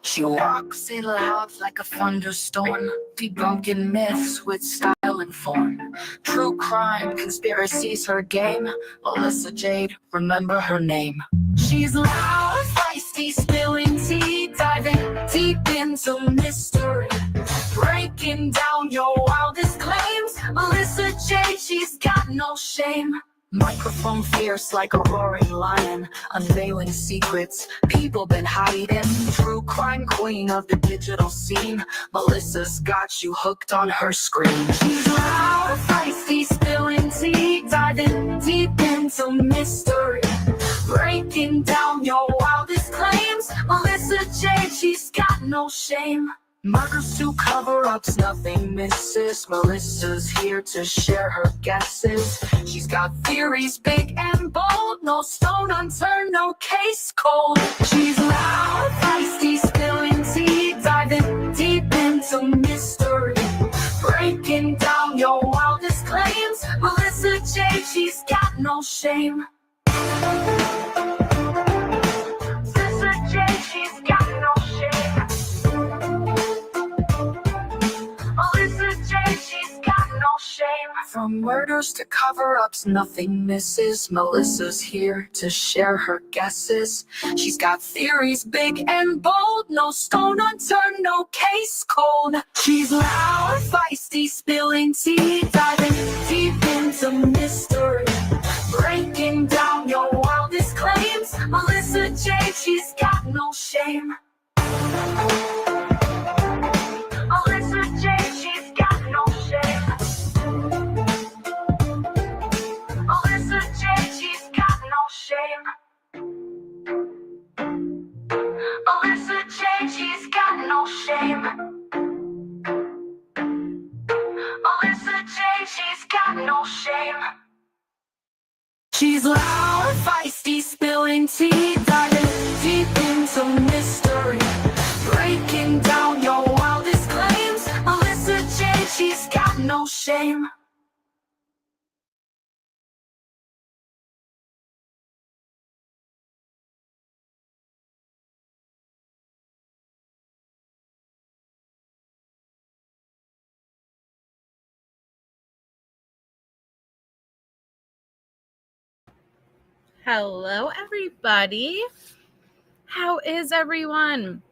She walks it loud like a thunderstorm, debunking myths with style and form. True crime, conspiracies her game. Melissa Jade, remember her name. She's loud, feisty, spilling tea, diving deep into mystery, breaking down your wildest claims. Melissa Jade, she's got no shame. Microphone fierce like a roaring lion, unveiling secrets people been hiding. True crime queen of the digital scene, Melissa's got you hooked on her screen. She's loud, feisty, spilling tea, diving deep into mystery, breaking down your wildest claims. Melissa Jade, she's got no shame. Murders to cover-ups, nothing misses. Melissa's here to share her guesses. She's got theories big and bold, no stone unturned, no case cold. She's loud, feisty, spilling tea, diving deep into mystery, breaking down your wildest claims. Melissa Jade, she's got no shame. Melissa Jade, she's got no shame. Melissa Jade, she's got no shame. From murders to cover-ups, nothing misses. Melissa's here to share her guesses. She's got theories big and bold, no stone unturned, no case cold. She's loud, feisty, spilling tea, diving deep into mystery, breaking down your wildest claims. Melissa Jade, she's got no shame. Melissa Jade, she's got no shame. Melissa Jade, she's got no shame. Melissa Jade, she's got no shame. Melissa Jade, she's got no shame. She's loud, feisty, spilling tea, diving deep into mystery, breaking down your wildest claims. Melissa Jade, she's got no shame. Hello, everybody. How is everyone?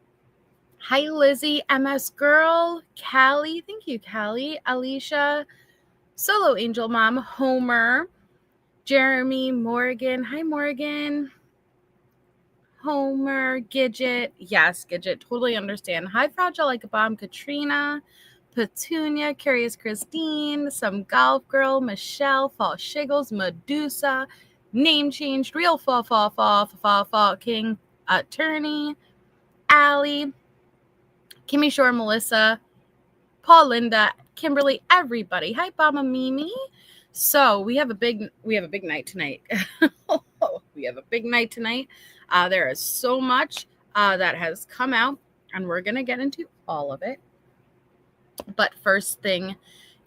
Hi, Lizzie, MS Girl, Callie. Thank you, Callie. Alicia, Solo Angel Mom, Homer, Jeremy, Morgan. Hi, Morgan. Homer, Gidget. Yes, Gidget. Totally understand. Hi, Fragile Like a Bomb, Katrina, Petunia, Curious Christine, Some Golf Girl, Michelle, Fall Shiggles, Medusa, Name Changed, Real Fall King, Attorney, Allie, Kimmy Shore, Melissa, Paul, Linda, Kimberly, everybody. Hi, Mama Mimi. So we have a big night tonight. We have a big night tonight. There is so much that has come out, and we're gonna get into all of it. But first thing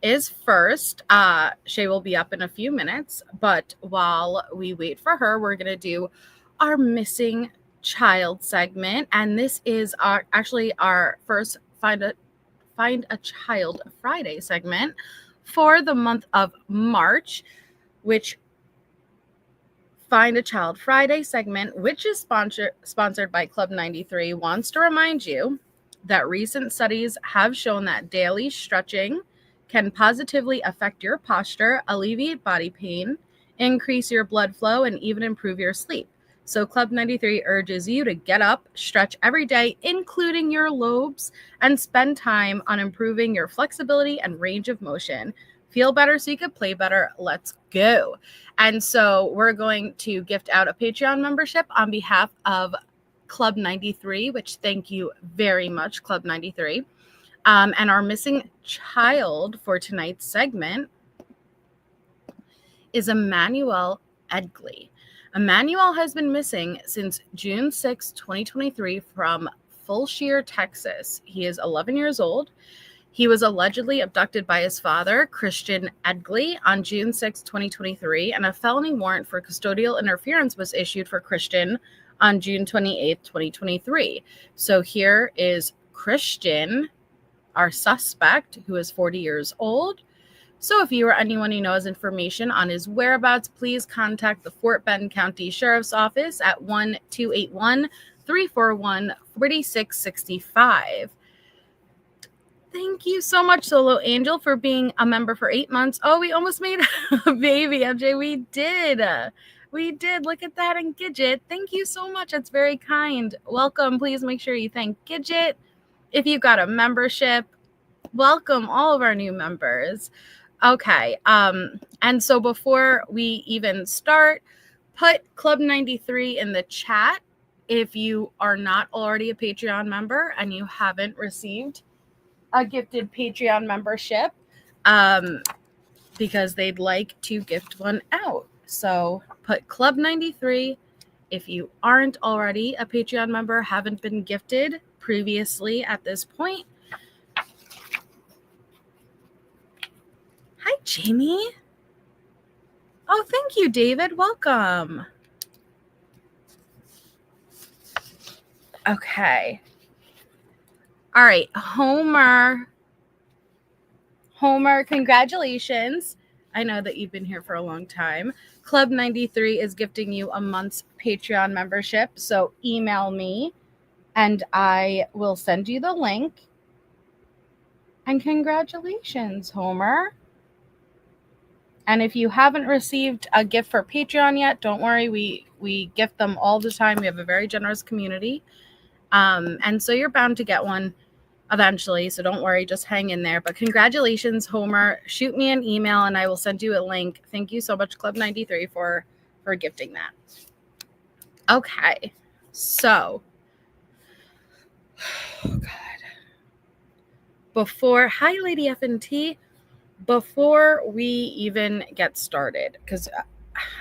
is first. Shay will be up in a few minutes, but while we wait for her, we're gonna do our missing child segment, and this is our first Find a Child Friday segment for the month of March, which Find a Child Friday segment, which is sponsored by Club 93, wants to remind you that recent studies have shown that daily stretching can positively affect your posture, alleviate body pain, increase your blood flow, and even improve your sleep. So Club 93 urges you to get up, stretch every day, including your lobes, and spend time on improving your flexibility and range of motion. Feel better so you can play better. Let's go. And so we're going to gift out a Patreon membership on behalf of Club 93, which thank you very much, Club 93. And our missing child for tonight's segment is Emmanuel Edgley. Emmanuel has been missing since June 6, 2023 from Fulshear, Texas. He is 11 years old. He was allegedly abducted by his father, Christian Edgley, on June 6, 2023, and a felony warrant for custodial interference was issued for Christian on June 28th, 2023. So here is Christian, our suspect, who is 40 years old. So if you or anyone you know has information on his whereabouts, please contact the Fort Bend County Sheriff's Office at 1-281-341-4665. Thank you so much, Solo Angel, for being a member for 8 months. Oh, we almost made a baby, MJ. We did. We did. Look at that. And Gidget, thank you so much. That's very kind. Welcome. Please make sure you thank Gidget. If you've got a membership, welcome all of our new members. Okay. And so before we even start, put Club 93 in the chat if you are not already a Patreon member and you haven't received a gifted Patreon membership, because they'd like to gift one out. So put Club 93 if you aren't already a Patreon member, haven't been gifted previously at this point. Hi, Jamie. Oh, thank you, David. Welcome. Okay. All right, Homer, congratulations. I know that you've been here for a long time. Club 93 is gifting you a month's Patreon membership. So email me and I will send you the link. And congratulations, Homer. And if you haven't received a gift for Patreon yet, don't worry. We gift them all the time. We have a very generous community. And so you're bound to get one eventually. So don't worry, just hang in there. But congratulations, Homer. Shoot me an email and I will send you a link. Thank you so much, Club 93, for gifting that. Okay. So, oh God. Hi, Lady FNT. Before we even get started, because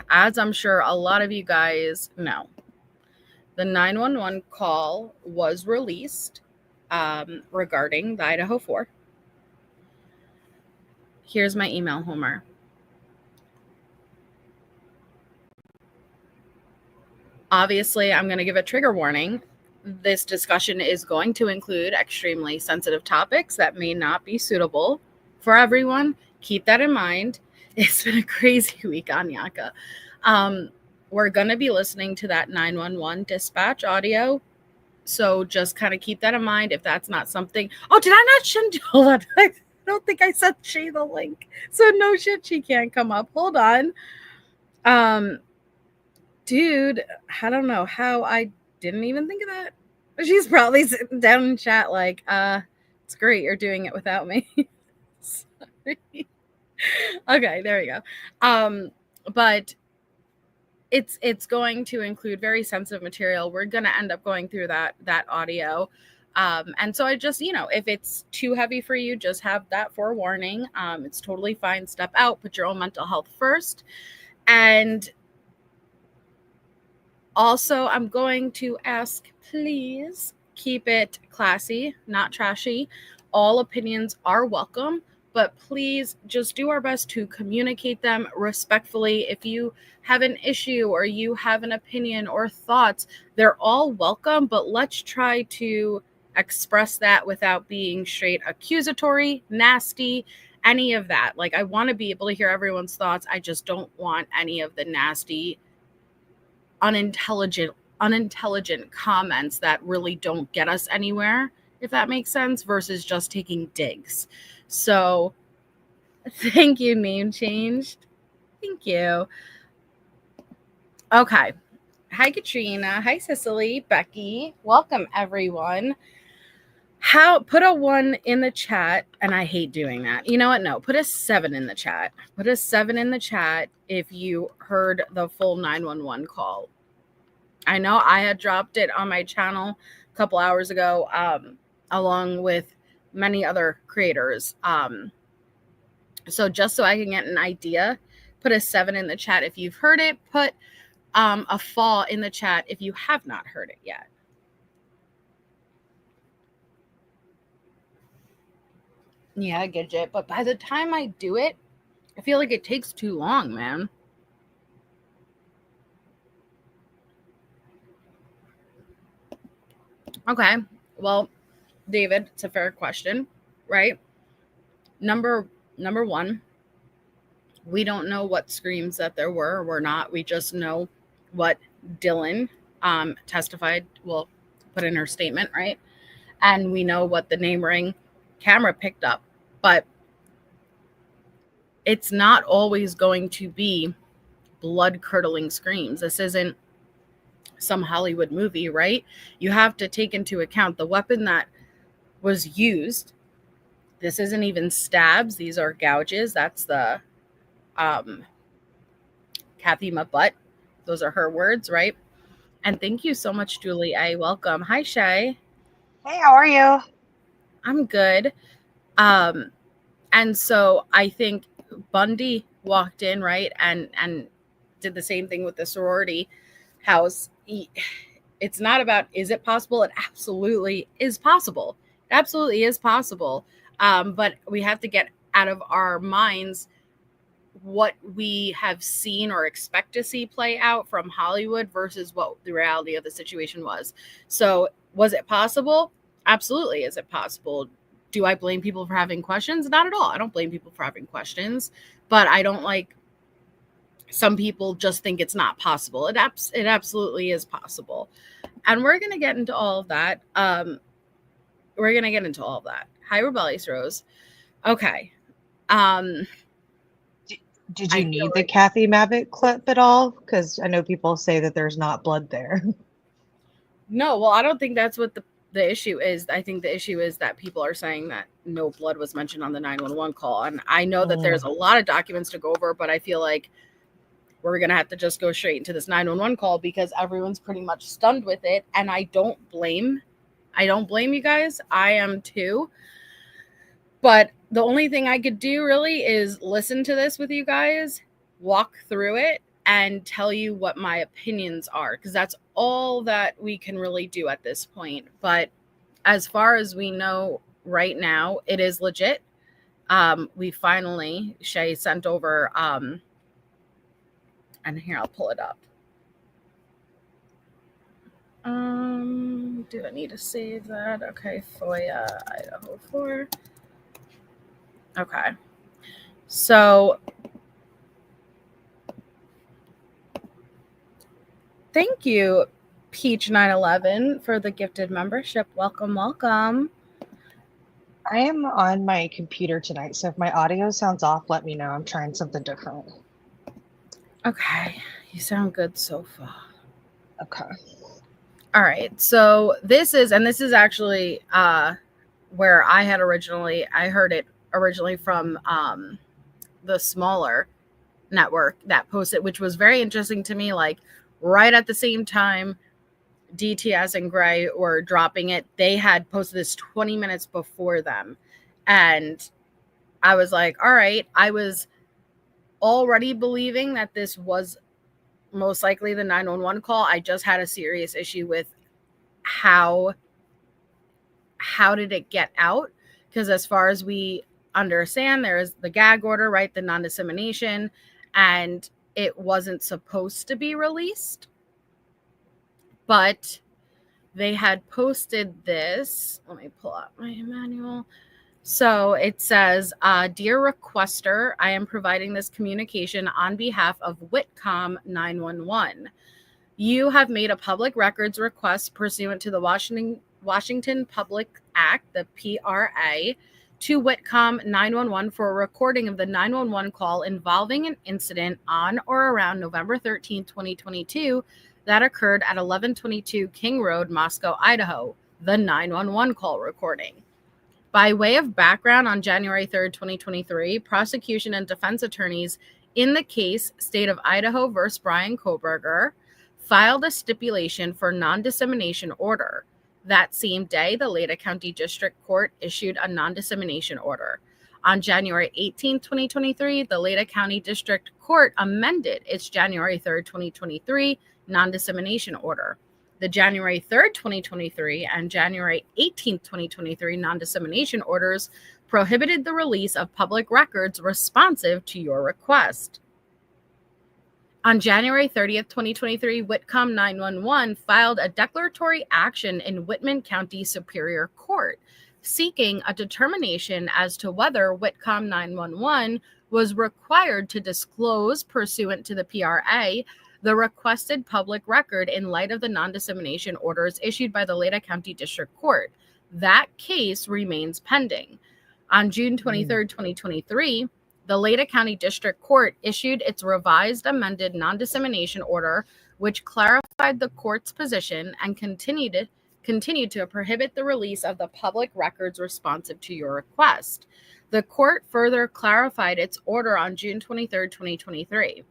as I'm sure a lot of you guys know, the 911 call was released regarding the Idaho 4. Here's my email, Homer. Obviously, I'm going to give a trigger warning. This discussion is going to include extremely sensitive topics that may not be suitable for everyone. Keep that in mind. It's been a crazy week on Yaka. We're going to be listening to that 911 dispatch audio. So just kind of keep that in mind if that's not something. Oh, did I not send? Hold on. I don't think I sent Shay the link. So no shit, she can't come up. Hold on. Dude, I don't know how I didn't even think of that. She's probably sitting down in chat like, it's great you're doing it without me. Sorry. Okay, there we go. But it's going to include very sensitive material. We're going to end up going through that audio. And so I just, if it's too heavy for you, just have that forewarning. It's totally fine. Step out, put your own mental health first. And also, I'm going to ask, please keep it classy, not trashy. All opinions are welcome, but please just do our best to communicate them respectfully. If you have an issue or you have an opinion or thoughts, they're all welcome, but let's try to express that without being straight accusatory, nasty, any of that. Like, I want to be able to hear everyone's thoughts. I just don't want any of the nasty, unintelligent comments that really don't get us anywhere, if that makes sense, versus just taking digs. So thank you, name changed. Thank you. Okay. Hi, Katrina. Hi, Cicely, Becky. Welcome, everyone. Put a 1 in the chat, and I hate doing that. You know what? No, put a 7 in the chat. Put a 7 in the chat if you heard the full 911 call. I know I had dropped it on my channel a couple hours ago, along with many other creators. So just so I can get an idea, put a 7 in the chat if you've heard it. Put a fall in the chat if you have not heard it yet. Yeah, I get it. But by the time I do it, I feel like it takes too long, man. Okay. Well, David, it's a fair question, right? Number one, we don't know what screams that there were or were not. We just know what Dylan testified, well, put in her statement, right? And we know what the name ring camera picked up. But it's not always going to be blood-curdling screams. This isn't some Hollywood movie, right? You have to take into account the weapon that was used. This isn't even stabs. These are gouges. That's the Kathy my butt. Those are her words, right? And thank you so much, Julie A. Welcome. Hi, Shay. Hey, how are you? I'm good. And so I think Bundy walked in, right, and did the same thing with the sorority house. It's not about is it possible? It absolutely is possible. It absolutely is possible. But we have to get out of our minds what we have seen or expect to see play out from Hollywood versus what the reality of the situation was. So was it possible? Absolutely. Is it possible? Do I blame people for having questions? Not at all. I don't blame people for having questions, but I don't like some people just think it's not possible. It absolutely is possible. And we're going to get into all of that. Hi, Rebellious Rose. Okay. Did you need the Kathy Mavitt clip at all? Because I know people say that there's not blood there. No, well, I don't think that's what the issue is. I think the issue is that people are saying that no blood was mentioned on the 911 call. And I know that there's a lot of documents to go over, but I feel like we're going to have to just go straight into this 911 call because everyone's pretty much stunned with it. And I don't blame you guys. I am too. But the only thing I could do really is listen to this with you guys, walk through it, and tell you what my opinions are, because that's all that we can really do at this point. But as far as we know right now, it is legit. We finally, Shay sent over, and here, I'll pull it up. Do I need to save that? Okay, FOIA, Idaho 4. Okay. So thank you, Peach911, for the gifted membership. Welcome, welcome. I am on my computer tonight, so if my audio sounds off, let me know. I'm trying something different. Okay. You sound good so far. Okay. All right. So this is actually where I heard it originally from the smaller network that posted, which was very interesting to me. Like right at the same time DTS and Gray were dropping it, they had posted this 20 minutes before them. And I was like, all right, I was already believing that this was most likely the 911 call. I just had a serious issue with how did it get out? Because as far as we understand, there is the gag order, right? The non-dissemination, and it wasn't supposed to be released. But they had posted this. Let me pull up my manual. So it says, Dear requester, I am providing this communication on behalf of Whitcomb 911. You have made a public records request pursuant to the Washington Public Act, the PRA, to Whitcomb 911 for a recording of the 911 call involving an incident on or around November 13, 2022 that occurred at 1122 King Road, Moscow, Idaho, the 911 call recording. By way of background, on January 3rd, 2023, prosecution and defense attorneys in the case State of Idaho versus Bryan Kohberger filed a stipulation for non-dissemination order. That same day, the Leda County District Court issued a non-dissemination order. On January 18, 2023, the Leda County District Court amended its January 3rd, 2023 non-dissemination order. The January 3rd, 2023 and January 18th, 2023 non-dissemination orders prohibited the release of public records responsive to your request. On January 30th, 2023, Whitcomb 911 filed a declaratory action in Whitman County Superior Court, seeking a determination as to whether Whitcomb 911 was required to disclose, pursuant to the PRA, the requested public record in light of the non-dissemination orders issued by the Leda County District Court. That case remains pending. On June 23rd, 2023, the Leda County District Court issued its revised amended non-dissemination order, which clarified the court's position and continued to prohibit the release of the public records responsive to your request. The court further clarified its order on June 23rd, 2023.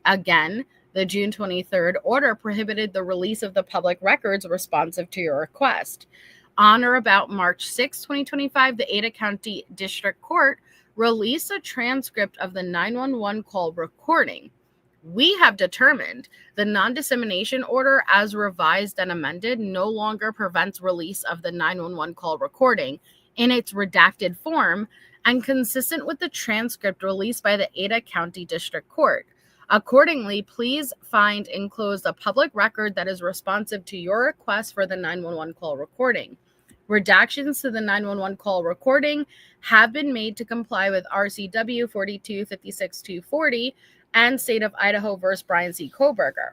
Again, the June 23rd order prohibited the release of the public records responsive to your request. On or about March 6, 2025, the Ada County District Court released a transcript of the 911 call recording. We have determined the non-dissemination order, as revised and amended, no longer prevents release of the 911 call recording in its redacted form and consistent with the transcript released by the Ada County District Court. Accordingly, please find enclosed a public record that is responsive to your request for the 911 call recording. Redactions to the 911 call recording have been made to comply with RCW 4256240 and State of Idaho versus Bryan C. Kohberger.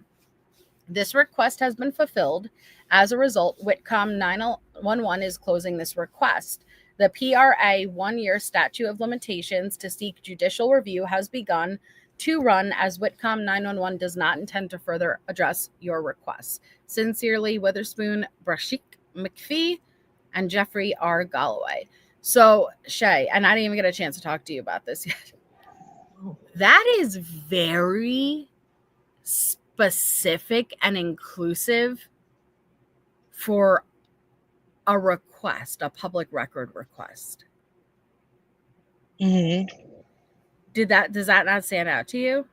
This request has been fulfilled. As a result, Whitcomb 911 is closing this request. The PRA 1-year statute of limitations to seek judicial review has begun to run, as Whitcomb 911 does not intend to further address your requests. Sincerely, Witherspoon, Brashik McPhee, and Jeffrey R. Galloway. So, Shay, and I didn't even get a chance to talk to you about this yet. That is very specific and inclusive for a request, a public record request. Mm-hmm. Does that not stand out to you?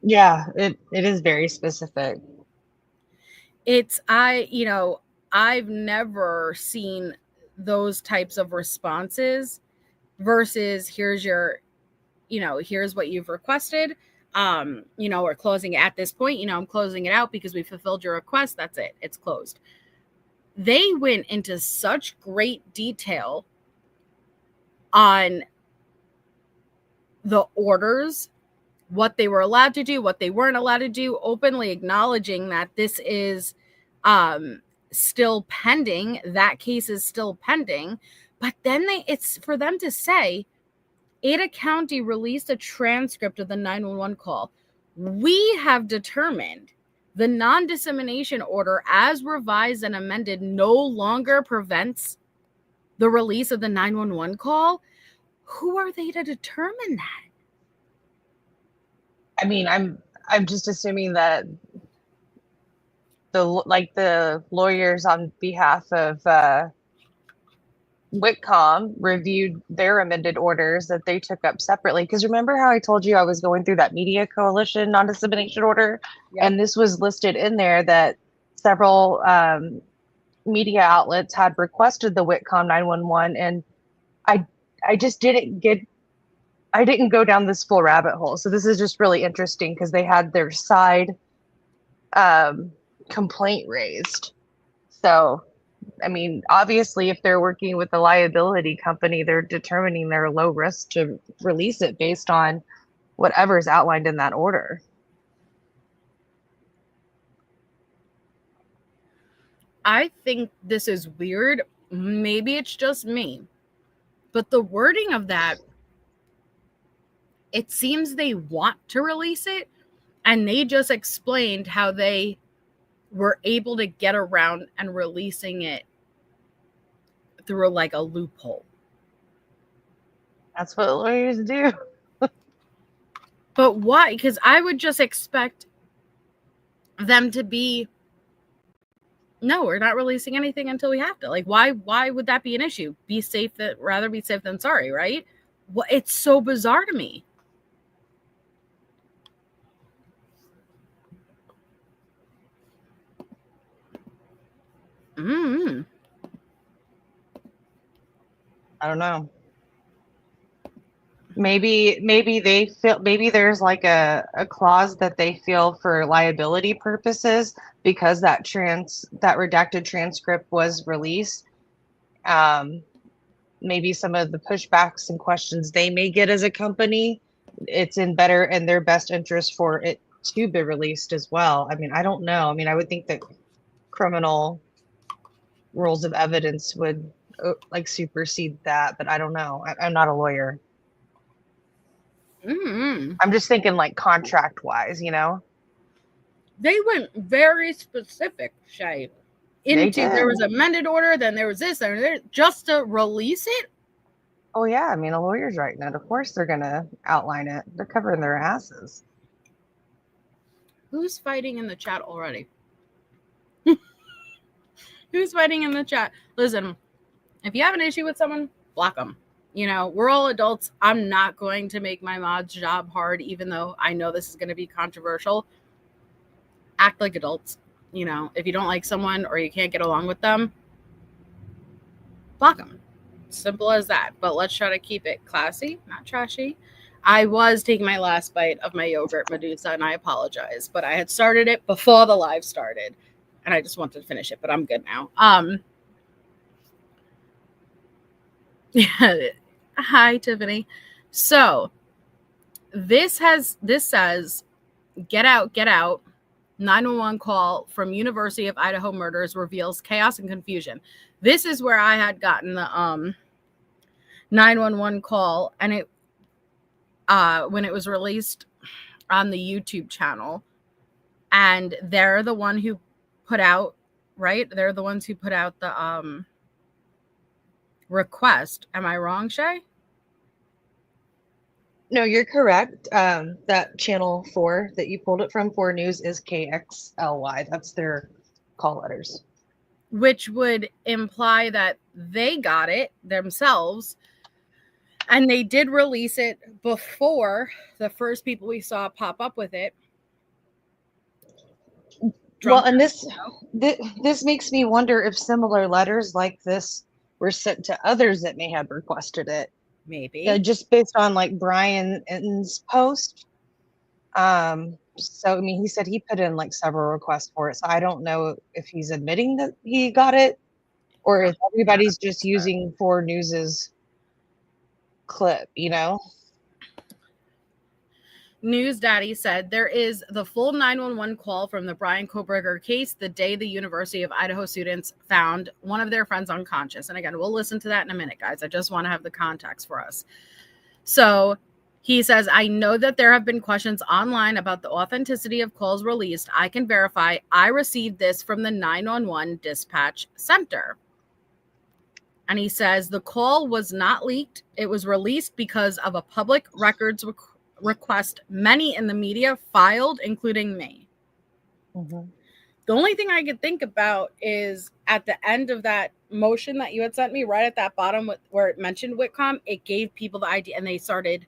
Yeah, it is very specific. I've never seen those types of responses versus here's what you've requested. We're closing it at this point. I'm closing it out because we fulfilled your request. That's it. It's closed. They went into such great detail on the orders, what they were allowed to do, what they weren't allowed to do, openly acknowledging that this is still pending. That case is still pending. But then it's for them to say, Ada County released a transcript of the 911 call. We have determined the non-dissemination order, as revised and amended, no longer prevents the release of the 911 call. Who are they to determine that? I mean, I'm just assuming that the lawyers on behalf of Whitcomb reviewed their amended orders that they took up separately. Because remember how I told you I was going through that media coalition non-dissemination order? Yep. And this was listed in there that several media outlets had requested the Whitcomb 911, and I just didn't go down this full rabbit hole. So this is just really interesting because they had their side complaint raised. So, I mean, obviously, if they're working with a liability company, they're determining they're low risk to release it based on whatever's outlined in that order. I think this is weird. Maybe it's just me. But the wording of that, it seems they want to release it, and they just explained how they were able to get around and releasing it through like a loophole. That's what lawyers do. But why? Because I would just expect them to be, no, we're not releasing anything until we have to. Like, why would that be an issue? Rather be safe than sorry, right? Well, it's so bizarre to me. Mm-hmm. I don't know. Maybe they feel, maybe there's like a clause that they feel for liability purposes because that redacted transcript was released. Maybe some of the pushbacks and questions they may get as a company, it's in their best interest for it to be released as well. I mean, I don't know. I mean, I would think that criminal rules of evidence would like supersede that, but I don't know. I'm not a lawyer. Mm-hmm. I'm just thinking like contract wise, They went very specific, Shay. There was amended order, then there was this, and there, just to release it. Oh yeah, I mean, a lawyer's writing it. Of course, they're gonna outline it. They're covering their asses. Who's fighting in the chat already? Who's fighting in the chat? Listen, if you have an issue with someone, block them. We're all adults. I'm not going to make my mod's job hard, even though I know this is going to be controversial. Act like adults. If you don't like someone or you can't get along with them, block them. Simple as that. But let's try to keep it classy, not trashy. I was taking my last bite of my yogurt Medusa, and I apologize, but I had started it before the live started, and I just wanted to finish it, but I'm good now. Yeah. Hi, Tiffany. So this says, get out. 911 call from University of Idaho murders reveals chaos and confusion. This is where I had gotten the 911 call, and it when it was released on the YouTube channel, and they're the one who put out, right? They're the ones who put out the request. Am I wrong, Shay? No, you're correct. That channel 4 that you pulled it from, 4 News, is KXLY. That's their call letters. Which would imply that they got it themselves, and they did release it before the first people we saw pop up with it. Well, and this makes me wonder if similar letters like this were sent to others that may have requested it. Maybe. Yeah, just based on like Bryan's post. So I mean, he said he put in like several requests for it. So I don't know if he's admitting that he got it, or if everybody's just using 4 News's clip, News Daddy said there is the full 911 call from the Bryan Kohberger case the day the University of Idaho students found one of their friends unconscious. And again, we'll listen to that in a minute, guys. I just want to have the context for us. So he says, I know that there have been questions online about the authenticity of calls released. I can verify I received this from the 911 dispatch center. And he says the call was not leaked. It was released because of a public records request many in the media filed, including me. Mm-hmm. The only thing I could think about is at the end of that motion that you had sent me, right at that bottom where it mentioned Whitcomb, it gave people the idea, and they started,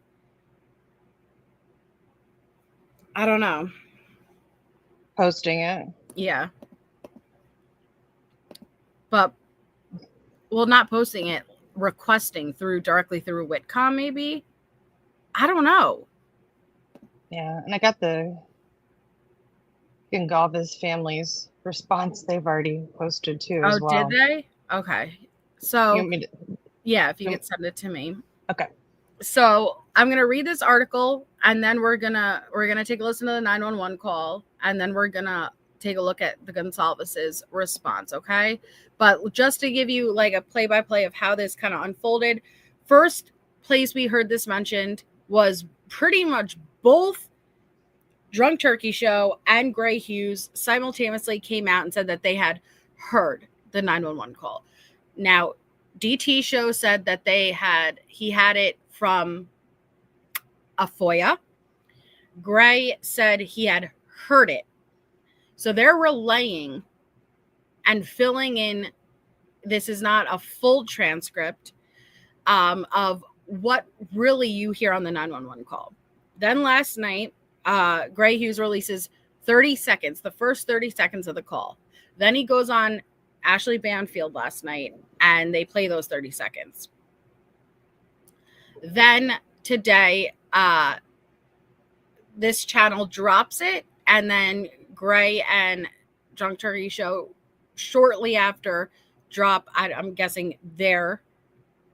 I don't know, posting it. Yeah. But, well, not posting it, requesting directly through Whitcomb, maybe. I don't know. Yeah, and I got the Goncalves family's response. They've already posted too as well. Oh, did they? Okay. So, yeah, if you could send it to me. Okay. So I'm gonna read this article, and then we're gonna take a listen to the 911 call, and then we're gonna take a look at the Goncalves' response. Okay. But just to give you like a play-by-play of how this kind of unfolded, first place we heard this mentioned was pretty much both Drunk Turkey Show and Gray Hughes simultaneously came out and said that they had heard the 911 call. Now, DT Show said that he had it from a FOIA. Gray said he had heard it. So they're relaying and filling in. This is not a full transcript of what really you hear on the 911 call. Then last night, Gray Hughes releases 30 seconds, the first 30 seconds of the call. Then he goes on Ashley Banfield last night, and they play those 30 seconds. Then today, this channel drops it, and then Gray and Drunk Turkey Show shortly after drop, I'm guessing, their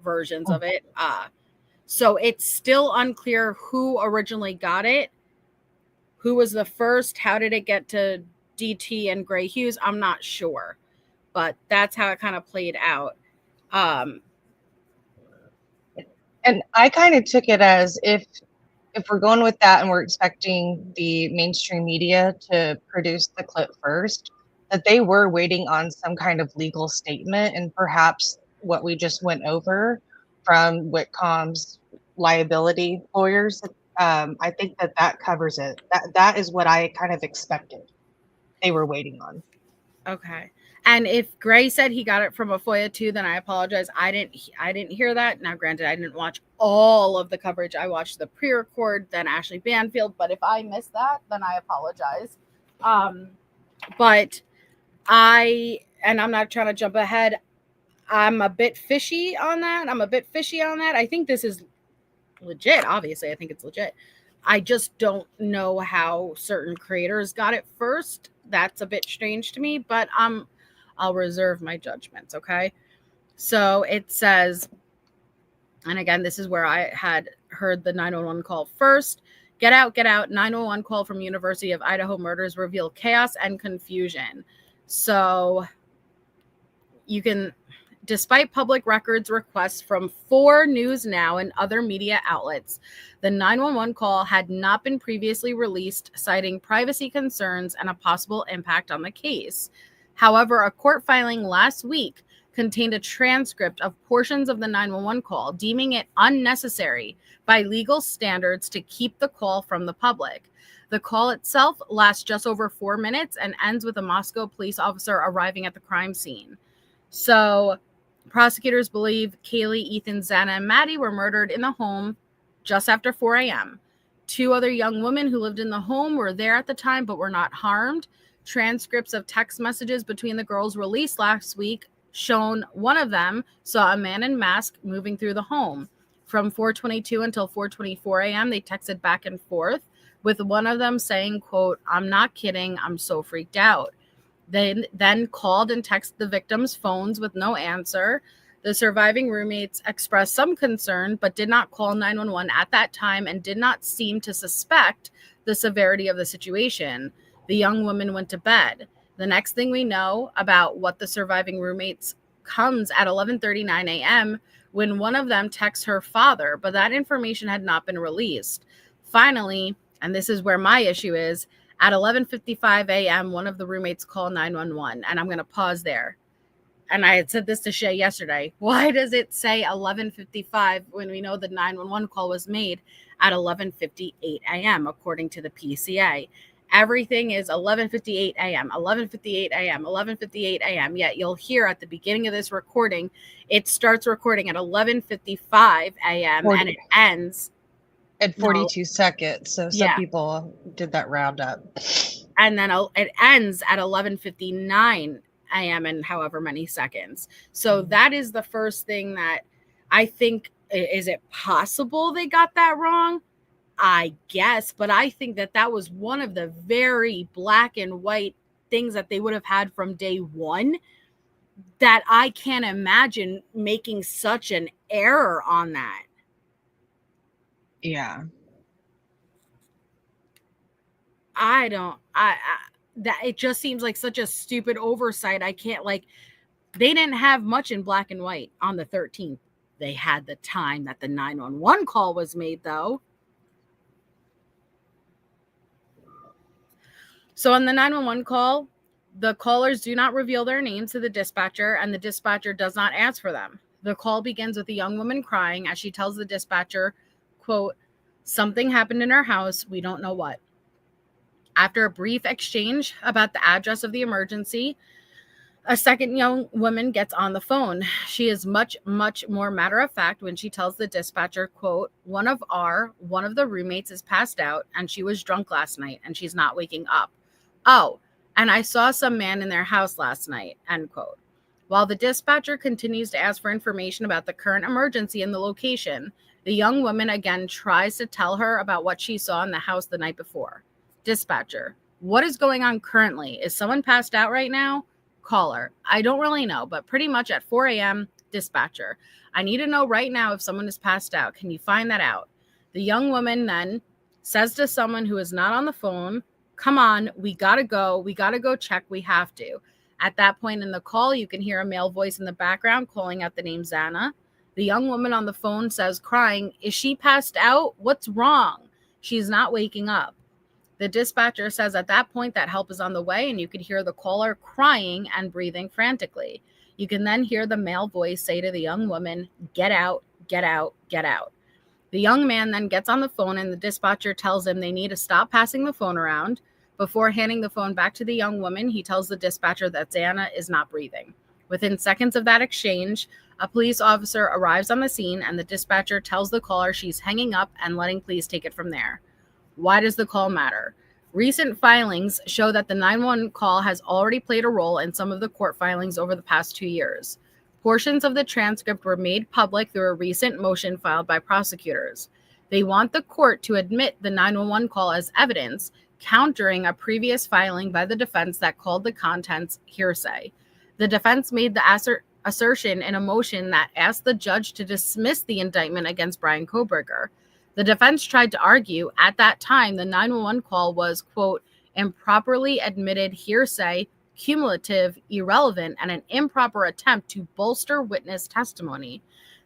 versions of it. So it's still unclear who originally got it, who was the first, how did it get to DT and Gray Hughes? I'm not sure, but that's how it kind of played out. And I kind of took it as if we're going with that and we're expecting the mainstream media to produce the clip first, that they were waiting on some kind of legal statement, and perhaps what we just went over from Whitcomb's liability lawyers. I think that covers it. That is what I kind of expected they were waiting on. Okay. And if Gray said he got it from a FOIA too, then I apologize. I didn't hear that. Now, granted, I didn't watch all of the coverage. I watched the pre-record, then Ashley Banfield. But if I missed that, then I apologize. But I'm not trying to jump ahead. I'm a bit fishy on that. I think this is legit. Obviously, I think it's legit. I just don't know how certain creators got it first. That's a bit strange to me, but I'll reserve my judgments, okay? So it says, and again, this is where I had heard the 911 call first. Get out, 911 call from University of Idaho murders reveal chaos and confusion. So you can, despite public records requests from 4 News Now and other media outlets, the 911 call had not been previously released, citing privacy concerns and a possible impact on the case. However, a court filing last week contained a transcript of portions of the 911 call, deeming it unnecessary by legal standards to keep the call from the public. The call itself lasts just over 4 minutes and ends with a Moscow police officer arriving at the crime scene. So prosecutors believe Kaylee, Ethan, Xana, and Maddie were murdered in the home just after 4 a.m. 2 other young women who lived in the home were there at the time but were not harmed. Transcripts of text messages between the girls released last week shown one of them saw a man in mask moving through the home. From 4:22 until 4:24 a.m., they texted back and forth, with one of them saying, quote, "I'm not kidding, I'm so freaked out." They then called and texted the victims' phones with no answer. The surviving roommates expressed some concern, but did not call 911 at that time and did not seem to suspect the severity of the situation. The young woman went to bed. The next thing we know about what the surviving roommates comes at 11:39 a.m. when one of them texts her father, but that information had not been released. Finally, and this is where my issue is, at 11:55 a.m., one of the roommates called 911, and I'm going to pause there. And I had said this to Shay yesterday. Why does it say 11:55 when we know the 911 call was made at 11:58 a.m. according to the PCA? Everything is 11:58 a.m., 11:58 a.m., 11:58 a.m. Yet you'll hear at the beginning of this recording, it starts recording at 11:55 a.m. and it ends at 42 seconds. So some people did that round up. And then it ends at 11:59 a.m. and however many seconds. So that is the first thing that I think, is it possible they got that wrong? I guess, but I think that was one of the very black and white things that they would have had from day one, that I can't imagine making such an error on that. Yeah. That it just seems like such a stupid oversight. I can't, they didn't have much in black and white on the 13th. They had the time that the 911 call was made, though. So on the 911 call, the callers do not reveal their names to the dispatcher, and the dispatcher does not ask for them. The call begins with a young woman crying as she tells the dispatcher, quote, "Something happened in our house. We don't know what." After a brief exchange about the address of the emergency, a second young woman gets on the phone. She is much, much more matter of fact when she tells the dispatcher, quote, one of the roommates is passed out and she was drunk last night and she's not waking up. Oh, and I saw some man in their house last night, end quote. While the dispatcher continues to ask for information about the current emergency and the location, the young woman again tries to tell her about what she saw in the house the night before. Dispatcher: what is going on currently? Is someone passed out right now? Caller: I don't really know, but pretty much at 4 a.m. Dispatcher: I need to know right now if someone is passed out. Can you find that out? The young woman then says to someone who is not on the phone, come on, we gotta go. We gotta go check. We have to. At that point in the call, you can hear a male voice in the background calling out the name Xana. The young woman on the phone says, crying, is she passed out? What's wrong? She's not waking up. The dispatcher says at that point that help is on the way, and you can hear the caller crying and breathing frantically. You can then hear the male voice say to the young woman, get out, get out, get out. The young man then gets on the phone, and the dispatcher tells him they need to stop passing the phone around. Before handing the phone back to the young woman, he tells the dispatcher that Xana is not breathing. Within seconds of that exchange, a police officer arrives on the scene, and the dispatcher tells the caller she's hanging up and letting police take it from there. Why does the call matter? Recent filings show that the 911 call has already played a role in some of the court filings over the past 2 years. Portions of the transcript were made public through a recent motion filed by prosecutors. They want the court to admit the 911 call as evidence, countering a previous filing by the defense that called the contents hearsay. The defense made the assertion in a motion that asked the judge to dismiss the indictment against Bryan Kohberger. The defense tried to argue at that time the 911 call was, quote, improperly admitted hearsay, cumulative, irrelevant, and an improper attempt to bolster witness testimony.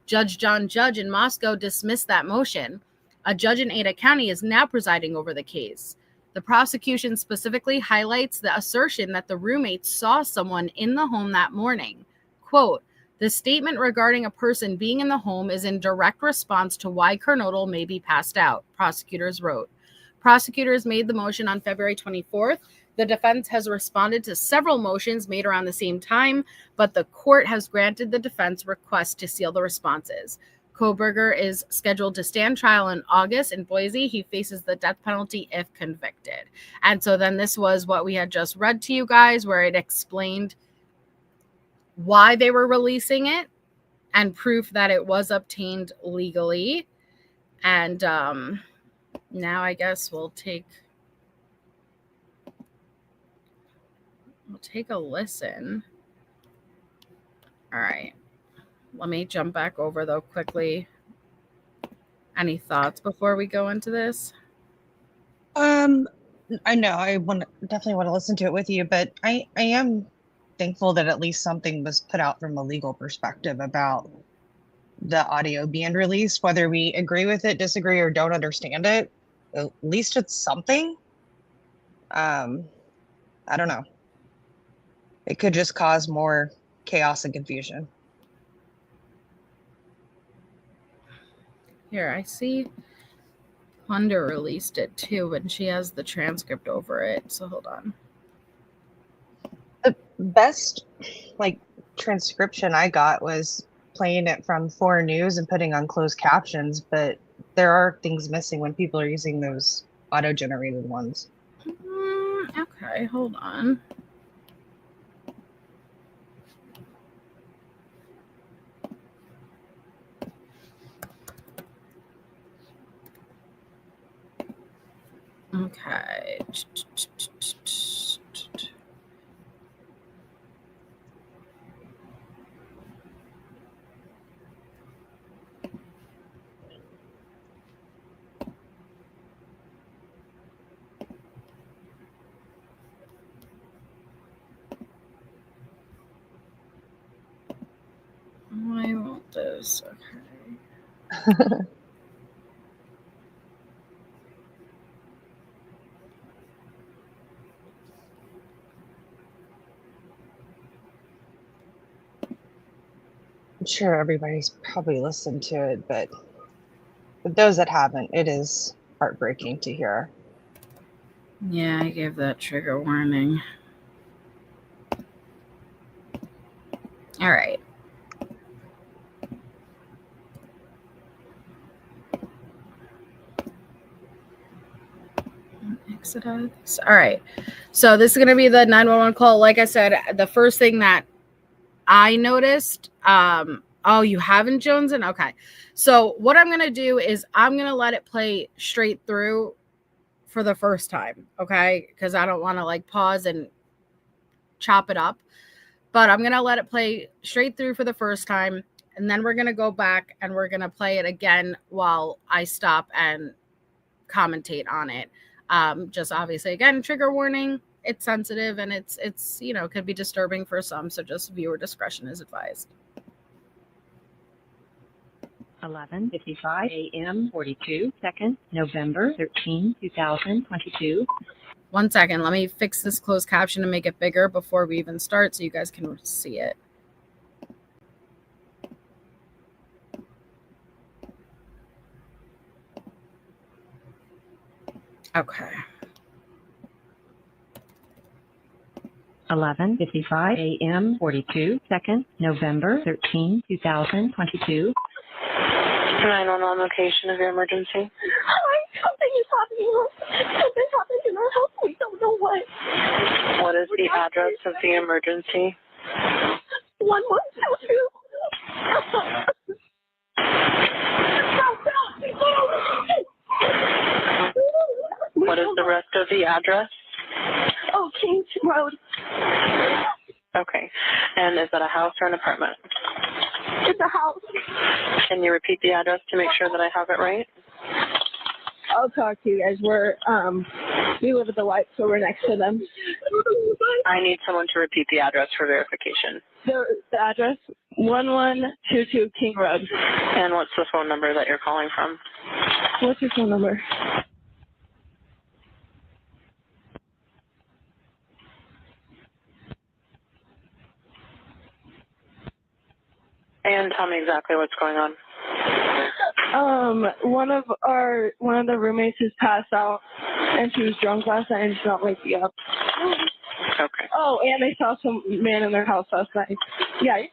Judge John Judge in Moscow dismissed that motion. A judge in Ada County is now presiding over the case. The prosecution specifically highlights the assertion that the roommates saw someone in the home that morning. Quote, the statement regarding a person being in the home is in direct response to why Kernodle may be passed out, prosecutors wrote. Prosecutors made the motion on February 24th. The defense has responded to several motions made around the same time, but the court has granted the defense request to seal the responses. Kohberger is scheduled to stand trial in August in Boise. He faces the death penalty if convicted. And so then this was what we had just read to you guys, where it explained why they were releasing it and proof that it was obtained legally. And now I guess we'll take a listen. All right. Let me jump back over, though, quickly. Any thoughts before we go into this? I know I definitely want to listen to it with you, but I am thankful that at least something was put out from a legal perspective about the audio being released, whether we agree with it, disagree, or don't understand it. At least it's something. I don't know. It could just cause more chaos and confusion. Here, I see Honda released it too, and she has the transcript over it. So hold on. The best transcription I got was playing it from 4 News and putting on closed captions, but there are things missing when people are using those auto-generated ones. Okay, hold on. Okay. I want this. Okay. I'm sure everybody's probably listened to it, but for those that haven't, it is heartbreaking to hear. Yeah, I gave that trigger warning. All right. Exit out of this. All right. So this is going to be the 911 call. Like I said, the first thing that I noticed. Oh, you haven't Jonesin? Okay. So what I'm going to do is I'm going to let it play straight through for the first time. Okay. Because I don't want to like pause and chop it up. But I'm going to let it play straight through for the first time. And then we're going to go back and we're going to play it again while I stop and commentate on it. Just obviously, again, trigger warning. It's sensitive and it's could be disturbing for some. So just viewer discretion is advised. 11:55 a.m. 42 seconds, November 13, 2022. 1 second. Let me fix this closed caption and make it bigger before we even start so you guys can see it. Okay. 11:55 a.m. 42 seconds, November 13, 2022. 911 location of your emergency. Hi, something is happening. Something's happened in our house. We don't know what. What is the address of the emergency? 1122. What is the rest of the address? Oh, Kings Road. Okay. And is that a house or an apartment? It's a house. Can you repeat the address to make sure that I have it right? I'll talk to you guys. We live at the light, so we're next to them. I need someone to repeat the address for verification. The address, 1122 King Road. And what's the phone number that you're calling from? What's your phone number? And tell me exactly what's going on. One of the roommates has passed out, and she was drunk last night and she's not waking up. Okay. Oh, and they saw some man in their house last night. Yeah.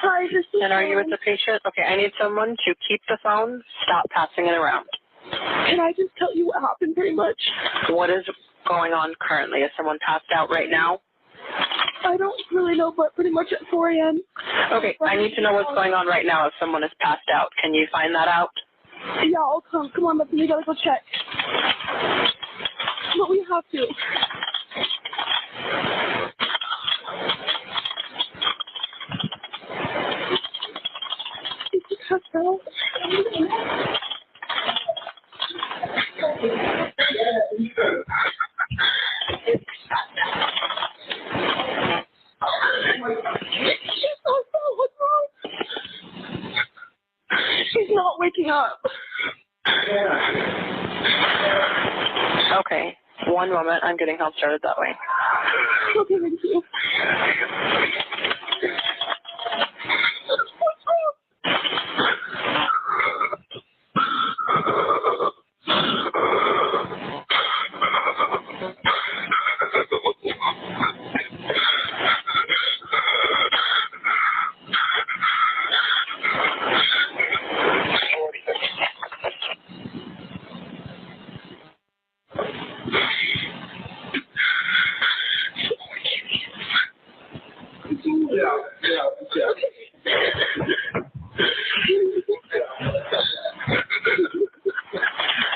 Hi, this is. And are you with the patient? Okay, I need someone to keep the phone, stop passing it around. Can I just tell you what happened pretty much? What is going on currently? Is someone passed out right now? I don't really know, but pretty much at 4 a.m. Okay, I need to know what's going on right now if someone is passed out. Can you find that out? Yeah, I'll come. Come on, but we gotta go check. But we have to. Is he passed out? She's not waking up. Okay, one moment. I'm getting help started that way. Okay, thank you.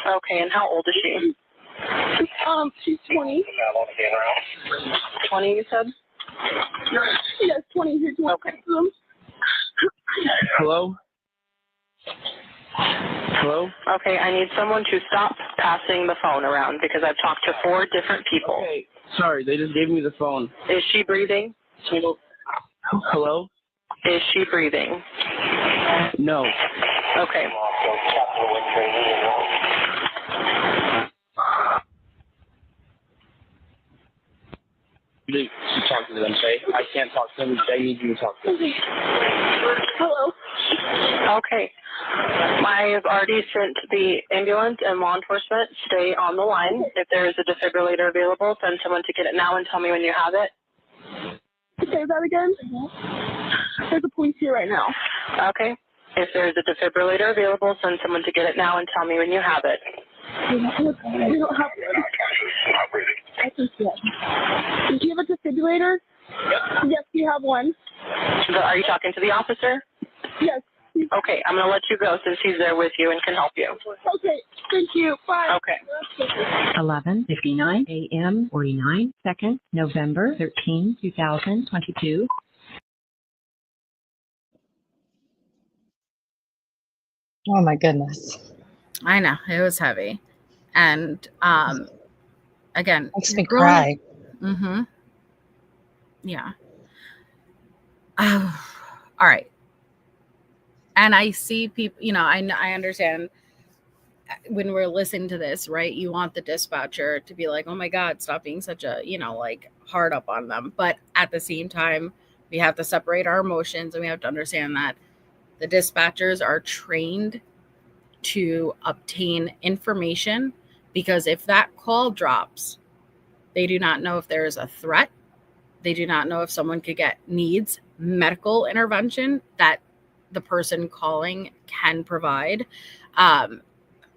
Okay, and how old is she? She's 20. 20, you said? Yes, 20. Here's one. Okay. Hello? Hello? Okay, I need someone to stop passing the phone around because I've talked to 4 different people. Okay, sorry, they just gave me the phone. Is she breathing? Hello? Is she breathing? No. Okay. You should talk to them, okay? I can't talk to them. They need you to talk to them. Hello. Okay. I've already sent the ambulance and law enforcement. Stay on the line. If there is a defibrillator available, send someone to get it now and tell me when you have it. Say that again? There's a police here right now. Okay. If there is a defibrillator available, send someone to get it now and tell me when you have it. We don't have one. I think yes. Do you have a defibrillator? Yes, you have one. Are you talking to the officer? Yes. Okay, I'm going to let you go since he's there with you and can help you. Okay, thank you. Bye. Okay. 11:59 a.m. 49 seconds, November 13, 2022. Oh my goodness. I know it was heavy, and again, Makes me cry. Mm-hmm. Yeah. All right. And I see people, I understand when we're listening to this, right? You want the dispatcher to be like, oh my God, stop being such a, like hard up on them. But at the same time, we have to separate our emotions, and we have to understand that the dispatchers are trained to obtain information, because if that call drops, they do not know if there is a threat. They do not know if someone needs medical intervention that the person calling can provide,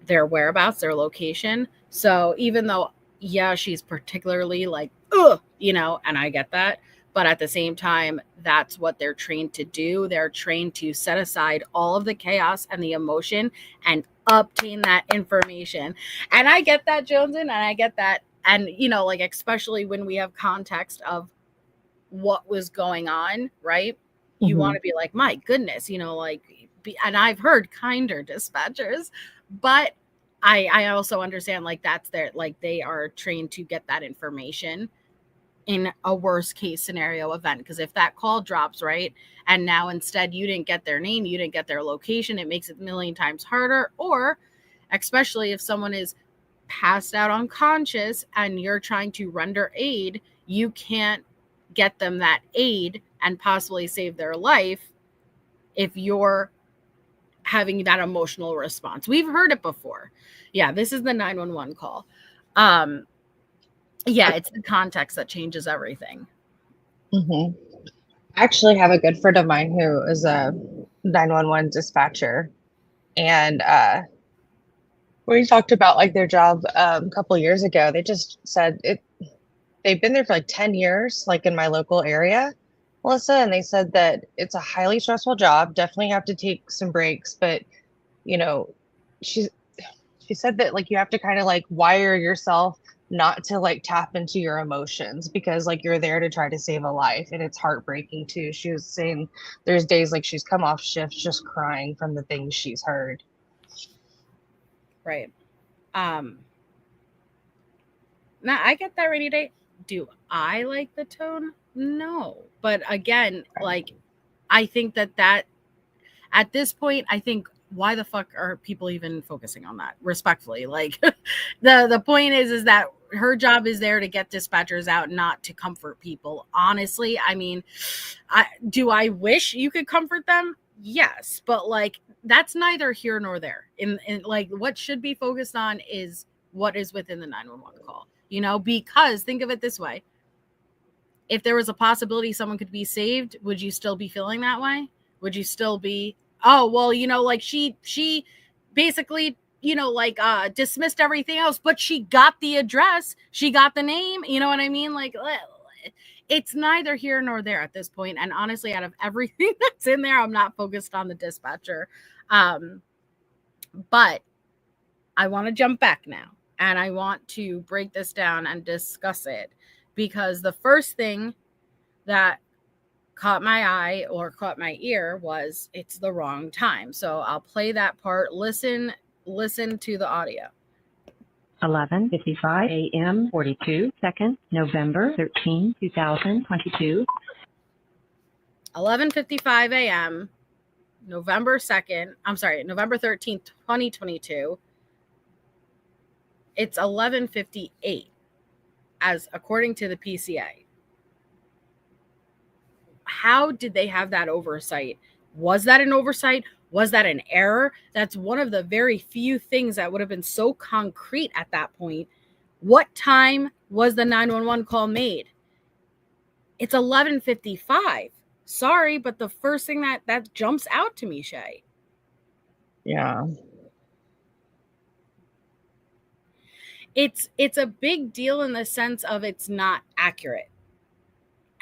their whereabouts, their location. So even though, yeah, she's particularly like, ugh, and I get that, but at the same time, that's what they're trained to do. They're trained to set aside all of the chaos and the emotion and obtain that information. And I get that, Joneson, and I get that. And, especially when we have context of what was going on, right? You want to be like, my goodness, and I've heard kinder dispatchers, but I also understand that's they are trained to get that information in a worst case scenario event. Because if that call drops, right, and now instead you didn't get their name, you didn't get their location, it makes it a million times harder. Or especially if someone is passed out unconscious and you're trying to render aid, you can't get them that aid and possibly save their life if you're having that emotional response. We've heard it before. Yeah, this is the 911 call. Yeah, it's the context that changes everything. I actually have a good friend of mine who is a 911 dispatcher, and we talked about their job a couple years ago. They just said they've been there for 10 years, in my local area, Melissa, and they said that it's a highly stressful job. Definitely have to take some breaks, but she said that you have to kind of wire yourself not to tap into your emotions, because you're there to try to save a life, and it's heartbreaking too. She was saying there's days she's come off shift just crying from the things she's heard. Right. Now I get that rainy day. Do I like the tone? No. But again, I think that at this point, I think, why the fuck are people even focusing on that? Respectfully, the point is that her job is there to get dispatchers out, not to comfort people. Honestly, I mean, do I wish you could comfort them? Yes, but that's neither here nor there. In what should be focused on is what is within the 911 call. Because think of it this way: if there was a possibility someone could be saved, would you still be feeling that way? Would you still be, oh, well, she basically, dismissed everything else, but she got the address, she got the name, you know what I mean? It's neither here nor there at this point. And honestly, out of everything that's in there, I'm not focused on the dispatcher. But I want to jump back now, and I want to break this down and discuss it, because the first thing that caught my eye or caught my ear was it's the wrong time. So I'll play that part. Listen to the audio. 11:55 a.m. 42 seconds, November 13, 2022. 11:55 a.m. November 13th, 2022. It's 11:58 as according to the PCA. How did they have that oversight? Was that an oversight? Was that an error? That's one of the very few things that would have been so concrete at that point. What time was the 911 call made? It's 11:55. Sorry, but the first thing that jumps out to me, Shay. Yeah. It's a big deal in the sense of it's not accurate.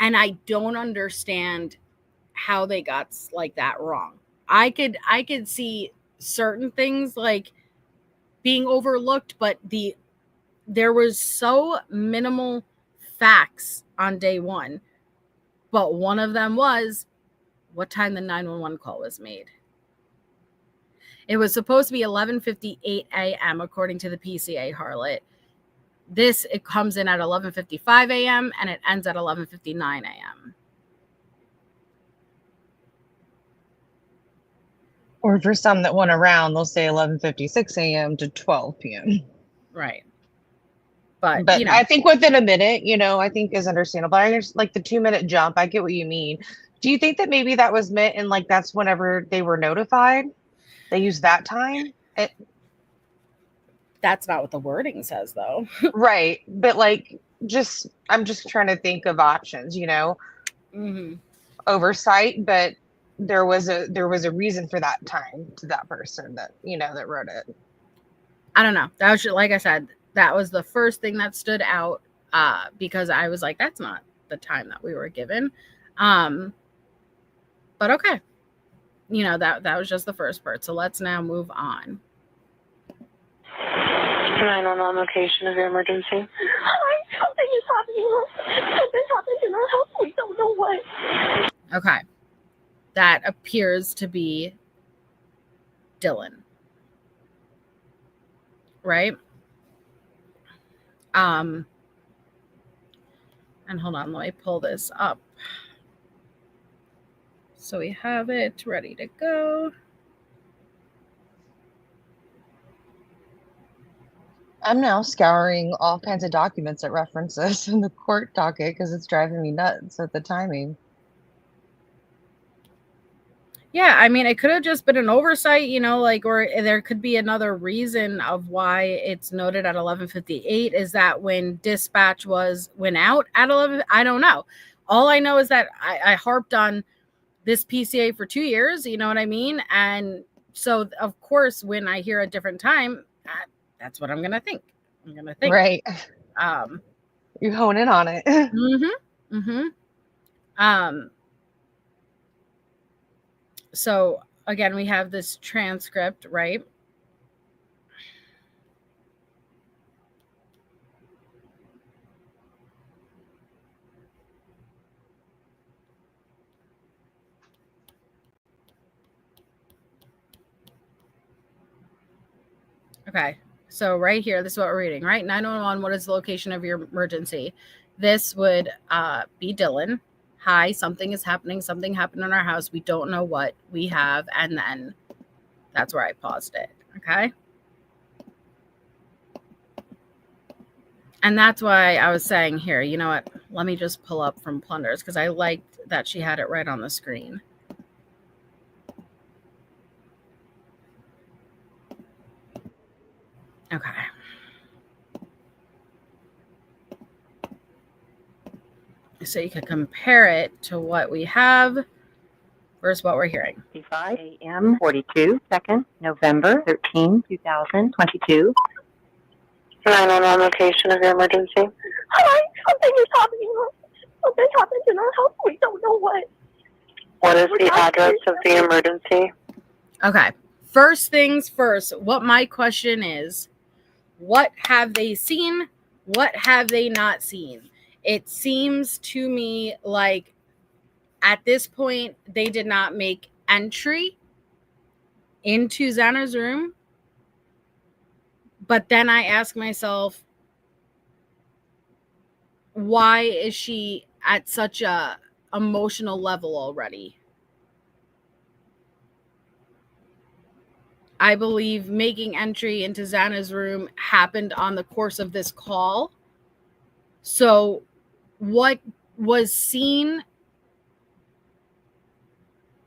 And I don't understand how they got like that wrong. I could see certain things like being overlooked, but there was so minimal facts on day one. But one of them was what time the 911 call was made. It was supposed to be 11:58 a.m. according to the PCA, Harlot. It comes in at 11:55 a.m. and it ends at 11:59 a.m. Or for some that went around, they'll say 11:56 a.m. to 12 p.m. Right. But I think within a minute, I think is understandable. I understand, like the 2-minute jump. I get what you mean. Do you think that maybe that was meant and like that's whenever they were notified? They used that time? That's not what the wording says, though. Right. But like, I'm just trying to think of options, Mm-hmm. Oversight, but there was a reason for that time to that person that, that wrote it. I don't know. That was, like I said, that was the first thing that stood out because I was like, that's not the time that we were given. But okay. That was just the first part. So let's now move on. 911 location of your emergency. Hi, something is happening. Something happened in our house. We don't know what. Okay. That appears to be Dylan. Right? And hold on, let me pull this up. So we have it ready to go. I'm now scouring all kinds of documents that reference this in the court docket because it's driving me nuts at the timing. Yeah, I mean, it could have just been an oversight, or there could be another reason of why it's noted at 11:58. Is that when dispatch went out at 11? I don't know. All I know is that I harped on this PCA for 2 years. You know what I mean? And so, of course, when I hear a different time, that's what I'm gonna think. Right. You hone in on it. So again, we have this transcript, right? Okay. So right here, this is what we're reading, right? 911, what is the location of your emergency? This would be Dylan. Hi, something is happening. Something happened in our house. We don't know what we have. And then that's where I paused it. Okay. And that's why I was saying here, you know what? Let me just pull up from Plunders because I liked that she had it right on the screen. Okay. So you could compare it to what we have versus what we're hearing. 5 a.m. 42 seconds, November 13, 2022. 911 location of your emergency. Hi, something is happening. Something happened in our house. We don't know what. What is the address of the emergency? Okay. First things first, what my question is, what have they seen? What have they not seen? It seems to me like at this point, they did not make entry into Xana's room. But then I ask myself, why is she at such a emotional level already? I believe making entry into Xana's room happened on the course of this call. So what was seen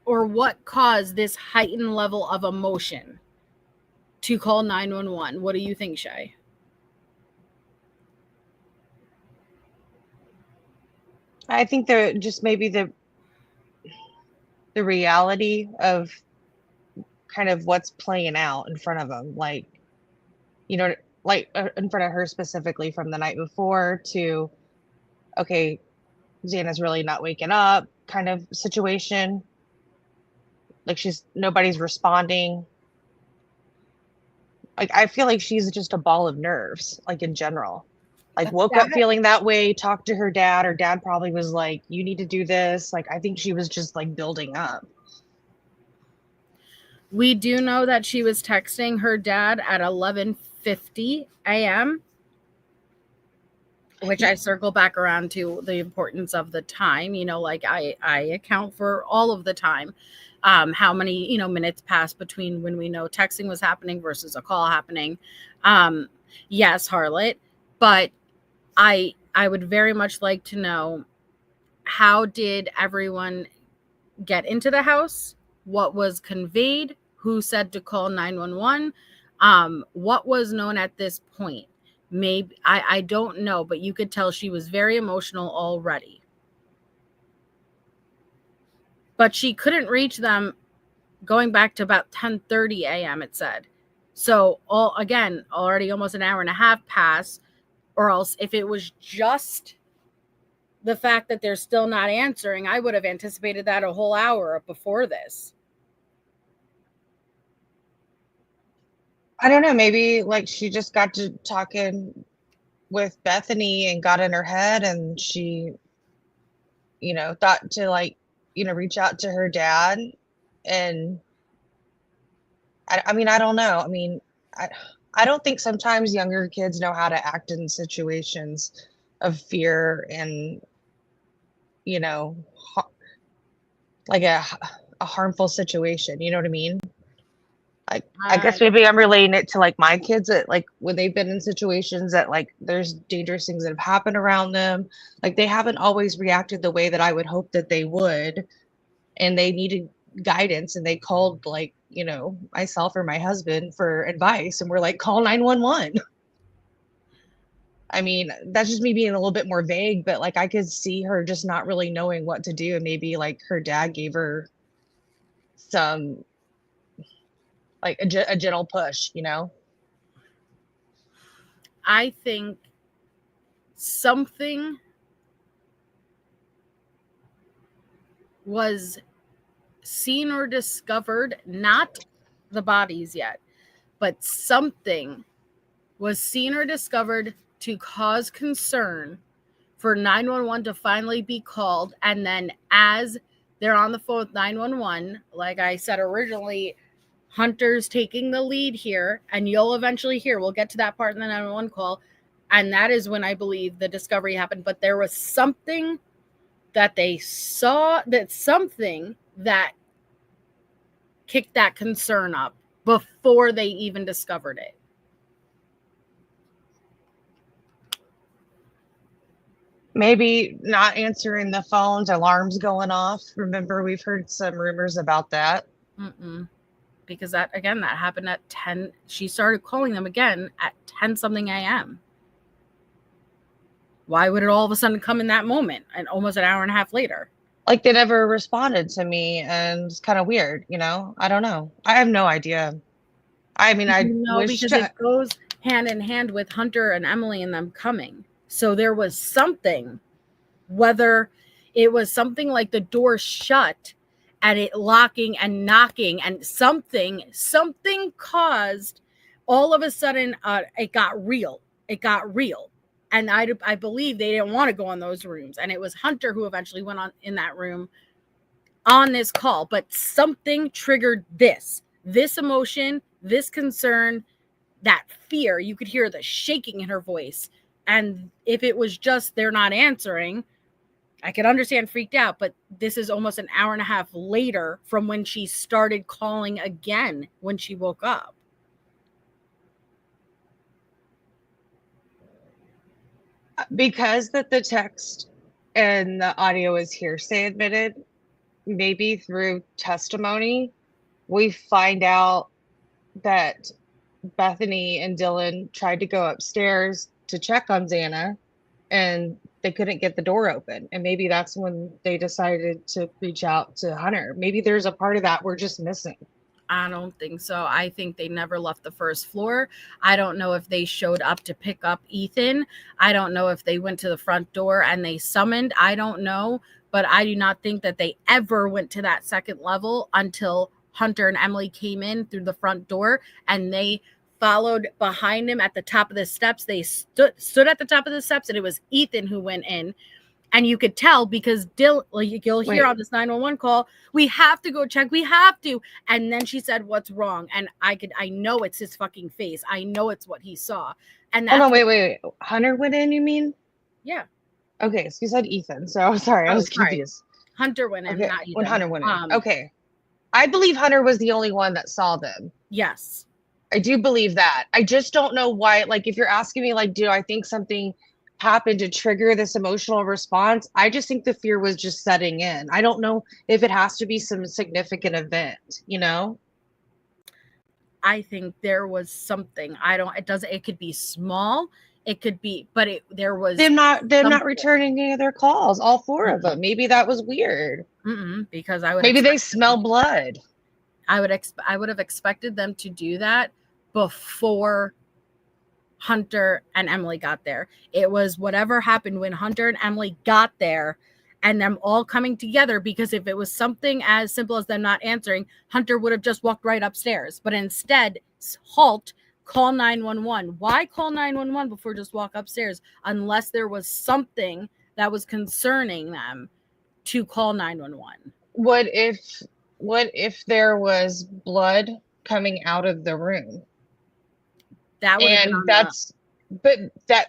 or what caused this heightened level of emotion to call 911? What do you think, Shay? I think just maybe the reality of kind of what's playing out in front of them, like in front of her specifically from the night before to, okay, Xana's really not waking up kind of situation. Like nobody's responding. Like I feel like she's just a ball of nerves, like in general. Like woke up feeling that way, talked to her dad. Her dad probably was like, you need to do this. Like I think she was just like building up. We do know that she was texting her dad at 11:50 a.m., which I circle back around to the importance of the time. You know, like I account for all of the time. How many, you know, minutes passed between when we know texting was happening versus a call happening. Yes, Harlot, but I would very much like to know, how did everyone get into the house? What was conveyed? Who said to call 911? What was known at this point? Maybe I don't know, but you could tell she was very emotional already. But she couldn't reach them going back to about 10:30 a.m. it said. So already almost an hour and a half passed. Or else if it was just the fact that they're still not answering, I would have anticipated that a whole hour before this. I don't know, maybe like she just got to talking with Bethany and got in her head, and she, you know, thought to like, you know, reach out to her dad. And I mean, I don't know. I mean, I don't think sometimes younger kids know how to act in situations of fear and, you know, like a harmful situation. You know what I mean? Like, I guess maybe I'm relating it to like my kids, that like when they've been in situations that like there's dangerous things that have happened around them, like they haven't always reacted the way that I would hope that they would, and they needed guidance, and they called like, you know, myself or my husband for advice, and we're like, call 911. I mean, that's just me being a little bit more vague, but like I could see her just not really knowing what to do, and maybe like her dad gave her some like a gentle push, you know? I think something was seen or discovered, not the bodies yet, but something was seen or discovered to cause concern for 911 to finally be called. And then as they're on the phone with 911, like I said originally, Hunter's taking the lead here, and you'll eventually hear, we'll get to that part in the 911 call. And that is when I believe the discovery happened. But there was something that they saw, that kicked that concern up before they even discovered it. Maybe not answering the phones, alarms going off. Remember, we've heard some rumors about that. Because that happened at 10. She started calling them again at 10 something a.m. Why would it all of a sudden come in that moment and almost an hour and a half later? Like they never responded to me, and it's kind of weird, you know? I don't know. I have no idea. I mean, I know, because it goes hand in hand with Hunter and Emily and them coming. So there was something, whether it was something like the door shut and it locking and knocking, and something caused all of a sudden it got real. And I believe they didn't want to go in those rooms. And it was Hunter who eventually went on in that room on this call. But something triggered this emotion, this concern, that fear. You could hear the shaking in her voice. And if it was just they're not answering, I could understand freaked out. But this is almost an hour and a half later from when she started calling again when she woke up. Because that the text and the audio is hearsay admitted, maybe through testimony, we find out that Bethany and Dylan tried to go upstairs to check on Xana, and they couldn't get the door open. And maybe that's when they decided to reach out to Hunter. Maybe there's a part of that we're just missing. I don't think so. I think they never left the first floor. I don't know if they showed up to pick up Ethan. I don't know if they went to the front door and they summoned. I don't know. But I do not think that they ever went to that second level until Hunter and Emily came in through the front door, and they followed behind him at the top of the steps. They stood at the top of the steps, and it was Ethan who went in. And you could tell because you'll hear on this 911 call, we have to go check. We have to. And then she said, what's wrong? And I know it's his fucking face. I know it's what he saw. And that's wait. Hunter went in, you mean? Yeah. Okay, so you said Ethan. So sorry, I was confused. Hunter went in, not Ethan. When Hunter went in. Okay. I believe Hunter was the only one that saw them. Yes. I do believe that. I just don't know why. Like, if you're asking me, like, do I think something happened to trigger this emotional response? I just think the fear was just setting in. I don't know if it has to be some significant event, you know? I think there was something. It could be small. It could be, but there was them not returning any of their calls, all four of them. Maybe that was weird. Because maybe they smell blood. I would have expected them to do that before Hunter and Emily got there. It was whatever happened when Hunter and Emily got there and them all coming together, because if it was something as simple as them not answering, Hunter would have just walked right upstairs. But instead, call 911. Why call 911 before just walk upstairs unless there was something that was concerning them to call 911? What if there was blood coming out of the room? That would but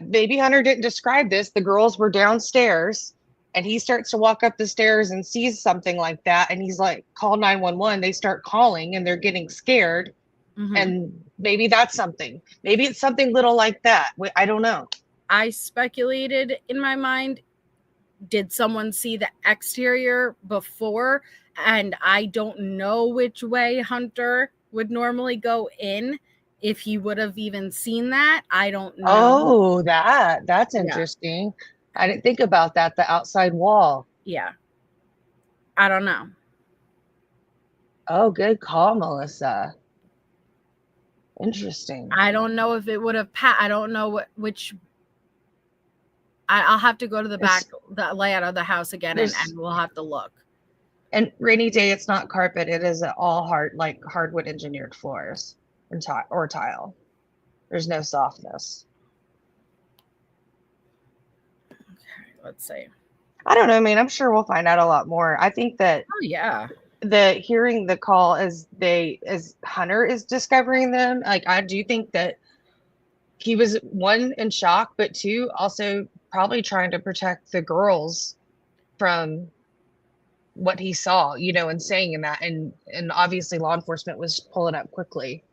maybe Hunter didn't describe this. The girls were downstairs and he starts to walk up the stairs and sees something like that. And he's like, call 911. They start calling and they're getting scared. And maybe that's something. Maybe it's something little like that. I don't know. I speculated in my mind, did someone see the exterior before? And I don't know which way Hunter would normally go in. If he would have even seen that, I don't know. Oh, that's interesting. Yeah. I didn't think about that, the outside wall. Yeah. I don't know. Oh, good call, Melissa. Interesting. I don't know if it would have I don't know which. I'll have to go to the back, the layout of the house again, and we'll have to look. And rainy day, it's not carpet. It is all hardwood engineered floors or tile. There's no softness. Okay, let's see. I don't know. I mean, I'm sure we'll find out a lot more. I think that. Oh yeah. Hearing the call as Hunter is discovering them, like, I do think that he was, one, in shock, but two, also probably trying to protect the girls from what he saw, you know, and saying in that, and obviously law enforcement was pulling up quickly.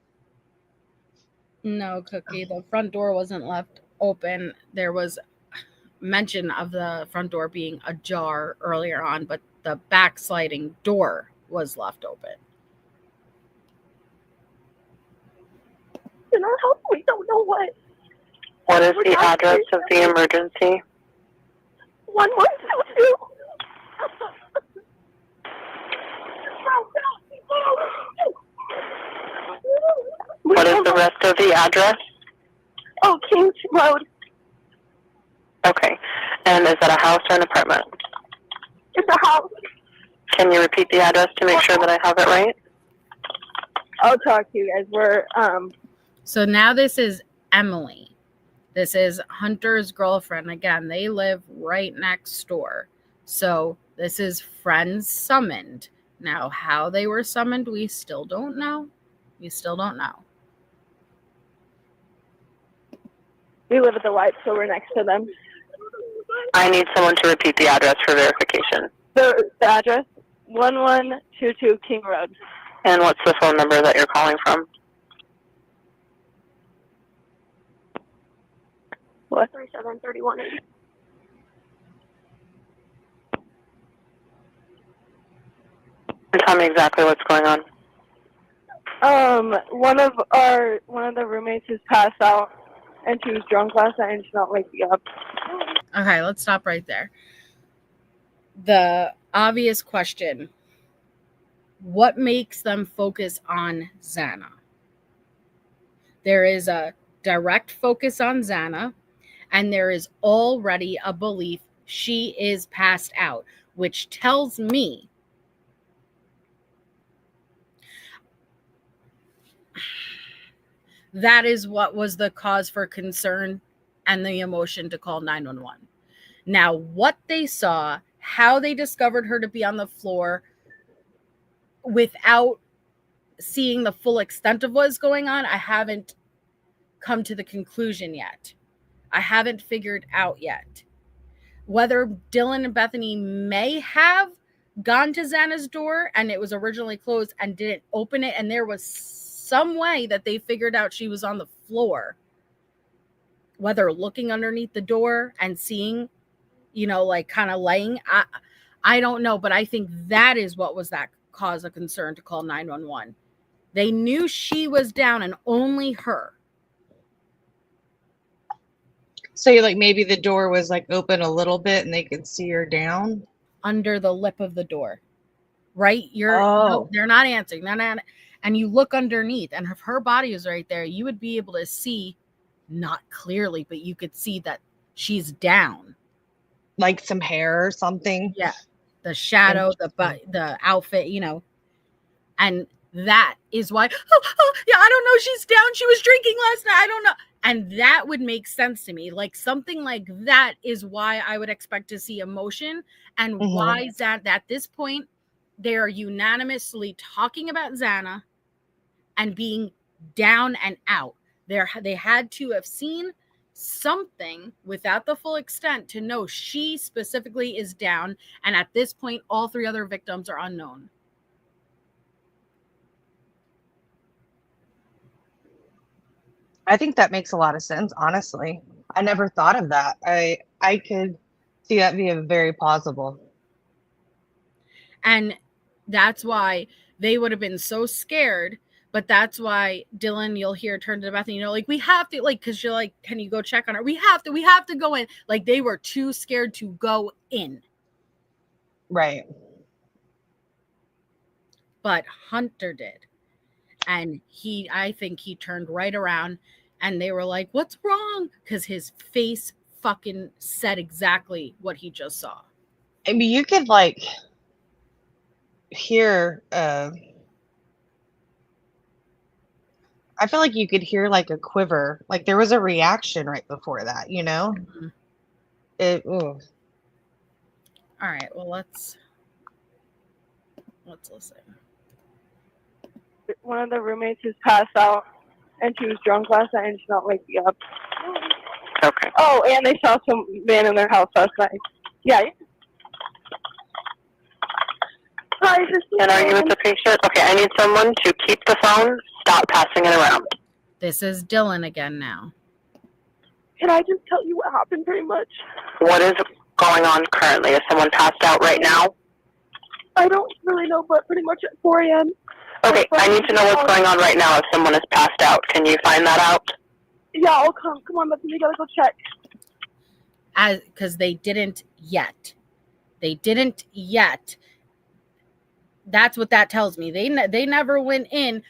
No, Cookie, the front door wasn't left open. There was mention of the front door being ajar earlier on, but the back sliding door was left open. In our house, we don't know what. What is the address of the emergency? 1122. What is the rest of the address? Oh, Kings Road. Okay. And is that a house or an apartment? It's a house. Can you repeat the address to make sure that I have it right? I'll talk to you guys. So now this is Emily. This is Hunter's girlfriend. Again, they live right next door. So this is friends summoned. Now, how they were summoned, we still don't know. We live at the White, so we're next to them. I need someone to repeat the address for verification. The address? 1122 King Road. And what's the phone number that you're calling from? What? 373180. And tell me exactly what's going on. One of the roommates has passed out, and she was drunk last night, and she's not waking up. Okay, let's stop right there. The obvious question: what makes them focus on Xana? There is a direct focus on Xana, and there is already a belief she is passed out, which tells me that is what was the cause for concern and the emotion to call 911. Now, what they saw, how they discovered her to be on the floor without seeing the full extent of what's going on, I haven't come to the conclusion yet. I haven't figured out yet. Whether Dylan and Bethany may have gone to Xana's door and it was originally closed and didn't open it, and there was some way that they figured out she was on the floor, whether looking underneath the door and seeing, like kind of laying, I don't know, but I think that is what was that cause of concern to call 911. They knew she was down and only her. So you're like, maybe the door was like open a little bit and they could see her down under the lip of the door, right? Oh. They're not answering. They're not, and you look underneath, and if her body is right there, you would be able to see, not clearly, but you could see that she's down, like some hair or something. Yeah, the shadow, the outfit, and that is why. Yeah, I don't know. She's down. She was drinking last night. I don't know. And that would make sense to me. Like something like that is why I would expect to see emotion, and why Xana, at this point, they are unanimously talking about Xana and being down and out. They had to have seen something without the full extent to know she specifically is down. And at this point, all three other victims are unknown. I think that makes a lot of sense, honestly. I never thought of that. I could see that being very plausible. And that's why they would have been so scared. But that's why Dylan, you'll hear turn to Bethany, like, we have to, like, because you're like, can you go check on her? We have to go in. Like, they were too scared to go in. Right. But Hunter did. And I think he turned right around, and they were like, what's wrong? Because his face fucking said exactly what he just saw. I mean, you could like hear, I feel like you could hear like a quiver. Like there was a reaction right before that, Mm-hmm. All right, well, let's listen. One of the roommates is passed out, and she was drunk last night, and she's not waking up. Okay. Oh, and they saw some man in their house last night. Yeah. Hi, and are you with the patient? Okay, I need someone to keep the phone, stop passing it around. This is Dylan again now. Can I just tell you what happened pretty much? What is going on currently? Is someone passed out right now? I don't really know, but pretty much at 4 a.m. Okay, I need to know what's going on right now if someone is passed out. Can you find that out? Yeah, I'll come. Come on, Bethany, you gotta go check. Because they didn't yet. They didn't yet. That's what that tells me. They never went in,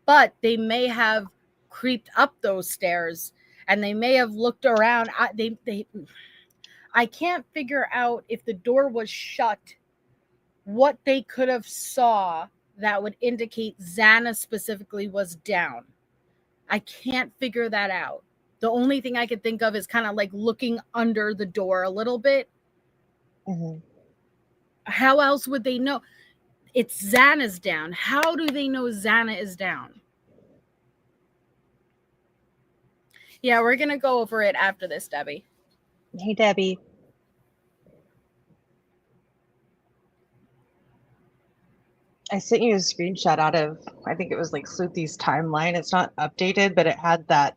but they may have creeped up those stairs, and they may have looked around. I can't figure out if the door was shut, what they could have saw that would indicate Xana specifically was down. I can't figure that out. The only thing I could think of is kind of like looking under the door a little bit. Mm-hmm. How else would they know? It's Xana's down. How do they know Xana is down? Yeah, we're going to go over it after this, Debbie. Hey, Debbie. I sent you a screenshot out of, I think it was like Sleuthy's timeline. It's not updated, but it had that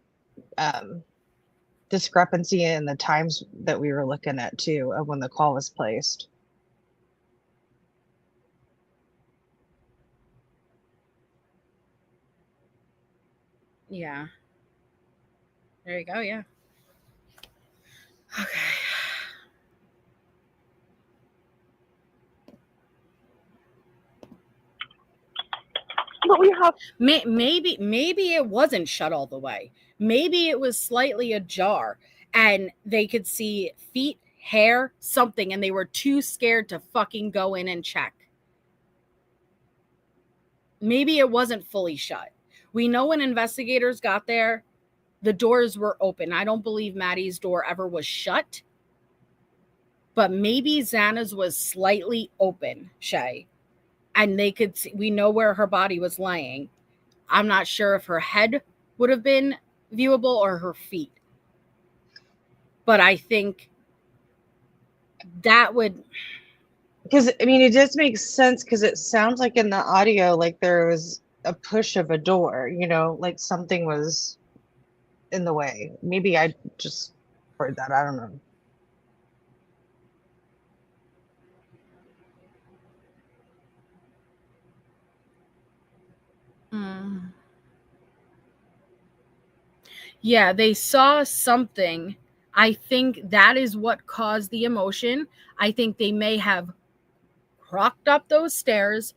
discrepancy in the times that we were looking at too of when the call was placed. Yeah. There you go, yeah. Okay. But we have maybe it wasn't shut all the way. Maybe it was slightly ajar and they could see feet, hair, something, and they were too scared to fucking go in and check. Maybe it wasn't fully shut. We know when investigators got there, the doors were open. I don't believe Maddie's door ever was shut, but maybe Xana's was slightly open, Shay, and they could see, we know where her body was laying. I'm not sure if her head would have been viewable or her feet, but I think that would, because I mean, it does make sense because it sounds like in the audio like there was a push of a door, you know, like something was in the way. Maybe I just heard that. I don't know. Yeah, they saw something. I think that is what caused the emotion. I think they may have crocked up those stairs,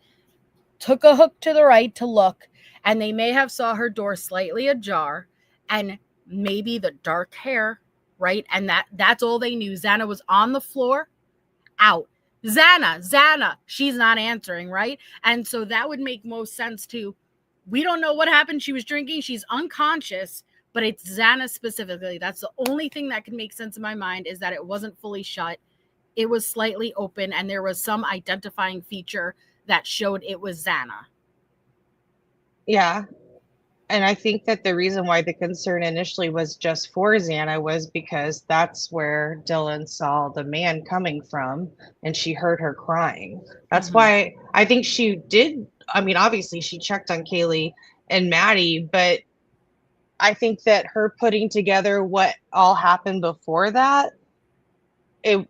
took a hook to the right to look, and they may have saw her door slightly ajar and maybe the dark hair, right? And that's all they knew. Xana was on the floor, out. Xana, she's not answering, right? And so that would make most sense too. We don't know what happened. She was drinking. She's unconscious, but it's Xana specifically. That's the only thing that can make sense in my mind, is that it wasn't fully shut. It was slightly open, and there was some identifying feature that showed it was Xana. Yeah. And I think that the reason why the concern initially was just for Xana was because that's where Dylan saw the man coming from and she heard her crying. That's why I think she did. I mean, obviously she checked on Kaylee and Maddie, but I think that her putting together what all happened before that,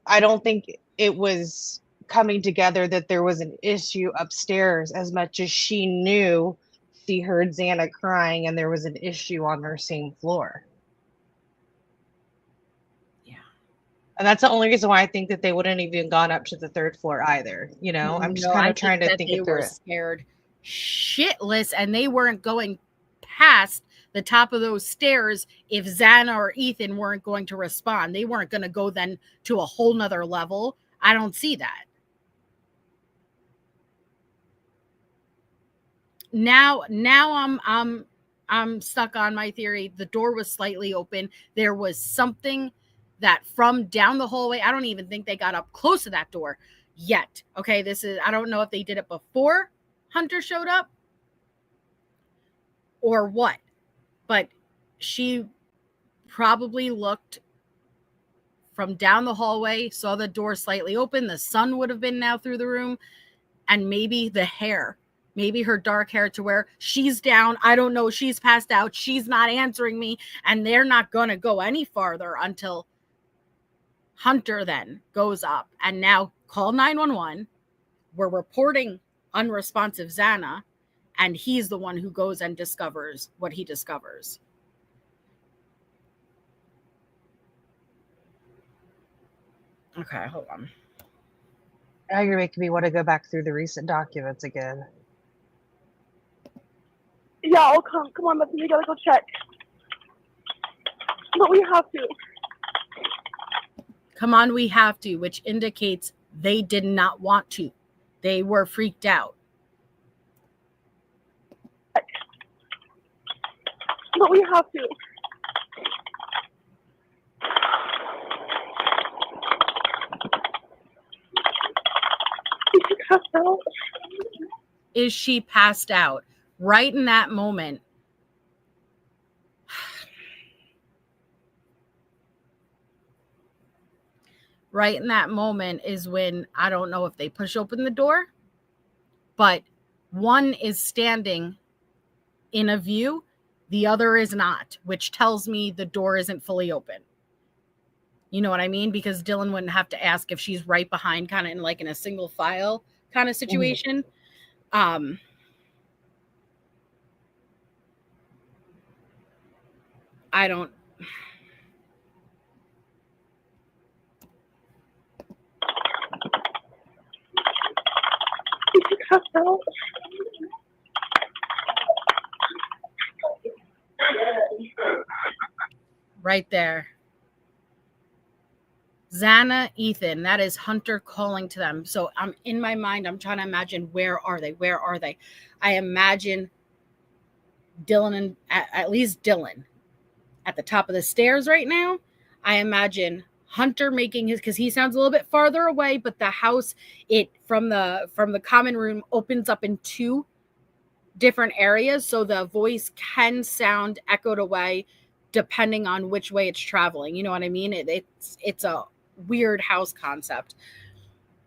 I don't think it was coming together that there was an issue upstairs as much as she knew she heard Xana crying and there was an issue on her same floor. Yeah. And that's the only reason why I think that they wouldn't even gone up to the third floor either. You know, I'm just kind of trying to think it through. They were scared shitless and they weren't going past the top of those stairs if Xana or Ethan weren't going to respond. They weren't going to go then to a whole nother level. I don't see that. Now I'm stuck on my theory. The door was slightly open. There was something that from down the hallway, I don't even think they got up close to that door yet. Okay, I don't know if they did it before Hunter showed up or what, but she probably looked from down the hallway, saw the door slightly open. The sun would have been now through the room, and maybe the hair. Maybe her dark hair to where she's down. I don't know. She's passed out. She's not answering me. And they're not going to go any farther until Hunter then goes up and now call 911. We're reporting unresponsive Xana. And he's the one who goes and discovers what he discovers. Okay, hold on. Now you're making me want to go back through the recent documents again. Yeah, I'll come. Come on, but we gotta go check. But we have to. Come on, we have to, which indicates they did not want to. They were freaked out. But we have to. Is she passed out? Is she passed out? Right in that moment, is when, I don't know if they push open the door, but one is standing in a view, the other is not, which tells me the door isn't fully open. You know what I mean? Because Dylan wouldn't have to ask if she's right behind, kind of in like in a single file kind of situation. I don't. right there. Xana, Ethan, that is Hunter calling to them. So I'm in my mind, I'm trying to imagine, where are they? Where are they? I imagine Dylan, and at least Dylan at the top of the stairs right now. I imagine Hunter making his, because he sounds a little bit farther away, but the house, it from the common room opens up in two different areas, so the voice can sound echoed away depending on which way it's traveling. You know what I mean? It's a weird house concept,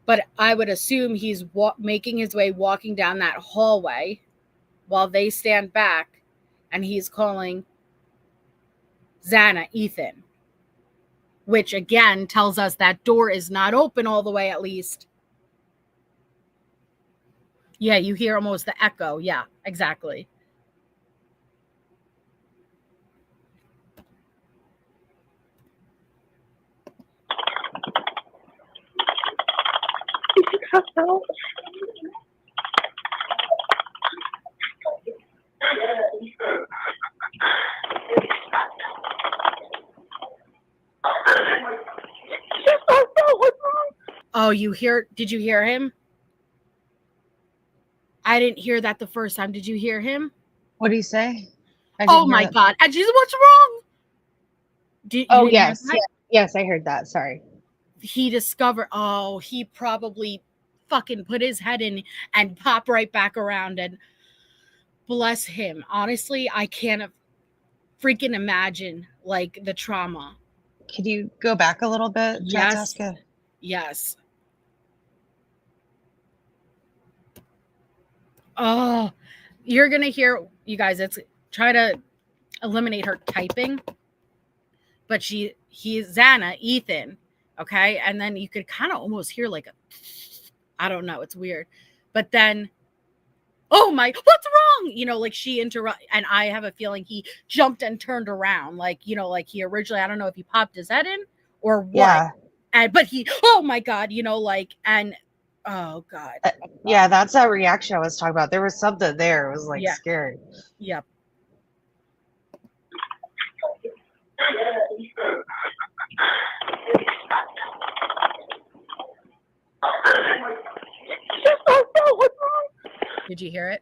but I would assume he's making his way, walking down that hallway while they stand back, and he's calling Xana, Ethan, which again tells us that door is not open all the way, at least. Yeah, you hear almost the echo. Yeah, exactly. Oh, did you hear him? I didn't hear that the first time. Did you hear him? What did he say? Oh my God. And she's, what's wrong? Oh, yes. Yes, I heard that. Sorry. He discovered, he probably fucking put his head in and pop right back around, and bless him. Honestly, I can't freaking imagine like the trauma. Could you go back a little bit? Yes. Yes. Oh, you're going to hear, you guys, it's try to eliminate her typing, but he's Xana, Ethan. Okay. And then you could kind of almost hear like I don't know. It's weird. But then, oh my, what's wrong? You know, like she interrupted, and I have a feeling he jumped and turned around. Like, you know, like he originally, I don't know if he popped his head in or what. Yeah. But he, oh my God, you know, like, and oh God. Yeah, that's that reaction I was talking about. There was something there. It was like scary. Yep. Did you hear it?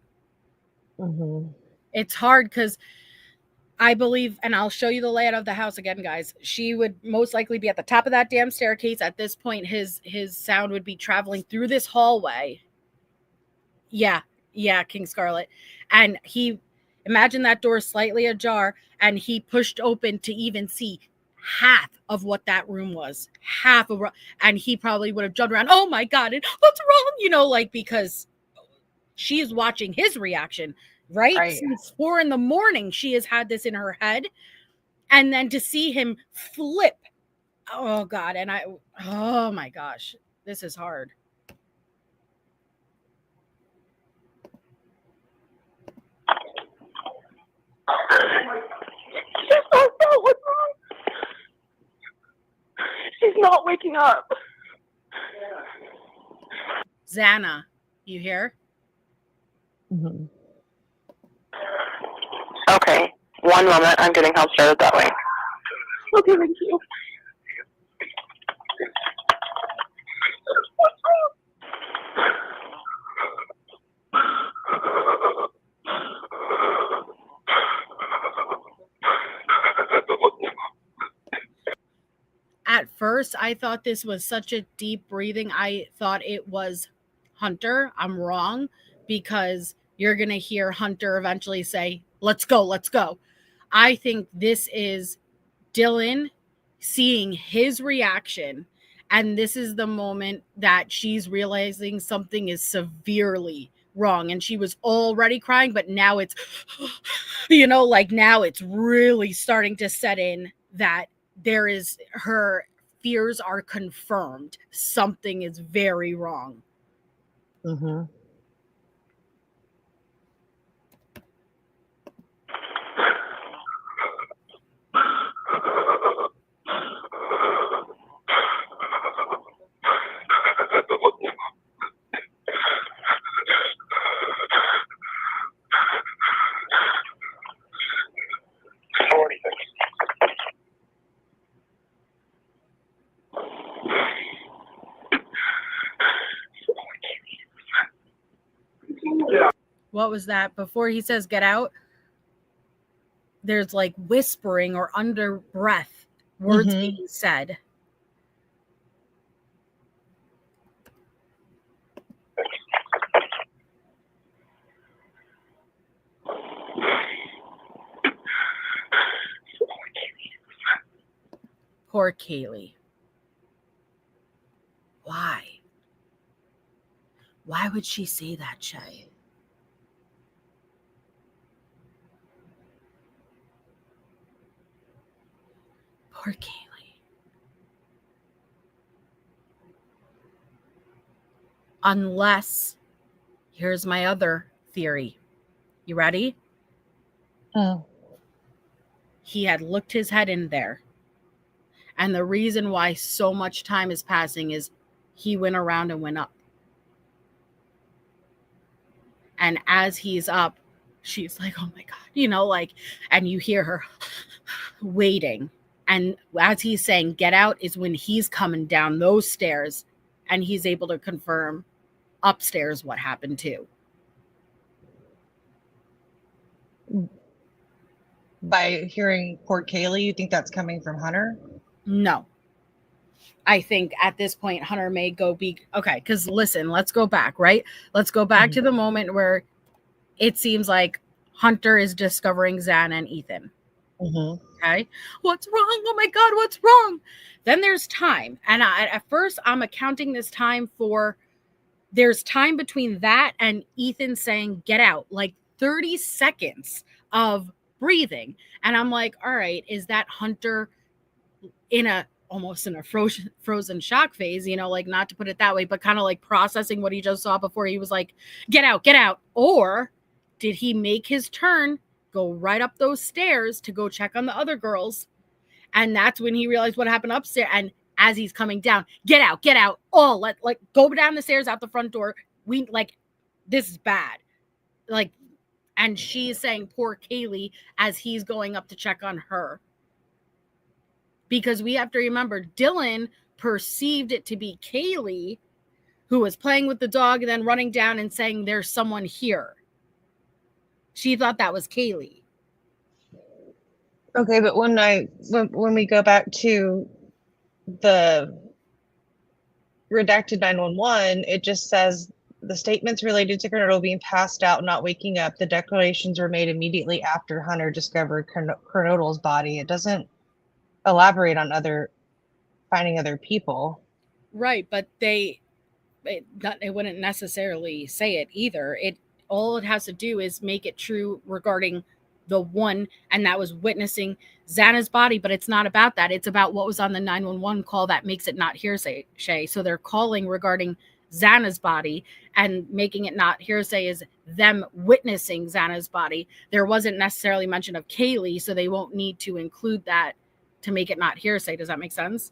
Mm-hmm. It's hard because I believe, and I'll show you the layout of the house again, guys. She would most likely be at the top of that damn staircase. At this point, his sound would be traveling through this hallway. Yeah, King Scarlet. And imagine that door slightly ajar, and he pushed open to even see half of what that room was. And he probably would have jumped around. Oh my God, what's wrong? You know, like, because she's watching his reaction, right? Since 4 a.m, she has had this in her head. And then to see him flip. Oh God. And oh my gosh, this is hard. What's wrong? She's not waking up. Xana, you hear? Mm-hmm. Okay, one moment. I'm getting help started that way. Okay, thank you. At first, I thought this was such a deep breathing. I thought it was Hunter. I'm wrong, because you're going to hear Hunter eventually say, let's go, let's go. I think this is Dylan seeing his reaction, and this is the moment that she's realizing something is severely wrong, and she was already crying, but now it's, you know, like now it's really starting to set in that her fears are confirmed. Something is very wrong. Mm-hmm. What was that? Before he says get out, there's like whispering or under breath words being said. Poor Kaylee. Why? Why would she say that, Shay? Poor Kaylee. Unless, here's my other theory. You ready? Oh. He had looked his head in there. And the reason why so much time is passing is he went around and went up. And as he's up, she's like, oh my God, and you hear her waiting. And as he's saying, get out, is when he's coming down those stairs and he's able to confirm upstairs what happened too. By hearing poor Kaylee, you think that's coming from Hunter? No. I think at this point, Hunter may go okay, because listen, let's go back, right? Let's go back to the moment where it seems like Hunter is discovering Xana and Ethan. Okay. What's wrong? Oh my God, what's wrong? Then there's time. And at first I'm accounting this time for, there's time between that and Ethan saying, get out, like 30 seconds of breathing. And I'm like, all right, is that Hunter almost in a frozen shock phase, like not to put it that way, but kind of like processing what he just saw before he was like, get out. Or did he make his turn, go right up those stairs to go check on the other girls? And that's when he realized what happened upstairs. And as he's coming down, get out. Oh, go down the stairs out the front door. This is bad. And she's saying poor Kaylee as he's going up to check on her. Because we have to remember, Dylan perceived it to be Kaylee who was playing with the dog and then running down and saying, there's someone here. She thought that was Kaylee. Okay, but when we go back to the redacted 911, it just says the statements related to Kernodle being passed out, not waking up. The declarations were made immediately after Hunter discovered Kernodle's body. It doesn't elaborate on finding other people. Right, but it wouldn't necessarily say it either. All it has to do is make it true regarding the one, and that was witnessing Xana's body, but it's not about that. It's about what was on the 911 call that makes it not hearsay. So they're calling regarding Xana's body, and making it not hearsay is them witnessing Xana's body. There wasn't necessarily mention of Kaylee, so they won't need to include that to make it not hearsay. Does that make sense?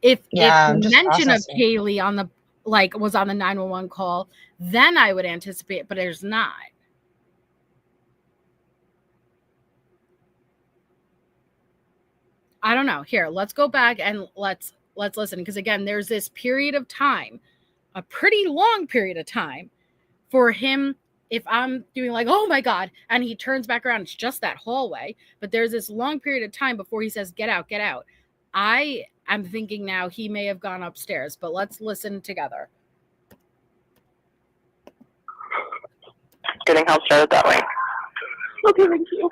If mention of Kaylee on the was on the 911 call, then I would anticipate, but there's not. I don't know. Here, let's go back and let's listen, because again, there's this period of time, a pretty long period of time for him. If I'm doing oh my God, and he turns back around, it's just that hallway, but there's this long period of time before he says, get out. I'm thinking now he may have gone upstairs, but let's listen together. Getting help started that way. Okay, thank you.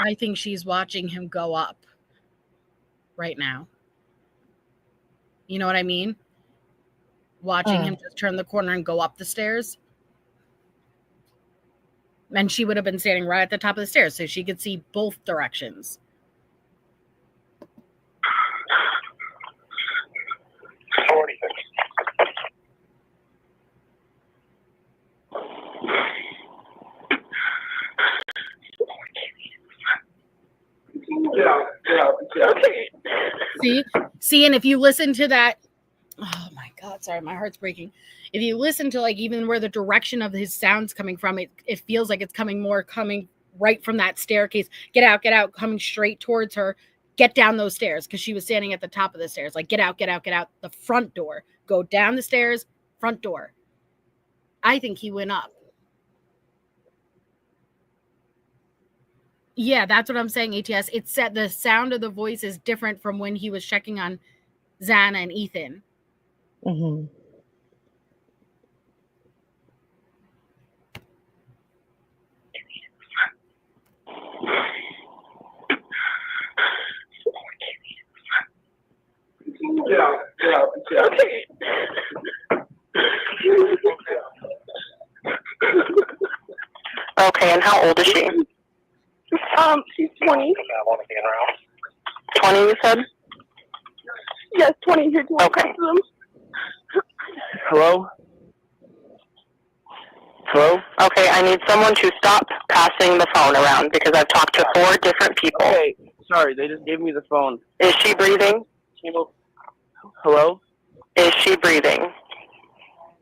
I think she's watching him go up right now. You know what I mean? Watching him just turn the corner and go up the stairs. And she would have been standing right at the top of the stairs, so she could see both directions. See, See, and if you listen to that, oh my God, sorry, my heart's breaking. If you listen to like even where the direction of his sound's coming from, it feels like it's coming right from that staircase. Get out, coming straight towards her. Get down those stairs, because she was standing at the top of the stairs. Like, get out, the front door. Go down the stairs, front door. I think he went up. Yeah, that's what I'm saying, ATS. It said the sound of the voice is different from when he was checking on Xana and Ethan. Mm-hmm. Yeah. Okay. Okay, and how old is she? She's 20. 20, you said? Yes, 20 here. Okay. Hello? Hello? Okay, I need someone to stop passing the phone around because I've talked to 4 different people. Okay, sorry, they just gave me the phone. Is she breathing? Hello? Is she breathing?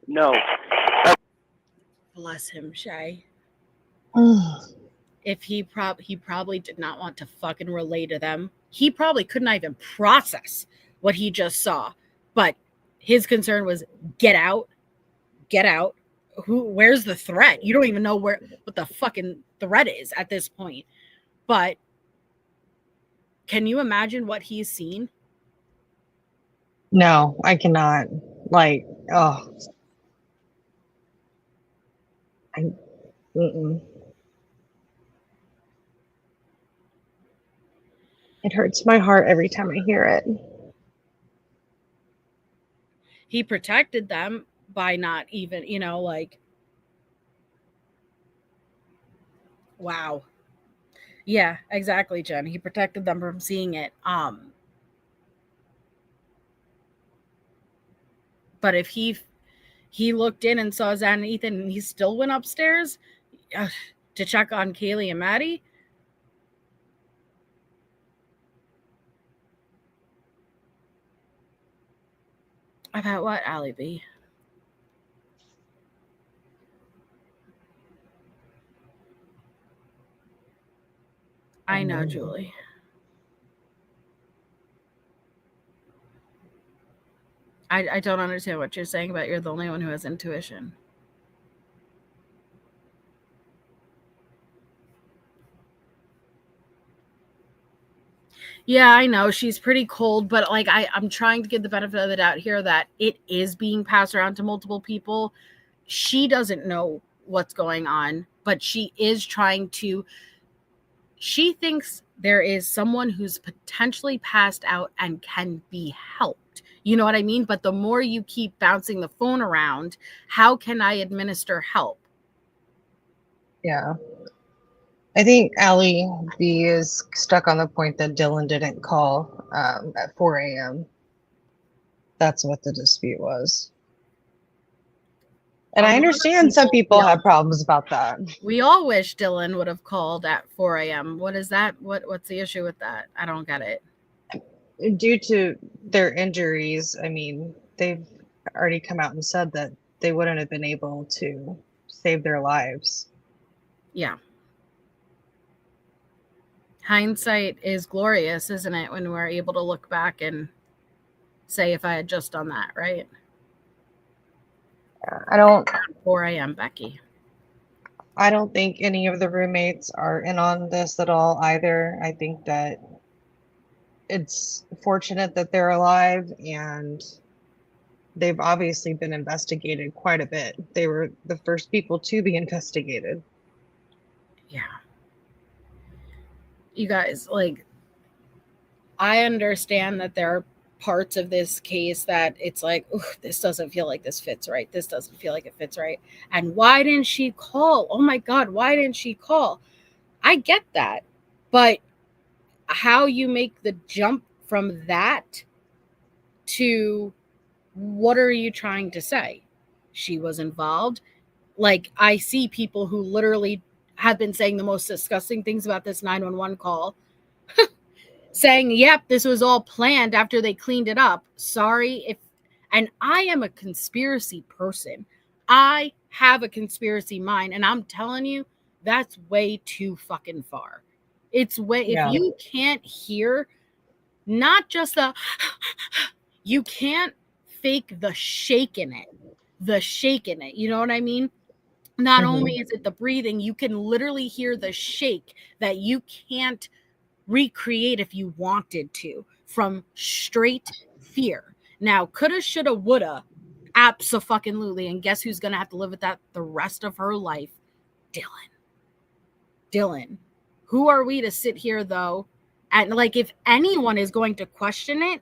No. Bless him, Shay. If he probably did not want to fucking relay to them. He probably could not even process what he just saw. But his concern was get out. Where's the threat? You don't even know what the fucking threat is at this point. But can you imagine what he's seen? No, I cannot. Like, oh. It hurts my heart every time I hear it. He protected them by not even, wow. Yeah, exactly, Jen. He protected them from seeing it. But if he looked in and saw Xana and Ethan and he still went upstairs to check on Kaylee and Maddie, about what, Allie B? I know, Julie. I don't understand what you're saying about you're the only one who has intuition. Yeah, I know she's pretty cold, but like I'm trying to give the benefit of the doubt here that it is being passed around to multiple people. She doesn't know what's going on, but she is trying to. She thinks there is someone who's potentially passed out and can be helped. You know what I mean? But the more you keep bouncing the phone around, how can I administer help? Yeah. I think Allie B is stuck on the point that Dylan didn't call at 4 a.m. That's what the dispute was. And I understand some people have problems about that. We all wish Dylan would have called at 4 a.m. What is that? What's the issue with that? I don't get it. Due to their injuries, I mean, they've already come out and said that they wouldn't have been able to save their lives. Yeah. Hindsight is glorious, isn't it? When we're able to look back and say, if I had just done that, right? I don't. 4 a.m., Becky. I don't think any of the roommates are in on this at all either. I think that it's fortunate that they're alive, and they've obviously been investigated quite a bit. They were the first people to be investigated. Yeah. You guys, like, I understand that there are parts of this case that it's like, this doesn't feel like this fits right. This doesn't feel like it fits right. And why didn't she call? Oh my God, why didn't she call? I get that. But how you make the jump from that to what are you trying to say? She was involved. Like, I see people who literally have been saying the most disgusting things about this 911 call saying, yep, this was all planned after they cleaned it up. Sorry and I am a conspiracy person. I have a conspiracy mind, and I'm telling you, that's way too fucking far. It's way, if you can't hear, not just you can't fake the shake in it. You know what I mean? Not only is it the breathing, you can literally hear the shake that you can't recreate if you wanted to, from straight fear. Now, coulda, shoulda, woulda, abso-fucking-lutely, and guess who's gonna have to live with that the rest of her life? Dylan. Who are we to sit here, though? And like, if anyone is going to question it,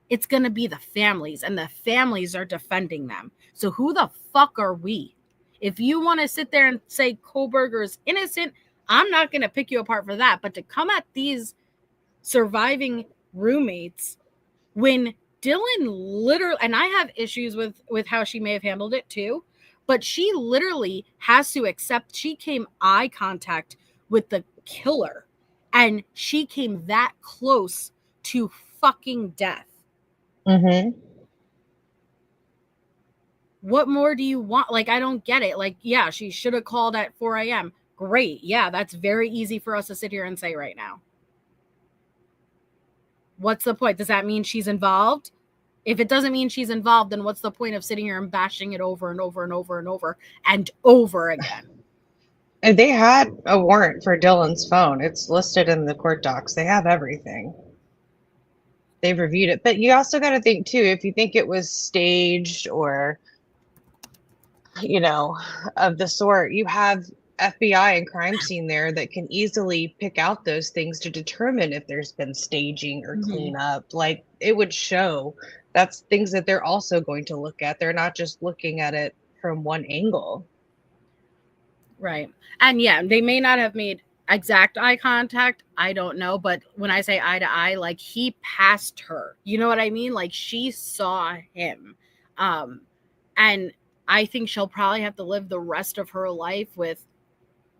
it's gonna be the families, and the families are defending them. So who the fuck are we? If you want to sit there and say Kohberger is innocent, I'm not going to pick you apart for that. But to come at these surviving roommates when Dylan literally, and I have issues with how she may have handled it too, but she literally has to accept she came eye contact with the killer, and she came that close to fucking death. What more do you want? Like, I don't get it. Like, yeah, she should have called at 4 a.m. Great. Yeah, that's very easy for us to sit here and say right now. What's the point? Does that mean she's involved? If it doesn't mean she's involved, then what's the point of sitting here and bashing it over and over and over and over and over again? And they had a warrant for Dylan's phone. It's listed in the court docs. They have everything. They've reviewed it. But you also got to think, too, if you think it was staged or, you know, of the sort, you have FBI and crime scene there that can easily pick out those things to determine if there's been staging or cleanup. Like, it would show. That's things that they're also going to look at. They're not just looking at it from one angle. Right. And yeah, they may not have made exact eye contact. I don't know. But when I say eye to eye, like, he passed her. You know what I mean? Like, she saw him. And I think she'll probably have to live the rest of her life with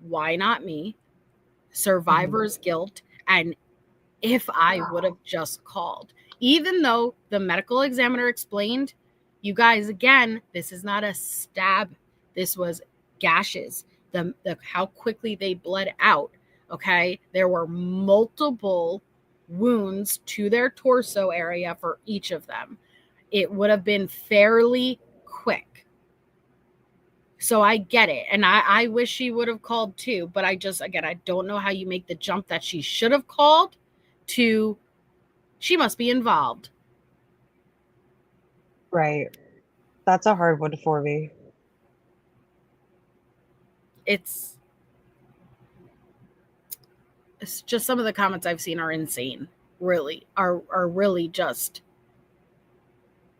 why not me, survivor's guilt, and if I would have just called. Even though the medical examiner explained, you guys, again, this is not a stab. This was gashes. The how quickly they bled out, okay? There were multiple wounds to their torso area for each of them. It would have been fairly quick. So I get it. And I wish she would have called too. But I don't know how you make the jump that she should have called to she must be involved. Right. That's a hard one for me. It's just some of the comments I've seen are insane. Really. Are really just.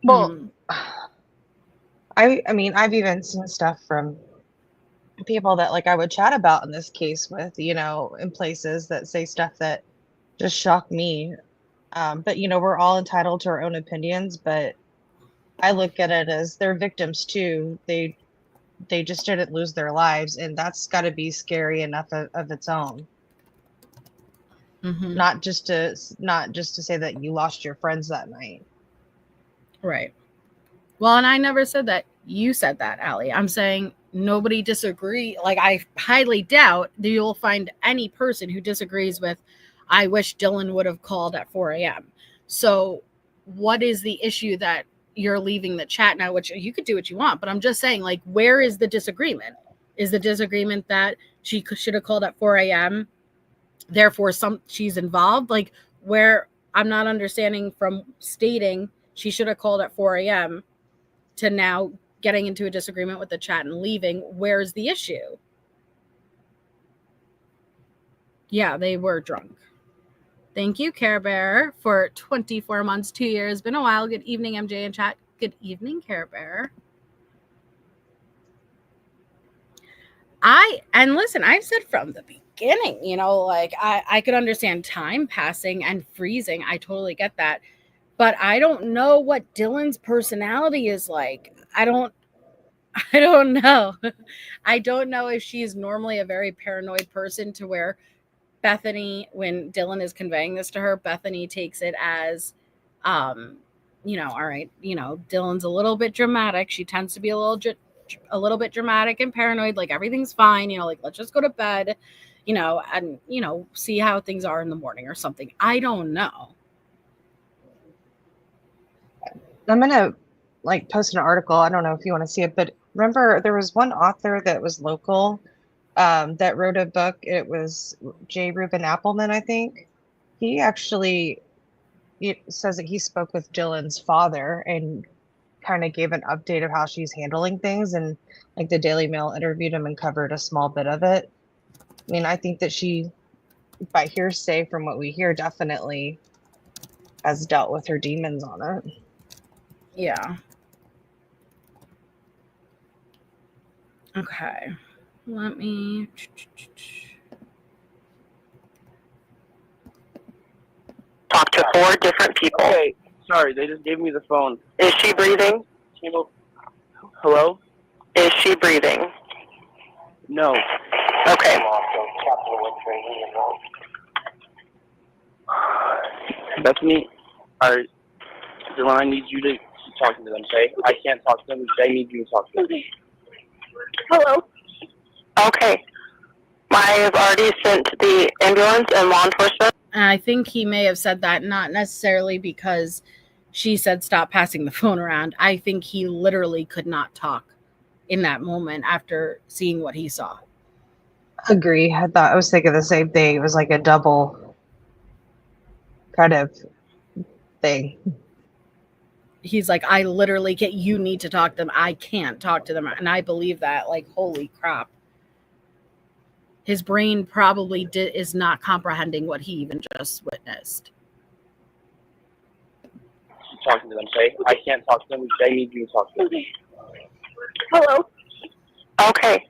Well, I mean, I've even seen stuff from people that, like, I would chat about in this case with, you know, in places that say stuff that just shock me. But, you know, we're all entitled to our own opinions, but I look at it as they're victims too. They just didn't lose their lives, and that's got to be scary enough of its own. Not just to say that you lost your friends that night. Right. Well, and I never said that. You said that, Allie. I'm saying nobody disagree. Like, I highly doubt that you'll find any person who disagrees with, I wish Dylan would have called at 4 a.m. So what is the issue that you're leaving the chat now, which you could do what you want, but I'm just saying, like, where is the disagreement? Is the disagreement that she should have called at 4 a.m., therefore she's involved? Like, where I'm not understanding from stating she should have called at 4 a.m. to now getting into a disagreement with the chat and leaving. Where's the issue? Yeah, they were drunk. Thank you, Care Bearer, for 24 months, 2 years. Been a while. Good evening, MJ and chat. Good evening, Care Bearer. And listen, I've said from the beginning, you know, like, I could understand time passing and freezing. I totally get that. But I don't know what Dylan's personality is like. I don't know. I don't know if she's normally a very paranoid person to where Bethany, when Dylan is conveying this to her, Bethany takes it as, all right, Dylan's a little bit dramatic. She tends to be a little bit dramatic and paranoid, like everything's fine, like let's just go to bed, and see how things are in the morning or something. I don't know. I'm gonna post an article. I don't know if you want to see it, but remember there was one author that was local that wrote a book. It was J. Reuben Appelman, I think. He actually says that he spoke with Dylan's father and kind of gave an update of how she's handling things, and the Daily Mail interviewed him and covered a small bit of it. I mean, I think that she, by hearsay from what we hear, definitely has dealt with her demons on it. Yeah. Okay. Let me... Talk to 4 different people. Okay, sorry, they just gave me the phone. Is she breathing? Hello? Is she breathing? No. Okay. Bethany, Dylan, I need you to keep talking to them, okay? I can't talk to them. I need you to talk to them. Hello? Okay. I have already sent the ambulance and law enforcement. And I think he may have said that not necessarily because she said stop passing the phone around. I think he literally could not talk in that moment after seeing what he saw. Agree. I was thinking the same thing. It was like a double kind of thing. He's like, I literally can't, you need to talk to them. I can't talk to them. And I believe that, holy crap. His brain probably is not comprehending what he even just witnessed. Keep talking to them, okay? I can't talk to them. I need you to talk to them. Hello? Okay.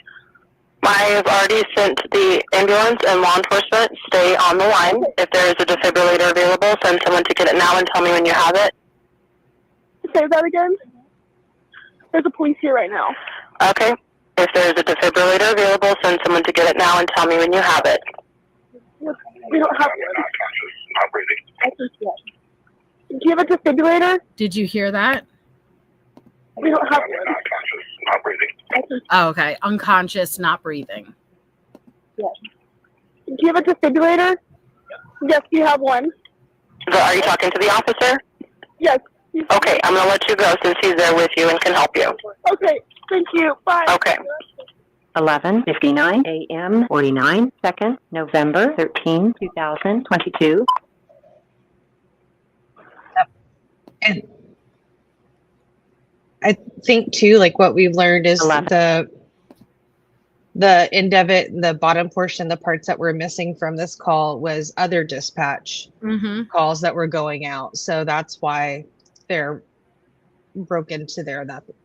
I have already sent the ambulance and law enforcement. Stay on the line. If there is a defibrillator available, send someone to get it now and tell me when you have it. Say that again? There's a police here right now. Okay. If there is a defibrillator available, send someone to get it now and tell me when you have it. We don't have Not breathing. I think yes. Do you have a defibrillator? Did you hear that? We don't have Unconscious, not breathing. I think Oh, okay. Unconscious, not breathing. yes. Do you have a defibrillator? Yes, you have one. Are you talking to the officer? Yes. Okay, I'm going to let you go since he's there with you and can help you. Okay, thank you. Bye. Okay. 11:59 a.m. 49 seconds, November 13, 2022. And I think too, what we've learned is the end of it, the bottom portion, the parts that were missing from this call was other dispatch calls that were going out. So that's why they're broken to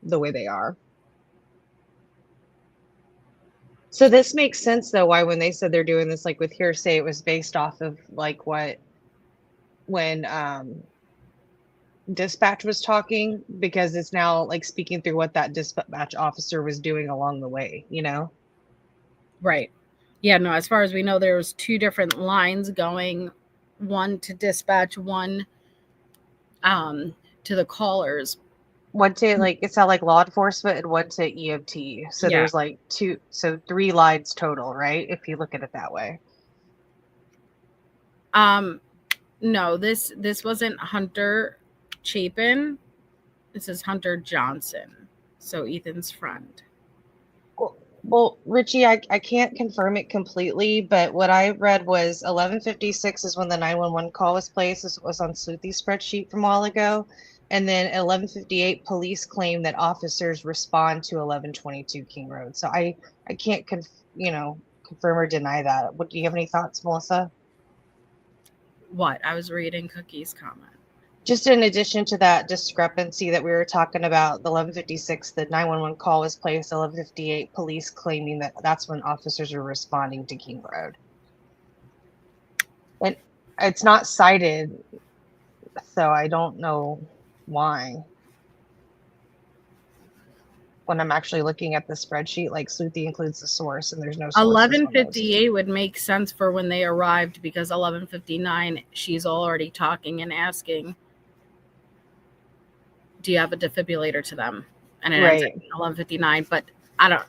the way they are. So this makes sense though, why when they said they're doing this with hearsay, it was based off of when dispatch was talking, because it's now speaking through what that dispatch officer was doing along the way, Right. Yeah, no, as far as we know, there was 2 different lines going, one to dispatch, one to the callers. One to it's not law enforcement, and one to EMT. So there's 3 lines total, right? If you look at it that way. No, this wasn't Hunter Chapin. This is Hunter Johnson. So Ethan's friend. Well, Richie, I can't confirm it completely, but what I read was 11:56 is when the 911 call was placed. This was on Sleuthy's spreadsheet from a while ago. And then 11:58, police claim that officers respond to 1122 King Road. So I can't confirm or deny that. Do you have any thoughts, Melissa? What? I was reading Cookie's comment. Just in addition to that discrepancy that we were talking about, the 11:56, the 911 call was placed. 11:58, police claiming that that's when officers are responding to King Road. And it's not cited, so I don't know why. when I'm actually looking at the spreadsheet, like Sleuthy includes the source and there's no sources on those. 11:58 would make sense for when they arrived, because 11:59 she's already talking and asking, do you have a defibrillator to them? And it ends at 11:59. But I don't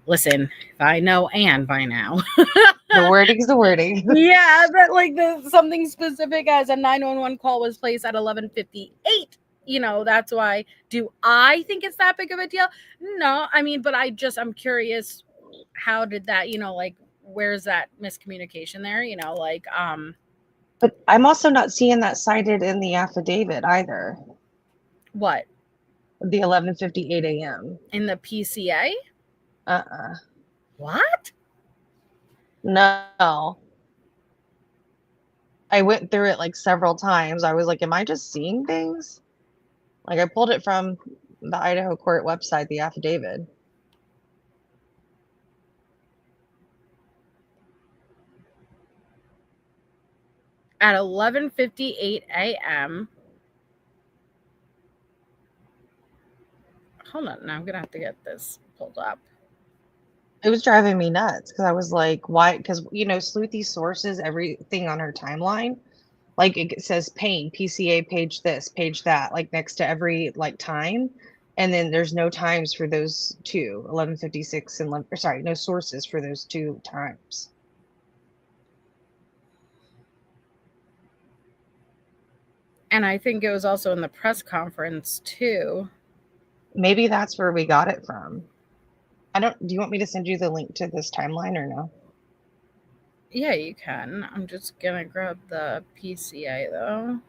listen. If I know Anne by now, the wording's the wording. Yeah, but like something specific as a 911 call was placed at 11:58. You know, that's why. Do I think it's that big of a deal? No, I mean, but I'm curious. How did that? You know, like where's that miscommunication there? You know, like But I'm also not seeing that cited in the affidavit either. What? The 11:58 a.m. In the PCA? What? No. I went through it like several times. I was like, am I just seeing things? Like I pulled it from the Idaho court website, the affidavit. At 11:58 a.m. Hold on, now I'm gonna have to get this pulled up. It was driving me nuts because I was like, why? Because you know, Sleuthy sources everything on her timeline. Like it says pain, PCA page this, page that, like next to every like time. And then there's no times for those two, 11:56 and no sources for those two times. And I think it was also in the press conference too. Maybe that's where we got it from. Do you want me to send you the link to this timeline or no? Yeah, you can. I'm just gonna grab the PCA though.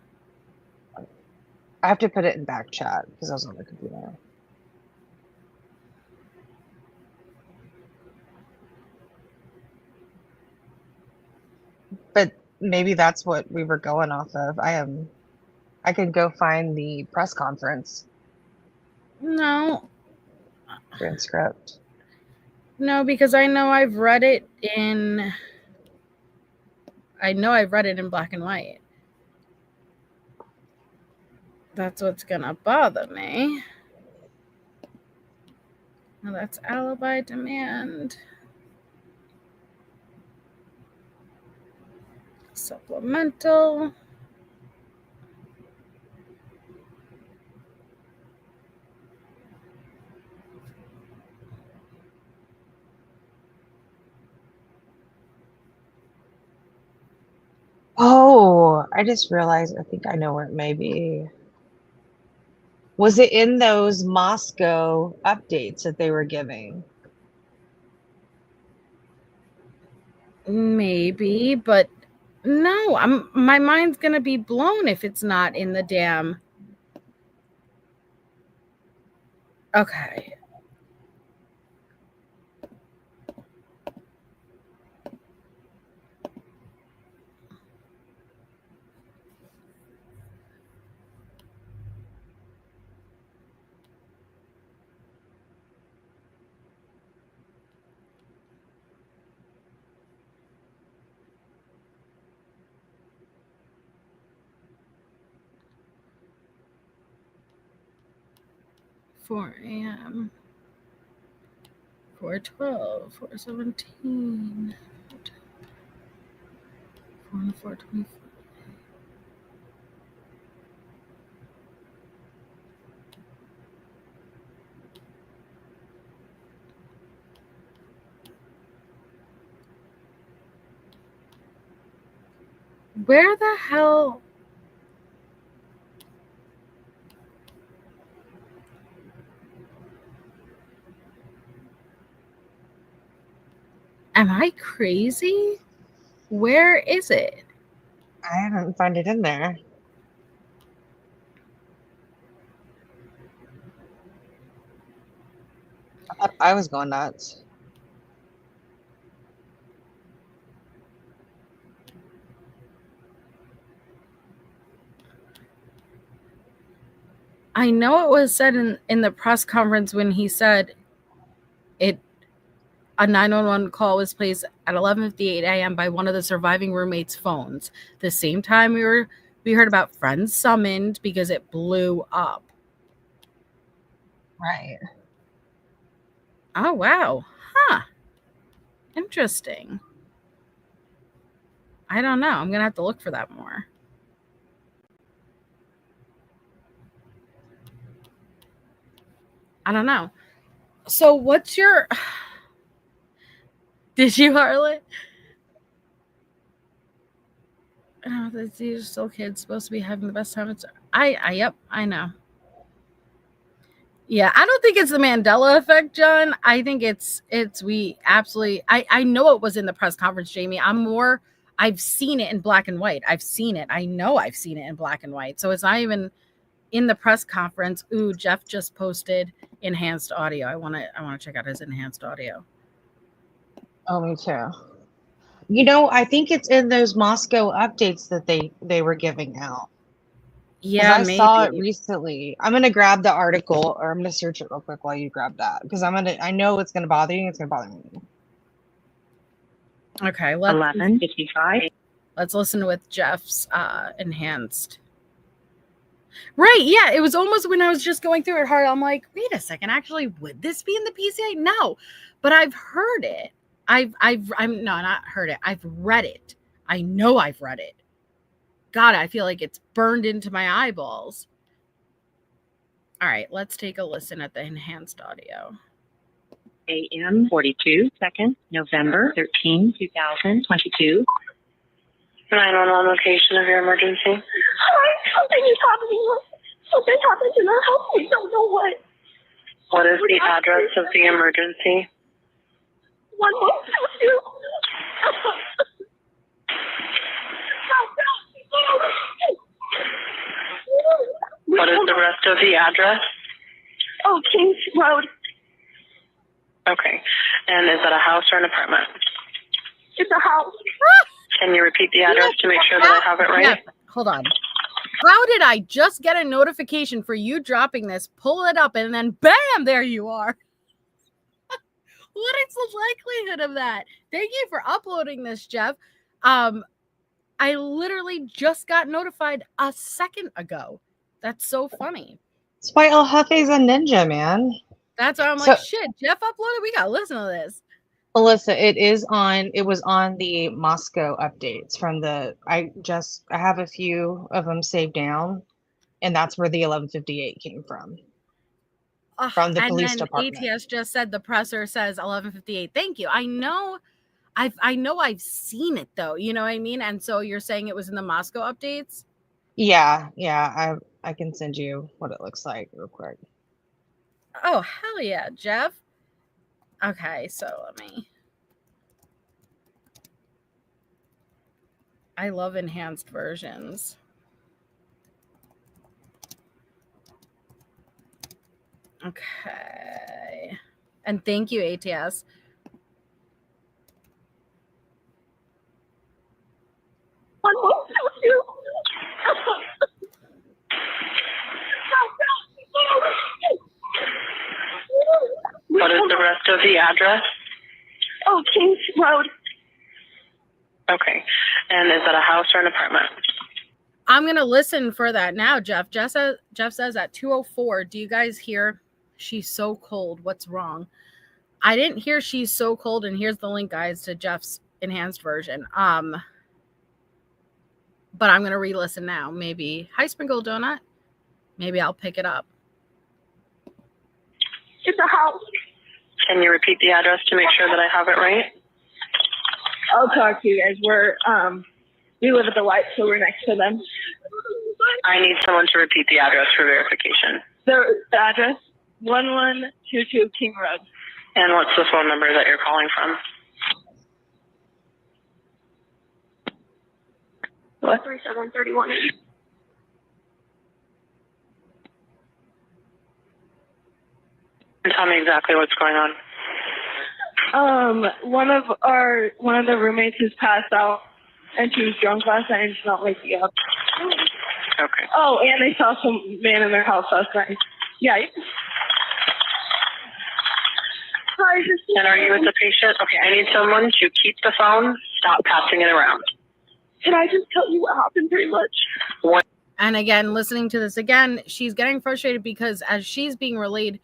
I have to put it in back chat because I was on the computer. But maybe that's what we were going off of. I could go find the press conference. No. Transcript. No, because I know I've read it in black and white. That's what's gonna bother me. Now that's alibi demand. Supplemental. Oh, I just realized, I think I know where it may be. Was it in those Moscow updates that they were giving? Maybe, but no, my mind's gonna be blown if it's not in the damn. Okay. Four a.m. 4:12, 4:17, 4:24. Where the hell? Am I crazy? Where is it? I didn't find it in there. I was going nuts. I know it was said in the press conference when he said a 911 call was placed at 11:58 a.m. by one of the surviving roommates' phones. The same time we heard about friends summoned because it blew up. Right. Oh, wow. Huh. Interesting. I don't know. I'm going to have to look for that more. I don't know. So what's your... Did you, Harlan? Oh, these are still kids supposed to be having the best time. Yep, I know. Yeah, I don't think it's the Mandela effect, John. I think we absolutely, I know it was in the press conference, Jamie. I've seen it in black and white. I've seen it. I know I've seen it in black and white. So it's not even in the press conference. Ooh, Jeff just posted enhanced audio. I want to check out his enhanced audio. Oh, me too. You know, I think it's in those Moscow updates that they were giving out. Yeah, I maybe. saw it recently. I'm gonna grab the article, or I'm gonna search it real quick while you grab that, because I know it's gonna bother you. It's gonna bother me. Okay, 11:55. Let's listen with Jeff's enhanced. Right, yeah, it was almost when I was just going through it hard. I'm like, wait a second, actually, would this be in the PCA? No, but I've heard it. I'm not heard it. I've read it. I know I've read it. God, I feel like it's burned into my eyeballs. All right, let's take a listen at the enhanced audio. AM 42 seconds, November 13, 2022. 911 location of your emergency. Something is happening. Something happened in our house. We don't know what. What is the address of the emergency? 1122. What is the rest of the address? Oh, Kings Road. Okay. And is that a house or an apartment? It's a house. Can you repeat the address to make sure that I have it right? Yeah, hold on. How did I just get a notification for you dropping this, pull it up, and then bam, there you are? What is the likelihood of that? Thank you for uploading this, Jeff. I literally just got notified a second ago. That's so funny. It's why El Jefe's a ninja, man. That's why I'm like, shit, Jeff uploaded. We got to listen to this. Alyssa, it was on the Moscow updates from I have a few of them saved down, and that's where the 1158 came from the police department. ATS just said the presser says 1158. Thank you. I know I've seen it though. You know what I mean? And so you're saying it was in the Moscow updates? Yeah. I can send you what it looks like real quick. Oh, hell yeah, Jeff. Okay, so I love enhanced versions. Okay. And thank you, ATS. What is the rest of the address? Oh, Kings Road. Okay. And is that a house or an apartment? I'm going to listen for that now, Jeff. Jeff says at 2:04, do you guys hear she's so cold? What's wrong? I didn't hear she's so cold, and here's the link, guys, to Jeff's enhanced version. But I'm going to re-listen now. Maybe. Hi, Sprinkle Donut. Maybe I'll pick it up. It's a house. Can you repeat the address to make sure that I have it right? I'll talk to you guys. We live at the light, so we're next to them. I need someone to repeat the address for verification. The address, 1122 King Road. And what's the phone number that you're calling from? What? 3731. And tell me exactly what's going on. One of the roommates has passed out, and she was drunk last night and she's not waking up. Okay. Oh, and they saw some man in their house last night. Yeah. Hi, and are you with the patient? Okay, I need someone to keep the phone, stop passing it around. Can I just tell you what happened pretty much? And again, listening to this again, she's getting frustrated because as she's being relayed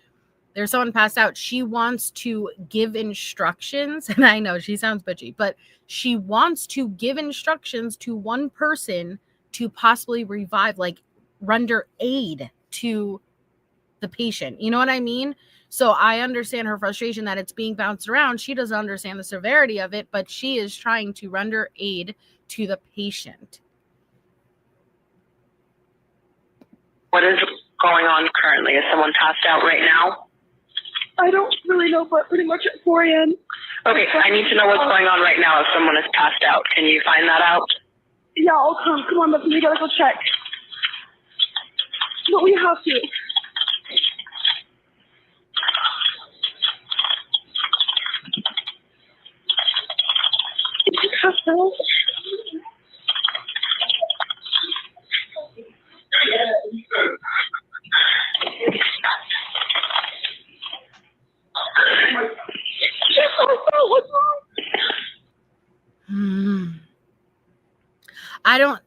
There's someone passed out. She wants to give instructions. And I know she sounds bitchy, but she wants to give instructions to one person to possibly revive, like render aid to the patient. You know what I mean? So I understand her frustration that it's being bounced around. She doesn't understand the severity of it, but she is trying to render aid to the patient. What is going on currently? Is someone passed out right now? I don't really know, but pretty much at 4 a.m. Okay, I need to know what's going on right now if someone is passed out. Can you find that out? Yeah, I'll come. Come on, but we gotta go check. But we have to. Did you pass out?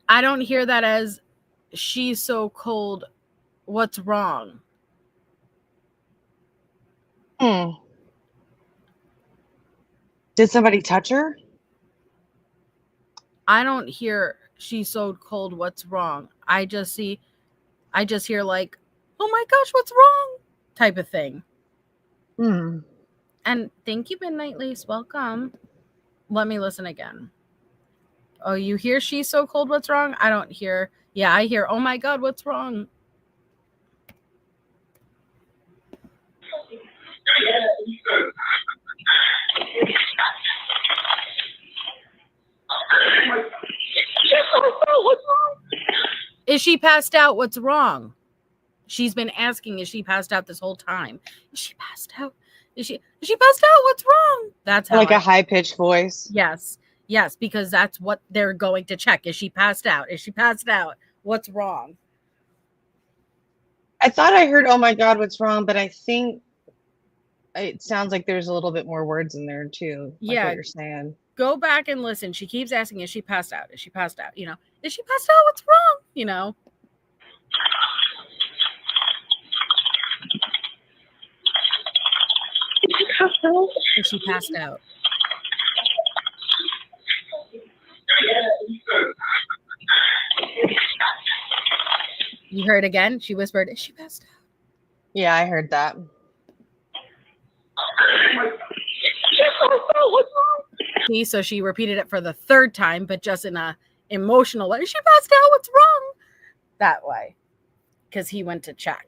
I don't hear that as she's so cold. What's wrong? Did somebody touch her? I don't hear she's so cold. What's wrong? I just hear like, oh my gosh, what's wrong? Type of thing. And thank you, Midnight Lace. Welcome. Let me listen again. Oh, you hear she's so cold, what's wrong? I don't hear. Yeah, I hear, oh my God, what's wrong? Is she passed out? What's wrong? She's been asking, is she passed out this whole time? Is she passed out? Is she passed out? What's wrong? That's how Like a high-pitched voice. Yes. Yes, because that's what they're going to check. Is she passed out? Is she passed out? What's wrong? I thought I heard, oh my God, what's wrong? But I think it sounds like there's a little bit more words in there too. Like Yeah. what you're saying. Go back and listen. She keeps asking, is she passed out? Is she passed out? You know, is she passed out? What's wrong? You know? Is she passed out? You heard again? She whispered, is she passed out? Yeah, I heard that. See, so she repeated it for the third time, but just in a emotional way. Is she passed out? What's wrong? That way. Because he went to check.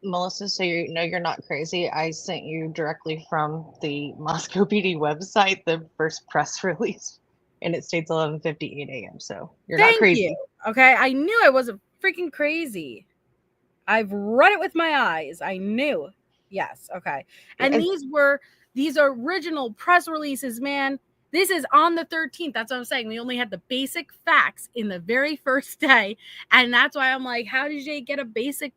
Melissa, so you know you're not crazy. I sent you directly from the Moscow PD website the first press release, and it states 11:58 a.m. So you're not crazy. You. Okay, I knew I wasn't freaking crazy. I've read it with my eyes. I knew. Yes. Okay. And these original press releases, man. This is on the 13th. That's what I'm saying. We only had the basic facts in the very first day, and that's why I'm like, how did you get a basic?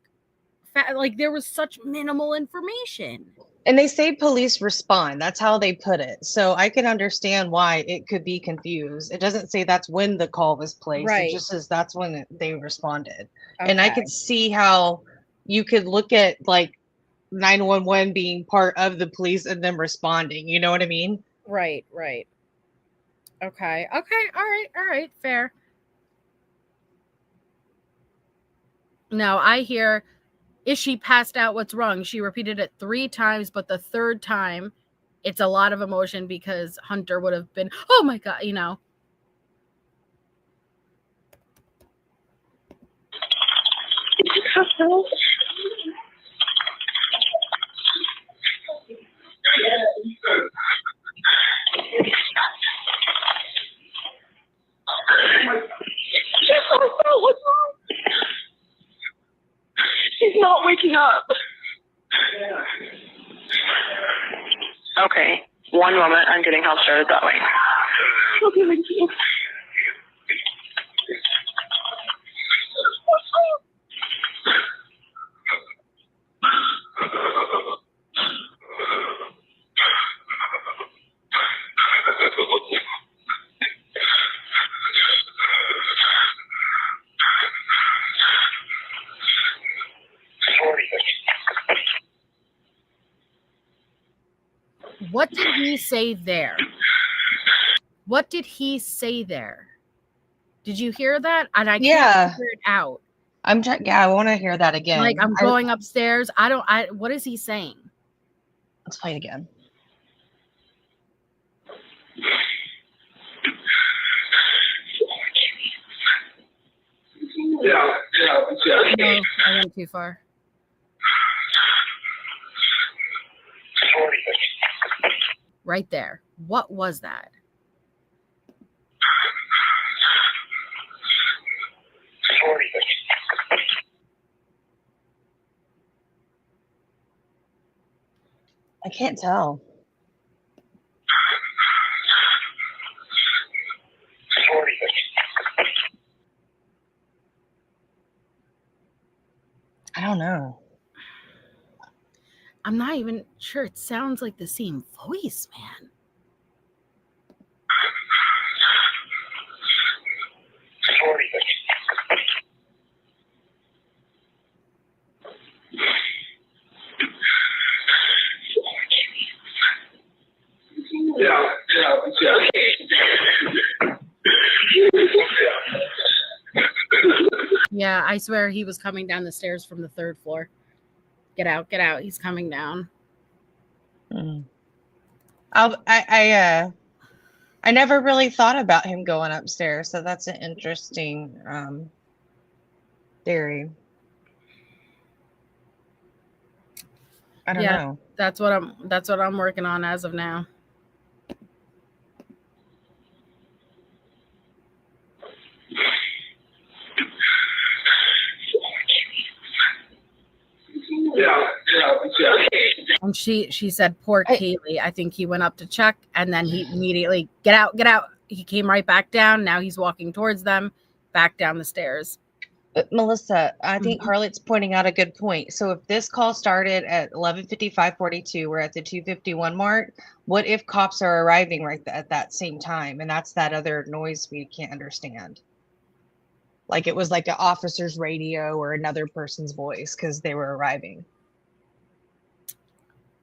Like there was such minimal information. And they say police respond. That's how they put it. So I can understand why it could be confused. It doesn't say that's when the call was placed. Right. It just says that's when they responded. Okay. And I could see how you could look at like 911 being part of the police and them responding. You know what I mean? Right. Okay. All right. Fair. Now I hear, is she passed out? What's wrong? She repeated it 3 times, but the third time, it's a lot of emotion because Hunter would have been, oh my God, you know. What's wrong? She's not waking up. Okay. One moment. I'm getting help started that way. Okay, thank you. What did he say there? What did he say there? Did you hear that? And I can't figure it out. I want to hear that again. Like, I'm going upstairs. What is he saying? Let's play it again. No, I went too far. Right there. What was that? I can't tell. I don't know. I'm not even sure. It sounds like the same voice, man. Yeah, I swear he was coming down the stairs from the 3rd floor. Get out, get out. He's coming down. I never really thought about him going upstairs, so that's an interesting theory. I don't know. That's what I'm working on as of now. And she said, poor Kaylee. I think he went up to check, and then he immediately, get out, get out. He came right back down. Now he's walking towards them, back down the stairs. Melissa, I think Harlot's pointing out a good point. So if this call started at 11:55:42, we're at the 2:51 mark. What if cops are arriving right at that same time? And that's that other noise we can't understand. Like it was like an officer's radio or another person's voice because they were arriving.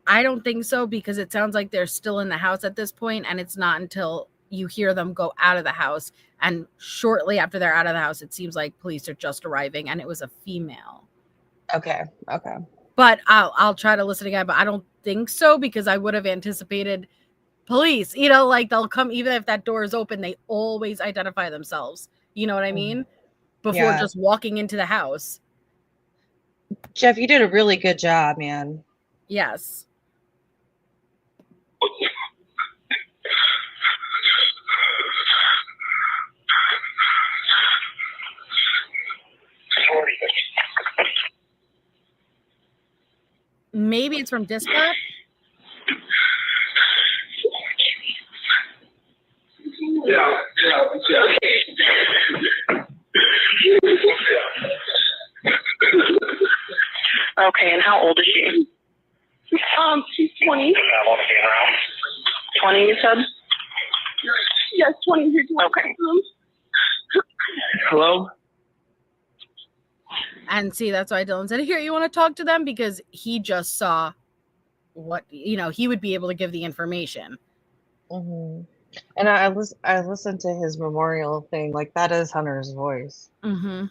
I don't think so, because it sounds like they're still in the house at this point, and it's not until you hear them go out of the house, and shortly after they're out of the house, it seems like police are just arriving, and it was a female. Okay. But I'll try to listen again, but I don't think so, because I would have anticipated police. You know, like they'll come, even if that door is open, they always identify themselves. You know what I mean? Before just walking into the house. Jeff, you did a really good job, man. Yes. Maybe it's from dispatch. Okay, and how old is she? She's 20. 20, you said? Yes, 20 here. Okay. Hello? And see, that's why Dylan said, here, you want to talk to them? Because he just saw what, you know, he would be able to give the information. Mm-hmm. And I listened to his memorial thing. Like, that is Hunter's voice. Mm-hmm.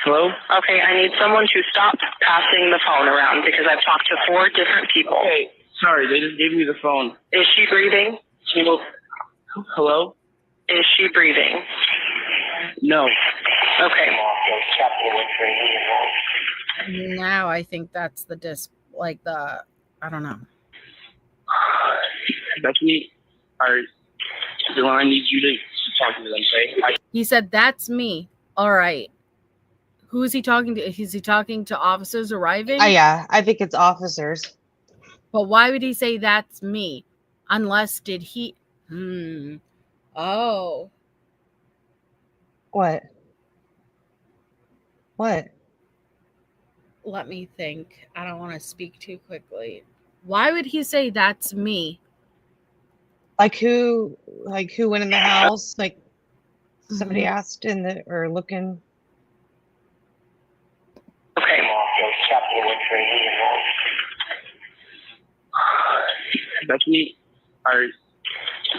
Hello? Okay, I need someone to stop passing the phone around because I've talked to 4 different people. Okay, sorry, they just gave me the phone. Is she breathing? Hello? Is she breathing? No. Okay. Now I think that's the I don't know. That's me. All right. Dylan, I need you to talk to them, okay? He said, that's me. All right. Who is he talking to? Is he talking to officers arriving? Yeah, I think it's officers. But why would he say that's me? Unless did he? Oh. What? Let me think. I don't want to speak too quickly. Why would he say that's me? Like who went in the house? Like somebody asked or looking. Okay. Bethany, or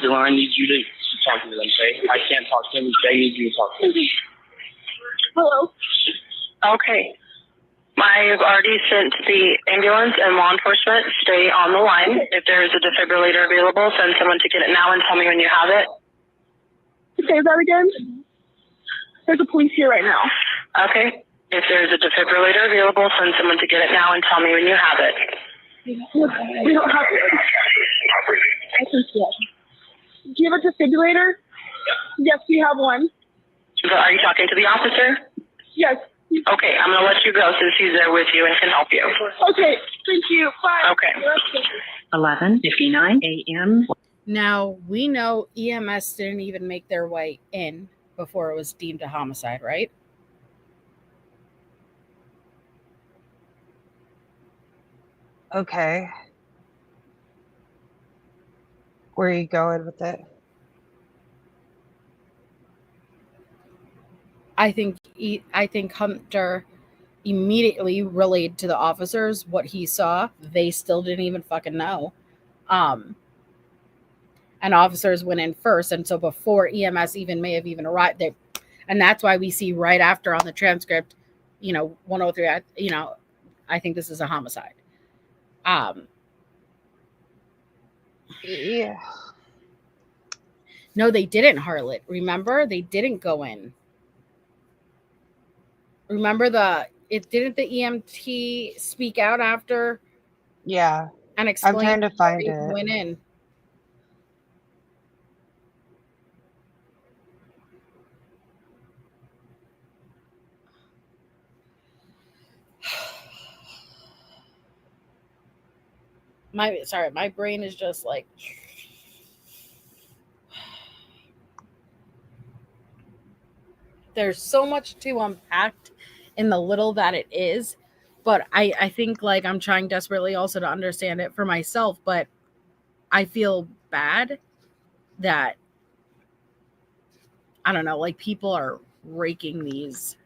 Dylan, I need you to talk to them, okay? I can't talk to them. I need you to talk to them. Hello. Okay. I've already sent the ambulance and law enforcement. Stay on the line. If there is a defibrillator available, send someone to get it now and tell me when you have it. Say that again? There's a police here right now. Okay. If there's a defibrillator available, send someone to get it now and tell me when you have it. We don't have it. Do you have a defibrillator? Yes, we have one. So are you talking to the officer? Yes. Okay, I'm going to let you go since he's there with you and can help you. Okay, thank you. Bye. Okay. 11:59 a.m. Now, we know EMS didn't even make their way in before it was deemed a homicide, right? Okay. Where are you going with it? I think Hunter immediately relayed to the officers what he saw. They still didn't even fucking know. And officers went in first, and so before EMS may have arrived there, and that's why we see right after on the transcript, 103. I think this is a homicide. Yeah. No, they didn't, Harlot. Remember, they didn't go in. Remember didn't the EMT speak out after? Yeah. And explain I'm trying to find they it. went in. My brain is just like there's so much to unpack in the little that it is, but I think like I'm trying desperately also to understand it for myself, but I feel bad that I don't know, like people are raking these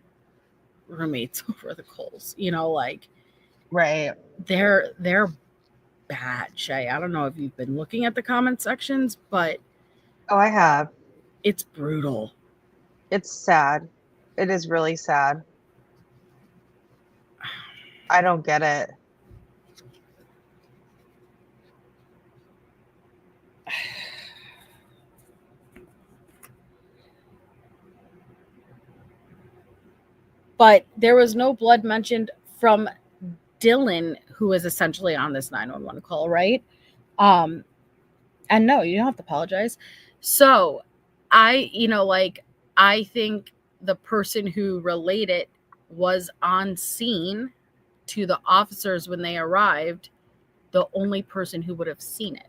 roommates over the coals, like Right. they're bad, Shay. I don't know if you've been looking at the comment sections, but Oh, I have. it's brutal. It's sad. It is really sad. I don't get it. But there was no blood mentioned from Dylan, who is essentially on this 911 call, right? And no, you don't have to apologize. So I think the person who relayed it was on scene to the officers when they arrived, the only person who would have seen it.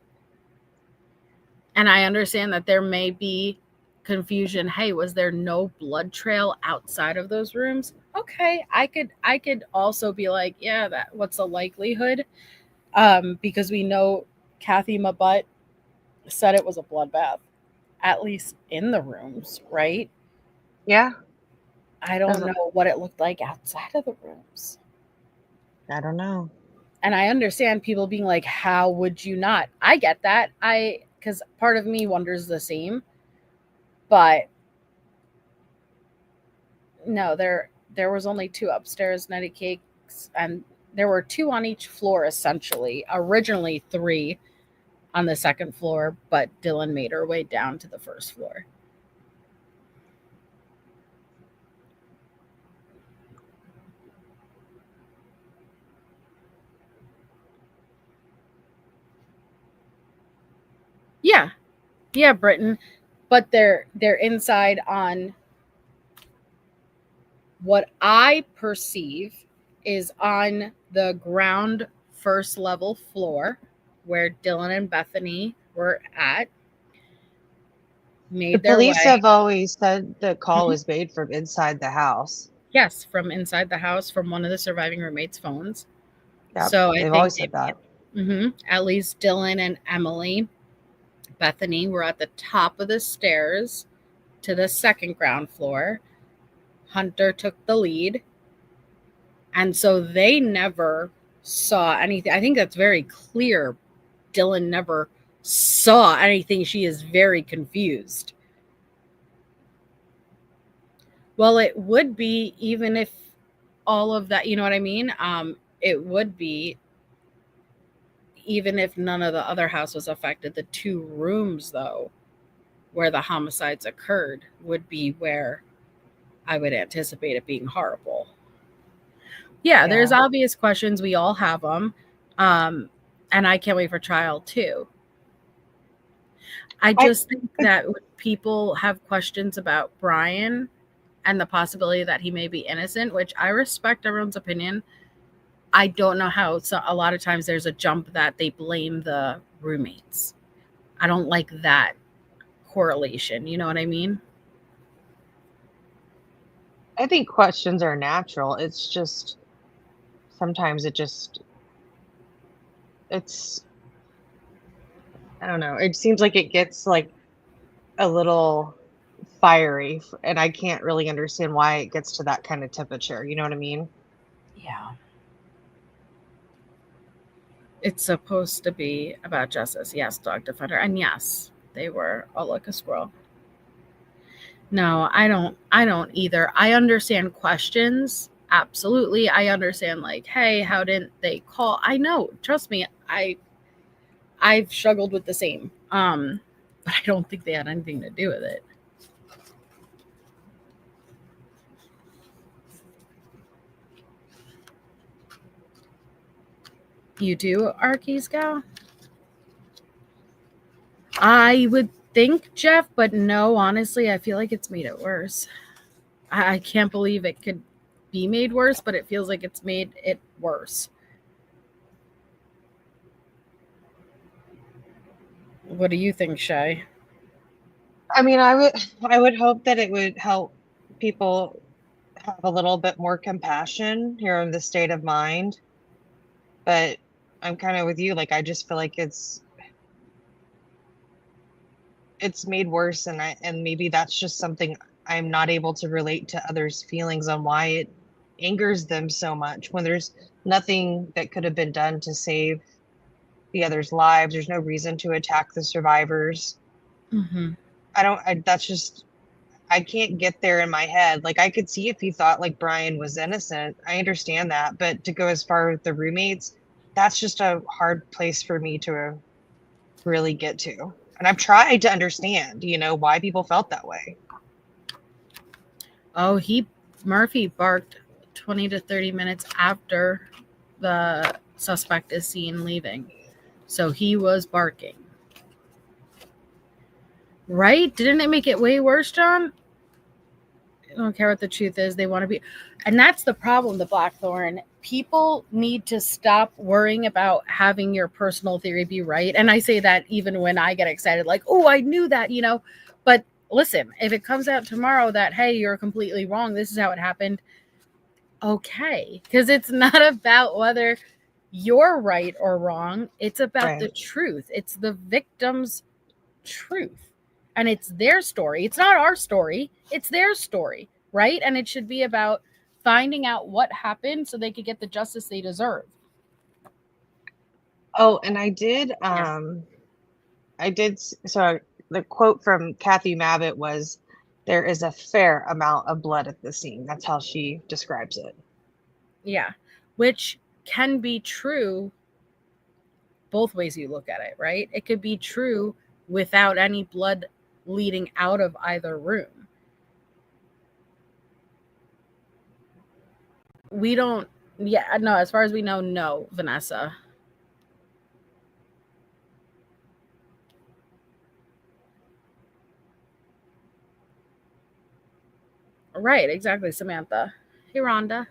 And I understand that there may be confusion. Hey, was there no blood trail outside of those rooms? Okay, I could also be like, yeah, what's the likelihood? Because we know Kathy Mabutt said it was a bloodbath, at least in the rooms, right? Yeah. I don't know what it looked like outside of the rooms. I don't know. And I understand people being like, how would you not? I get that. Because part of me wonders the same. But no, there was only 2 upstairs nutty cakes, and there were 2 on each floor, essentially. Originally 3 on the second floor, but Dylan made her way down to the first floor. Yeah, Britain, but they're inside on what I perceive is on the ground first level floor where Dylan and Bethany were at. The police have always said the call was made from inside the house. Yes, from inside the house, from one of the surviving roommates' phones. Yeah, so they've always said that. At least Dylan and Emily, Bethany were at the top of the stairs to the second ground floor. Hunter took the lead. And so they never saw anything. I think that's very clear Dylan never saw anything. She is very confused. Well, it would be, even if all of that, you know what I mean? It would be, even if none of the other house was affected, the 2 rooms, though, where the homicides occurred would be where I would anticipate it being horrible. Yeah, there's obvious questions. We all have them. And I can't wait for trial too. I just think that when people have questions about Bryan and the possibility that he may be innocent, which I respect everyone's opinion, I don't know how. So a lot of times there's a jump that they blame the roommates. I don't like that correlation. You know what I mean? I think questions are natural. It's just sometimes it's I don't know. It seems like it gets like a little fiery, and I can't really understand why it gets to that kind of temperature. You know what I mean? Yeah. It's supposed to be about justice. Yes, dog defender. And yes, they were all like a squirrel. No, I don't either. I understand questions. Absolutely. I understand, like, hey, how didn't they call? I know. Trust me. I've struggled with the same. But I don't think they had anything to do with it. You do, Arkies gal? I would think, Jeff, but no, honestly, I feel like it's made it worse. I can't believe it could be made worse, but it feels like it's made it worse. What do you think, Shay? I mean, I would hope that it would help people have a little bit more compassion here in the state of mind. But I'm kind of with you. Like, I just feel like it's made worse, and maybe that's just something I'm not able to relate to others' feelings on why it angers them so much when there's nothing that could have been done to save the others' lives. There's no reason to attack the survivors. Mm-hmm. I can't get there in my head. Like, I could see if you thought like Bryan was innocent. I understand that, but to go as far with the roommates, that's just a hard place for me to really get to. And I've tried to understand, why people felt that way. Oh, Murphy barked 20 to 30 minutes after the suspect is seen leaving. So he was barking. Right? Didn't it make it way worse, John? I don't care what the truth is. They want to be. And that's the problem, the Blackthorn. People need to stop worrying about having your personal theory be right. And I say that even when I get excited, like, oh, I knew that, But listen, if it comes out tomorrow that, hey, you're completely wrong, this is how it happened, okay. Because it's not about whether you're right or wrong. It's about the truth. It's the victim's truth. And it's their story. It's not our story. It's their story, right? And it should be about finding out what happened so they could get the justice they deserve. Oh, and so the quote from Kathy Mabbitt was, "There is a fair amount of blood at the scene." That's how she describes it. Yeah, which can be true both ways you look at it, right? It could be true without any blood leading out of either room. We don't, no, as far as we know, no, Vanessa. Right, exactly, Samantha. Hey, Rhonda.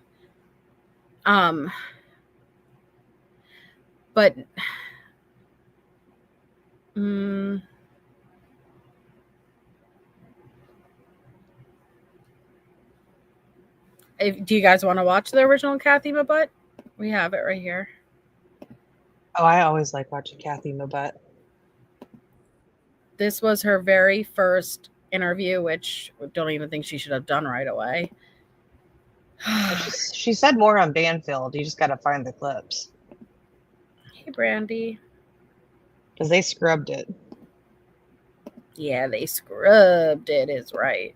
But do you guys want to watch the original Kathy Mabbutt? We have it right here. Oh, I always like watching Kathy Mabbutt. This was her very first interview, which I don't even think she should have done right away. She said more on Banfield. You just got to find the clips. Hey, Brandy. Because they scrubbed it. Yeah, they scrubbed it, is right.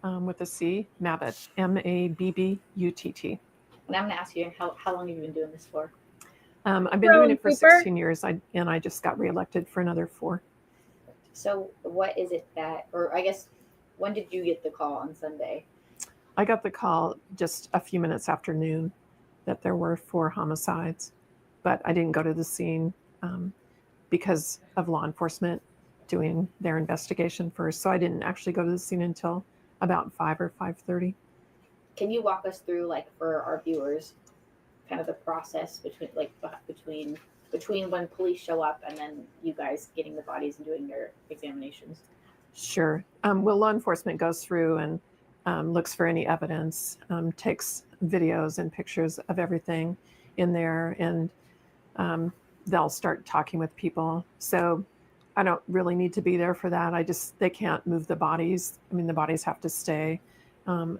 With a C, Mabbutt, Mabbutt. And I'm going to ask you, how long have you been doing this for? I've been doing it for 16 years, and I just got reelected for another 4. So what is it that, or I guess, when did you get the call on Sunday? I got the call just a few minutes after noon that there were 4 homicides, but I didn't go to the scene because of law enforcement doing their investigation first. So I didn't actually go to the scene until about 5 or 5:30. Can you walk us through, like, for our viewers, kind of the process between when police show up and then you guys getting the bodies and doing their examinations? Sure. Well, law enforcement goes through and looks for any evidence, takes videos and pictures of everything in there, and they'll start talking with people. So I don't really need to be there for that. They can't move the bodies. I mean, the bodies have to stay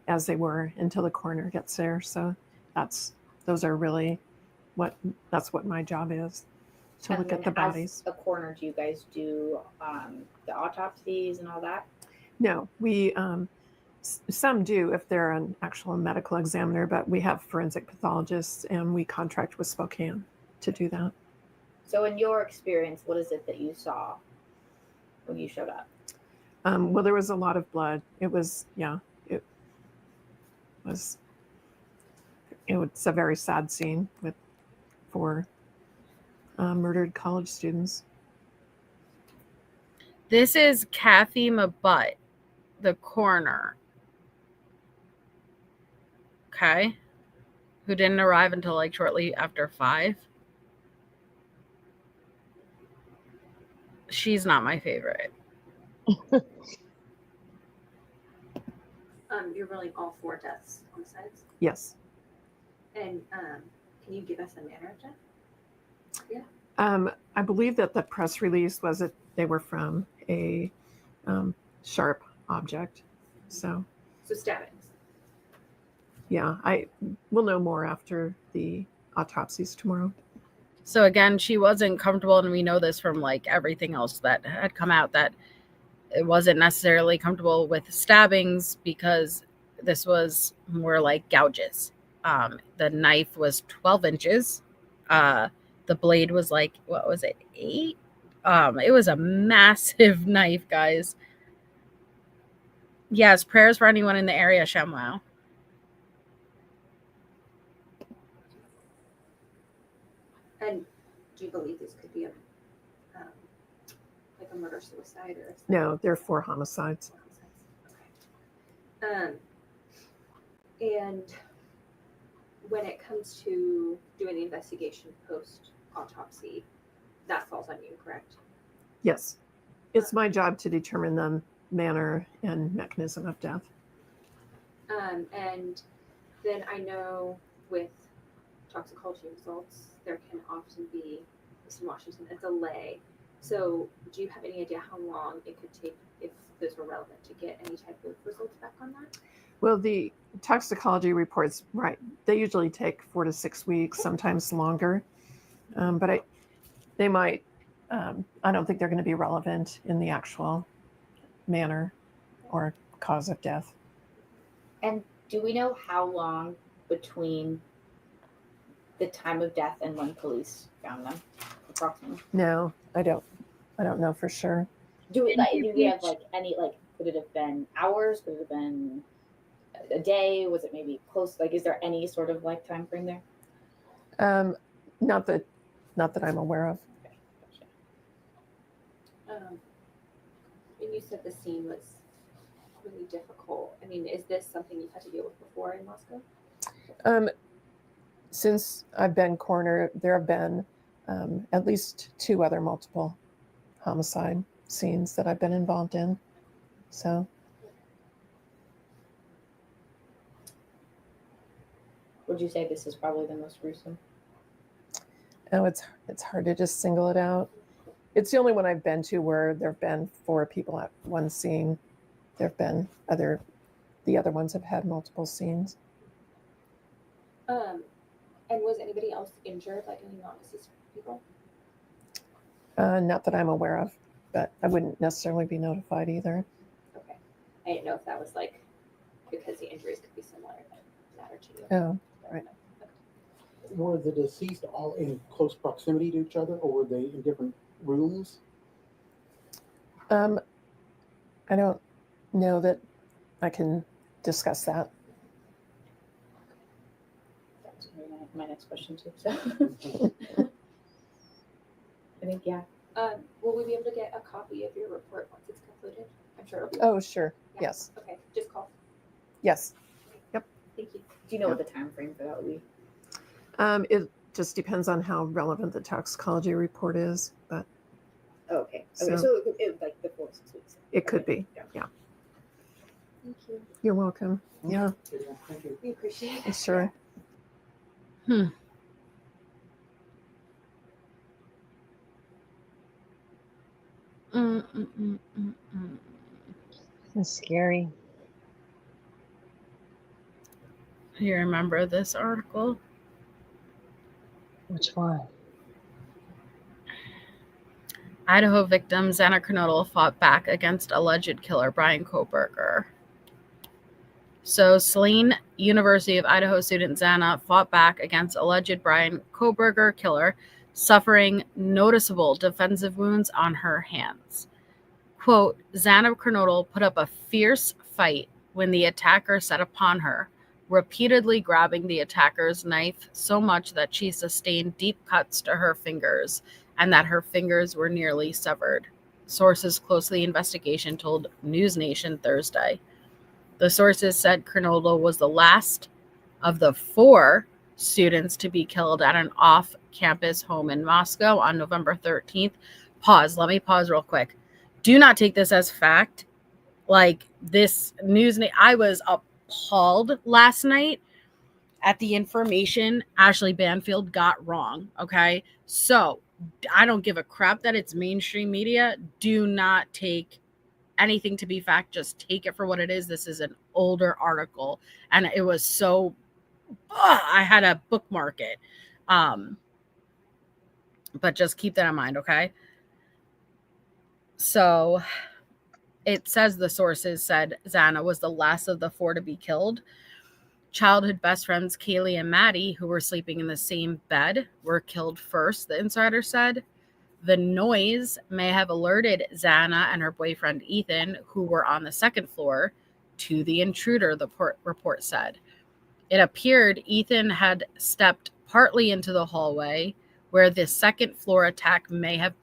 as they were until the coroner gets there. So that's what my job is, to look at the bodies. As a coroner, do you guys do the autopsies and all that? No, we some do if they're an actual medical examiner, but we have forensic pathologists and we contract with Spokane to do that. So in your experience, what is it that you saw when you showed up? Well, there was a lot of blood. It was a very sad scene with 4 murdered college students. This is Kathy Mabbutt, the coroner. Okay. Who didn't arrive until like shortly after 5. She's not my favorite. You're ruling all 4 deaths homicides? Yes. And can you give us a manner of death? Yeah. I believe that the press release was that they were from a sharp object. So stabbings. Yeah, I will know more after the autopsies tomorrow. So again, she wasn't comfortable, and we know this from like everything else that had come out, that it wasn't necessarily comfortable with stabbings because this was more like gouges. The knife was 12 inches. The blade was like, what was it, 8? It was a massive knife, guys. Yes, prayers for anyone in the area, Shamwow. And do you believe this could be a like a murder-suicide or? No, there are 4 homicides. Okay. And when it comes to doing the investigation post-autopsy, that falls on you, correct? Yes, it's my job to determine the manner and mechanism of death. And then I know with toxicology results, there can often be, at least in Washington, a delay. So do you have any idea how long it could take, if those were relevant, to get any type of results back on that? Well, the toxicology reports, right, they usually take 4 to 6 weeks, sometimes longer. But they might, I don't think they're going to be relevant in the actual manner or cause of death. And do we know how long between the time of death and when police found them, approximately? No, I don't know for sure. Do we have like any, like, could it have been hours? Could it have been a day? Was it maybe close? Like, is there any sort of like time frame there? Not that I'm aware of. Okay, gotcha. And you said the scene was really difficult. I mean, is this something you've had to deal with before in Moscow? Since I've been coroner, there have been at least 2 other multiple homicide scenes that I've been involved in. So. Would you say this is probably the most gruesome? Oh, it's hard to just single it out. It's the only one I've been to where there have been 4 people at one scene. There have been the other ones have had multiple scenes. And was anybody else injured, like any non-deceased people? Not that I'm aware of, but I wouldn't necessarily be notified either. Okay. I didn't know if that was like because the injuries could be similar that matter to you. Oh, right. Were the deceased all in close proximity to each other, or were they in different rooms? I don't know that I can discuss that. That's my next question too. So I think, yeah. Will we be able to get a copy of your report once it's concluded? I'm sure it'll be. Oh, sure. Yeah. Yes. Okay, just call. Yes. Yep. Thank you. Do you know what the time frame for that would be? It just depends on how relevant the toxicology report is, but Okay. So- Okay. So it like the 4 to 6 weeks. it could Okay. be. Yeah. Thank you. You're welcome. Yeah, Thank you. We appreciate it. sure. It's scary. You remember this article? Which one? Idaho victim Xana Kernodle fought back against alleged killer Bryan Kohberger. So, slain University of Idaho student Xana fought back against alleged Bryan Kohberger killer, suffering noticeable defensive wounds on her hands. Quote, Xana Kernodle put up a fierce fight when the attacker set upon her, repeatedly grabbing the attacker's knife so much that she sustained deep cuts to her fingers and that her fingers were nearly severed. Sources close to the investigation told News Nation Thursday. The sources said Kernodle was the last of the 4 students to be killed at an off-campus home in Moscow on November 13th. Pause. Let me pause real quick. Do not take this as fact. Like this news, I was appalled last night at the information Ashley Banfield got wrong. Okay. So I don't give a crap that it's mainstream media. Do not take anything to be fact. Just take it for what it is. This is an older article and it was so, I had to bookmark it. But just keep that in mind. Okay. So it says the sources said Xana was the last of the 4 to be killed. Childhood best friends Kaylee and Maddie, who were sleeping in the same bed, were killed first, the insider said. The noise may have alerted Xana and her boyfriend Ethan, who were on the 2nd floor, to the intruder, the report said. It appeared Ethan had stepped partly into the hallway where the 2nd floor attack may have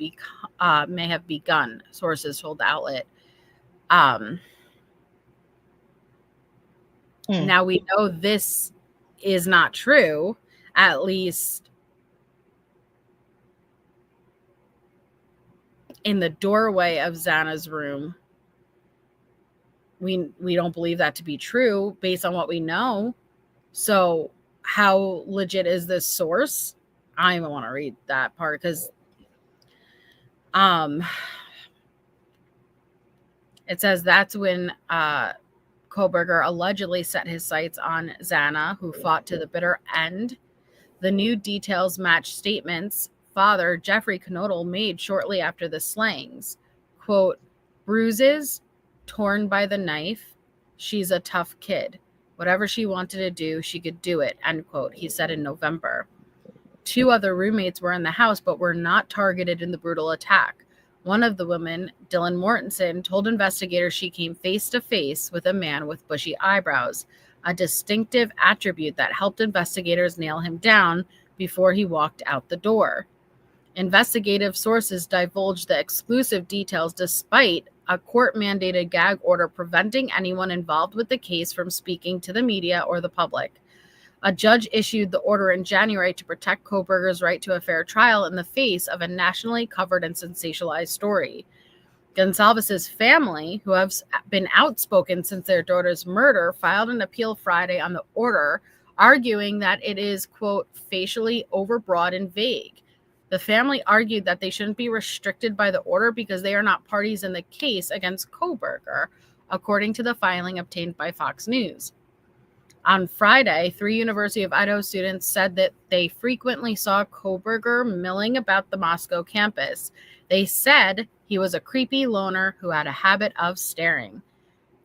begun, sources told the outlet. Now we know this is not true, at least in the doorway of Xana's room. We don't believe that to be true based on what we know. So how legit is this source? I don't even want to read that part because it says that's when Kohberger allegedly set his sights on Xana, who fought to the bitter end. The new details match statements father, Jeffrey Kernodle, made shortly after the slayings. Quote, bruises, torn by the knife. She's a tough kid. Whatever she wanted to do, she could do it, end quote, he said in November. 2 other roommates were in the house, but were not targeted in the brutal attack. One of the women, Dylan Mortensen, told investigators she came face to face with a man with bushy eyebrows, a distinctive attribute that helped investigators nail him down before he walked out the door. Investigative sources divulged the exclusive details despite a court-mandated gag order preventing anyone involved with the case from speaking to the media or the public. A judge issued the order in January to protect Kohberger's right to a fair trial in the face of a nationally covered and sensationalized story. Goncalves' family, who have been outspoken since their daughter's murder, filed an appeal Friday on the order, arguing that it is, quote, facially overbroad and vague. The family argued that they shouldn't be restricted by the order because they are not parties in the case against Kohberger, according to the filing obtained by Fox News. On Friday, 3 University of Idaho students said that they frequently saw Kohberger milling about the Moscow campus. They said he was a creepy loner who had a habit of staring.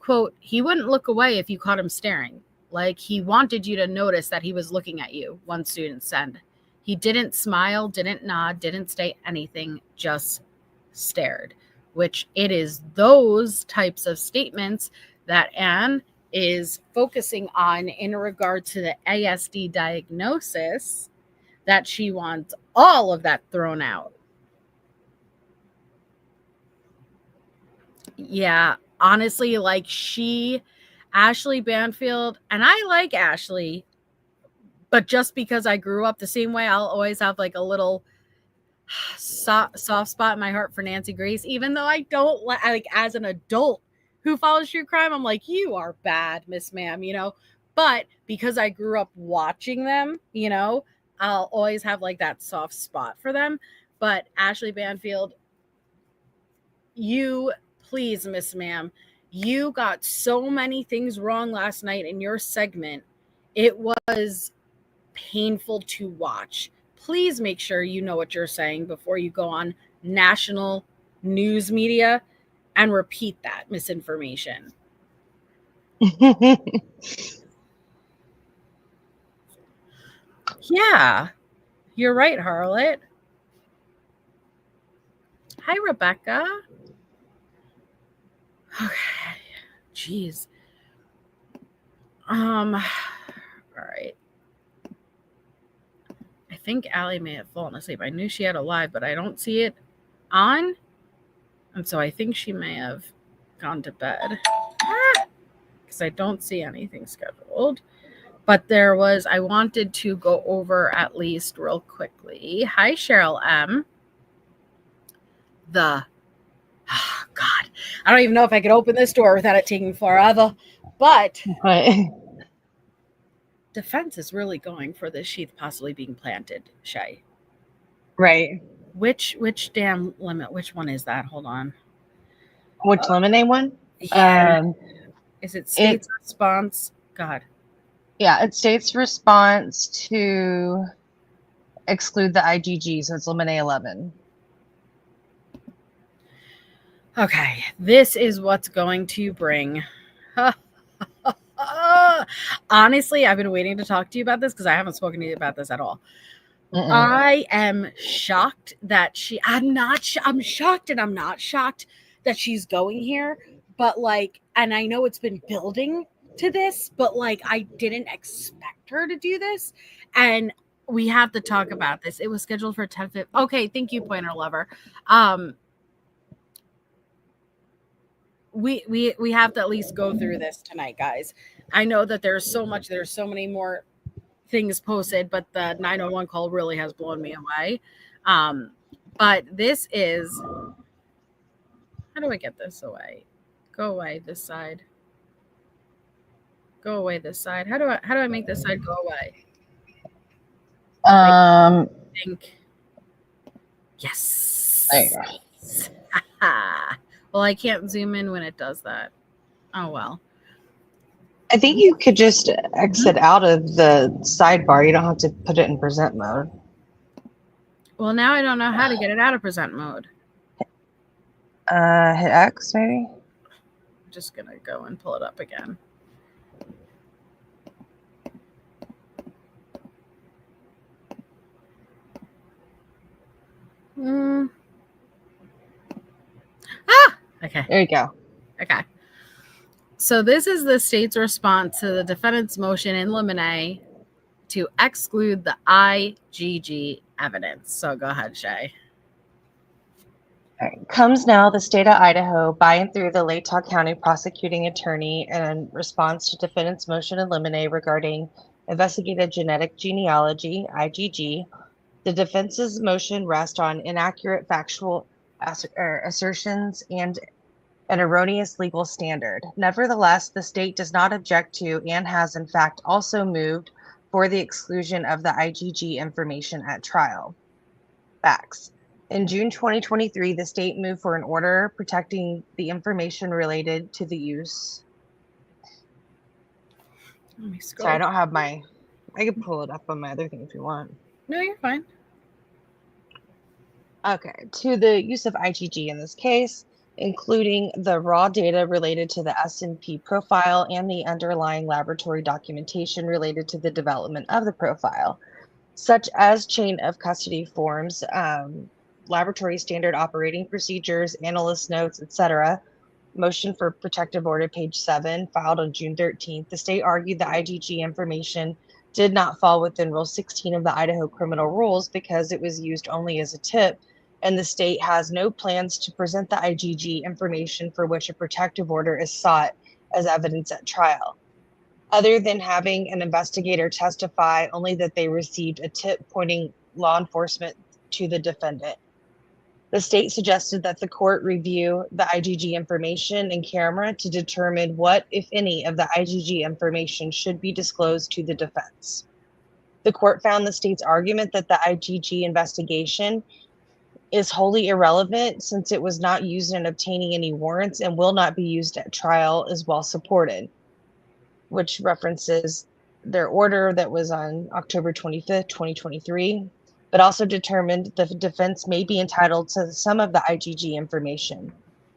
Quote, he wouldn't look away if you caught him staring. Like he wanted you to notice that he was looking at you, one student said. He didn't smile, didn't nod, didn't say anything, just stared. Which it is those types of statements that Anne is focusing on in regard to the ASD diagnosis, that she wants all of that thrown out. Yeah, honestly, like Ashley Banfield, and I like Ashley, but just because I grew up the same way, I'll always have like a little soft spot in my heart for Nancy Grace, even though I don't like as an adult who follows true crime, I'm like, you are bad, Miss Ma'am, you know, but because I grew up watching them, you know, I'll always have like that soft spot for them. But Ashley Banfield, you please, Miss Ma'am, you got so many things wrong last night in your segment. It was painful to watch. Please make sure you know what you're saying before you go on national news media and repeat that misinformation. Yeah, you're right, Harlot. Hi, Rebecca. Okay, jeez. All right. I think Allie may have fallen asleep. I knew she had a live, but I don't see it on. And so I think she may have gone to bed because I don't see anything scheduled. But I wanted to go over at least real quickly. Hi, Cheryl M. God, I don't even know if I could open this door without it taking forever. But defense is really going for this sheath possibly being planted, Shay. Right. Which damn limit? Which one is that? Hold on. Which lemonade one? Yeah. Is it state's response? God. Yeah, it states response to exclude the IgG, so it's lemonade 11. Okay, this is what's going to bring. Honestly, I've been waiting to talk to you about this because I haven't spoken to you about this at all. I am shocked that I'm shocked and I'm not shocked that she's going here, but like, and I know it's been building to this, but like, I didn't expect her to do this, and we have to talk about this. It was scheduled for 10:50. Okay, thank you, Pointer Lover. We have to at least go through this tonight, guys. I know that there's so many more things posted, but the 911 call really has blown me away. But this is, how do I get this away? Go away this side. Go away this side. How do I make this side go away? I think. Yes. There you go. Well, I can't zoom in when it does that. Oh well. I think you could just exit out of the sidebar. You don't have to put it in present mode. Well, now I don't know how to get it out of present mode. Hit X maybe? I'm just gonna go and pull it up again. Okay. There you go. Okay. So this is the state's response to the defendant's motion in limine to exclude the IgG evidence. So go ahead, Shay. All right. Comes now the state of Idaho by and through the Latah County prosecuting attorney in response to defendant's motion in limine regarding investigative genetic genealogy, IgG. The defense's motion rests on inaccurate factual assertions and an erroneous legal standard. Nevertheless, the state does not object to and has in fact also moved for the exclusion of the IgG information at trial. Facts. In June 2023, the state moved for an order protecting the information related to the use. Let me scroll. Sorry, I don't have I can pull it up on my other thing if you want. No, you're fine. Okay, to the use of IgG in this case, including the raw data related to the S&P profile and the underlying laboratory documentation related to the development of the profile, such as chain of custody forms, laboratory standard operating procedures, analyst notes, etc. Motion for protective order, page 7, filed on June 13th. The state argued the IgG information did not fall within Rule 16 of the Idaho Criminal Rules because it was used only as a tip, and the state has no plans to present the IgG information for which a protective order is sought as evidence at trial, other than having an investigator testify only that they received a tip pointing law enforcement to the defendant. The state suggested that the court review the IgG information in camera to determine what, if any, of the IgG information should be disclosed to the defense. The court found the state's argument that the IgG investigation is wholly irrelevant since it was not used in obtaining any warrants and will not be used at trial is well supported, which references their order that was on October 25th, 2023, but also determined the defense may be entitled to some of the IgG information.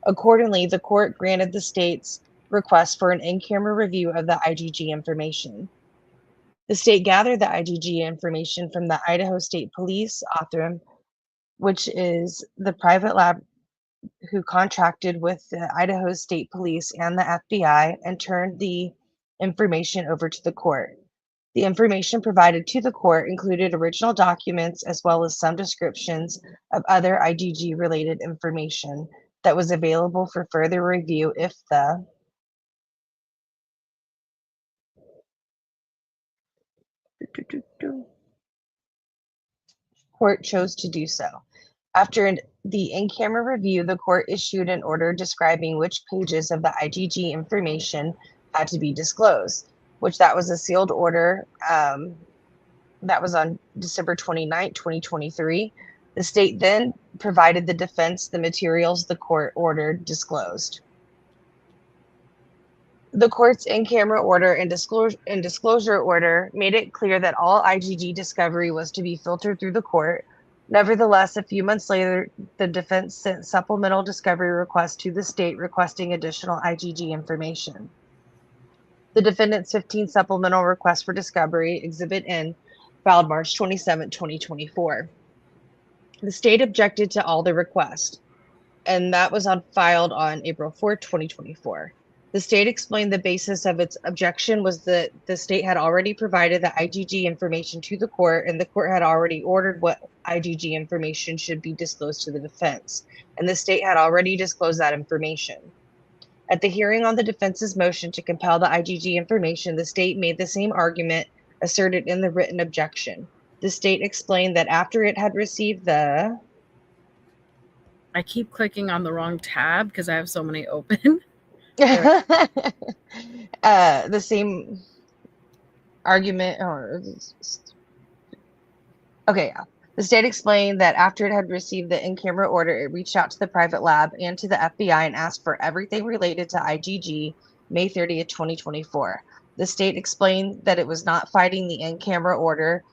Accordingly, the court granted the state's request for an in-camera review of the IgG information. The state gathered the IgG information from the Idaho State Police, Othram, which is the private lab who contracted with the Idaho State Police and the FBI, and turned the information over to the court. The information provided to the court included original documents as well as some descriptions of other IgG related information that was available for further review if the court chose to do so. After the in-camera review, the court issued an order describing which pages of the IgG information had to be disclosed, which that was a sealed order that was on December 29, 2023. The state then provided the defense the materials the court ordered disclosed. The court's in-camera order and disclosure order made it clear that all IgG discovery was to be filtered through the court. Nevertheless, a few months later, the defense sent supplemental discovery requests to the state requesting additional IgG information. The defendant's 15 supplemental requests for discovery, Exhibit N, filed March 27, 2024. The state objected to all the requests, and that was filed on April 4, 2024. The state explained the basis of its objection was that the state had already provided the IgG information to the court, and the court had already ordered what IgG information should be disclosed to the defense, and the state had already disclosed that information. At the hearing on the defense's motion to compel the IgG information, the state made the same argument asserted in the written objection. The state explained that after it had received the... I keep clicking on the wrong tab because I have so many open. The same argument, the state explained that after it had received the in-camera order, it reached out to the private lab and to the FBI and asked for everything related to IgG May 30th, 2024. The state explained that it was not fighting the in-camera order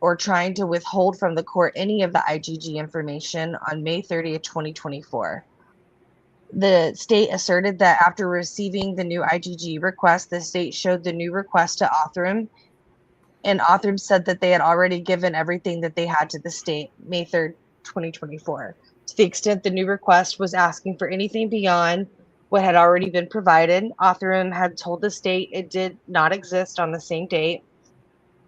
or trying to withhold from the court any of the IgG information on May 30th, 2024. The state asserted that after receiving the new IgG request, the state showed the new request to Othram, and Othram said that they had already given everything that they had to the state, May 3rd, 2024. To the extent the new request was asking for anything beyond what had already been provided, Othram had told the state it did not exist on the same date,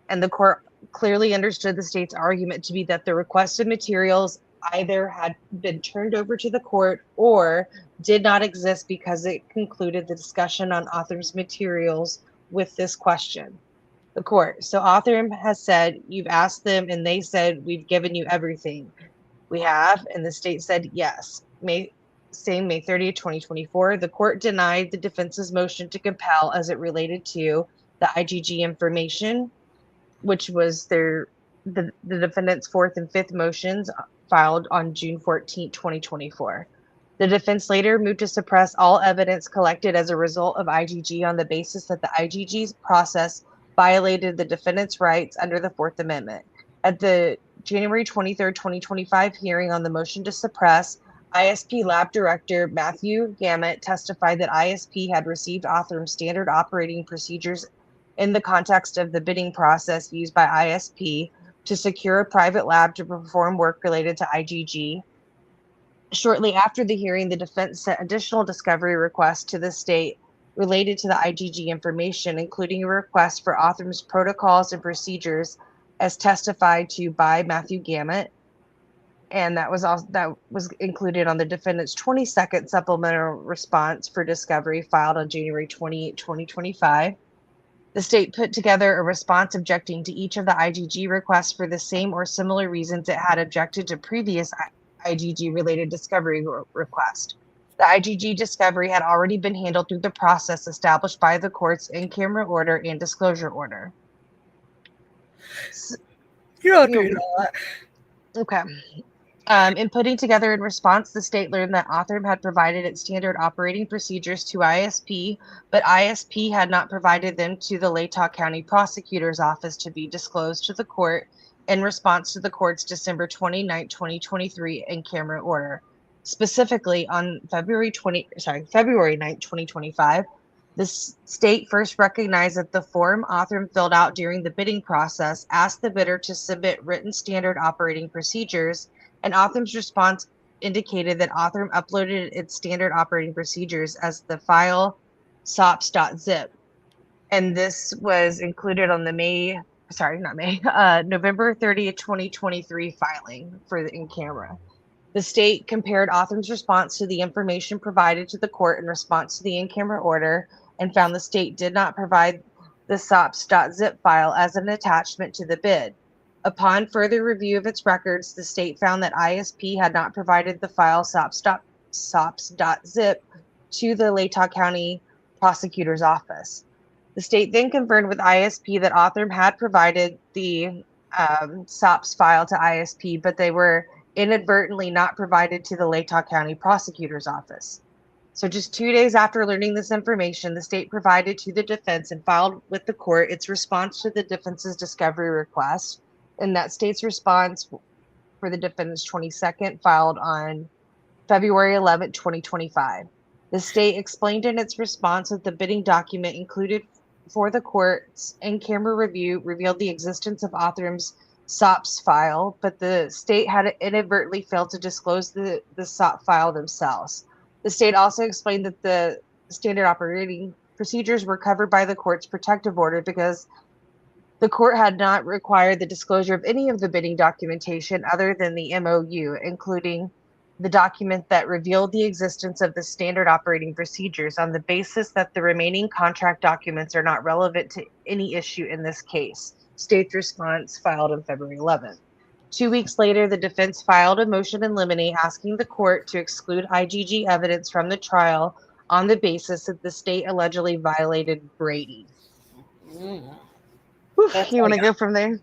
and the court clearly understood the state's argument to be that the requested materials either had been turned over to the court or did not exist because it concluded the discussion on Othram's materials with this question. The court. So Othram has said, you've asked them and they said, we've given you everything. We have, and the state said yes. May 30th, 2024, the court denied the defense's motion to compel as it related to the IgG information, which was the defendant's fourth and fifth motions filed on June 14, 2024. The defense later moved to suppress all evidence collected as a result of IGG on the basis that the IGG's process violated the defendant's rights under the Fourth Amendment. At the January 23, 2025 hearing on the motion to suppress, ISP Lab Director Matthew Gamet testified that ISP had received Othram's standard operating procedures in the context of the bidding process used by ISP to secure a private lab to perform work related to IGG. Shortly after the hearing, the defense sent additional discovery requests to the state related to the IGG information, including a request for Othram's protocols and procedures as testified to by Matthew Gamet. And that was included on the defendant's 22nd supplemental response for discovery filed on January 28, 2025. The state put together a response objecting to each of the IGG requests for the same or similar reasons it had objected to previous IGG-related discovery request. The IGG discovery had already been handled through the process established by the court's in-camera order and disclosure order. Okay. In putting together in response, the state learned that Othram had provided its standard operating procedures to ISP, but ISP had not provided them to the Latah County Prosecutor's Office to be disclosed to the court in response to the court's December 29, 2023 in-camera order. Specifically, on February 9, 2025, the state first recognized that the form Othram filled out during the bidding process asked the bidder to submit written standard operating procedures, and Othram's response indicated that Othram uploaded its standard operating procedures as the file sops.zip. And this was included on the November 30th, 2023 filing for the in-camera. The state compared Othram's response to the information provided to the court in response to the in-camera order and found the state did not provide the sops.zip file as an attachment to the bid. Upon further review of its records, the state found that ISP had not provided the file sops.zip to the Latah County Prosecutor's Office. The state then confirmed with ISP that Othram had provided the SOPS file to ISP, but they were inadvertently not provided to the Latah County Prosecutor's Office. So just 2 days after learning this information, the state provided to the defense and filed with the court its response to the defense's discovery request. And that state's response for the defendant's 22nd filed on February 11, 2025. The state explained in its response that the bidding document included for the court's in-camera review revealed the existence of Othram's SOPS file, but the state had inadvertently failed to disclose the SOP file themselves. The state also explained that the standard operating procedures were covered by the court's protective order because the court had not required the disclosure of any of the bidding documentation other than the MOU, including the document that revealed the existence of the standard operating procedures on the basis that the remaining contract documents are not relevant to any issue in this case. State's response filed on February 11th. 2 weeks later, the defense filed a motion in limine asking the court to exclude IGG evidence from the trial on the basis that the state allegedly violated Brady. You want to go from there?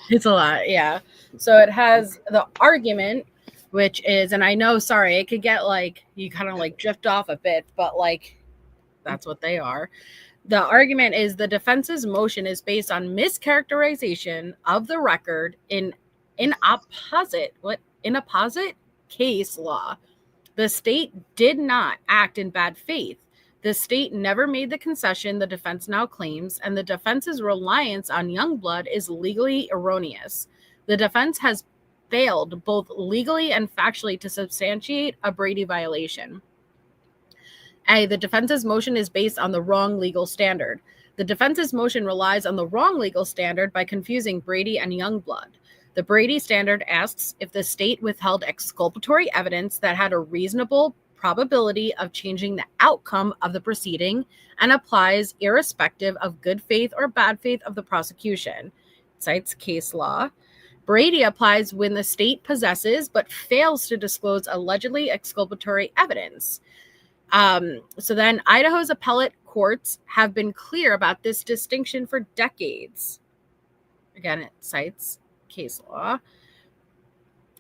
It's a lot, yeah. So it has the argument, which is, and I know, sorry, it could get like, you kind of like drift off a bit, but like, that's what they are. The argument is the defense's motion is based on mischaracterization of the record in opposite case law. The state did not act in bad faith. The state never made the concession the defense now claims, and the defense's reliance on Youngblood is legally erroneous. The defense has failed both legally and factually to substantiate a Brady violation. A, the defense's motion is based on the wrong legal standard. The defense's motion relies on the wrong legal standard by confusing Brady and Youngblood. The Brady standard asks if the state withheld exculpatory evidence that had a reasonable probability of changing the outcome of the proceeding and applies irrespective of good faith or bad faith of the prosecution. It cites case law. Brady applies when the state possesses but fails to disclose allegedly exculpatory evidence. So then Idaho's appellate courts have been clear about this distinction for decades. Again, it cites case law.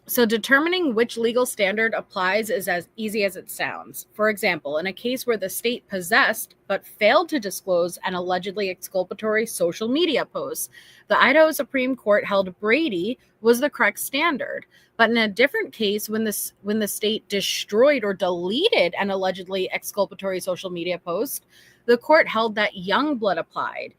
So determining which legal standard applies is as easy as it sounds. For example, in a case where the state possessed but failed to disclose an allegedly exculpatory social media post, the Idaho Supreme Court held Brady was the correct standard. But in a different case, when the state destroyed or deleted an allegedly exculpatory social media post, the court held that Youngblood applied.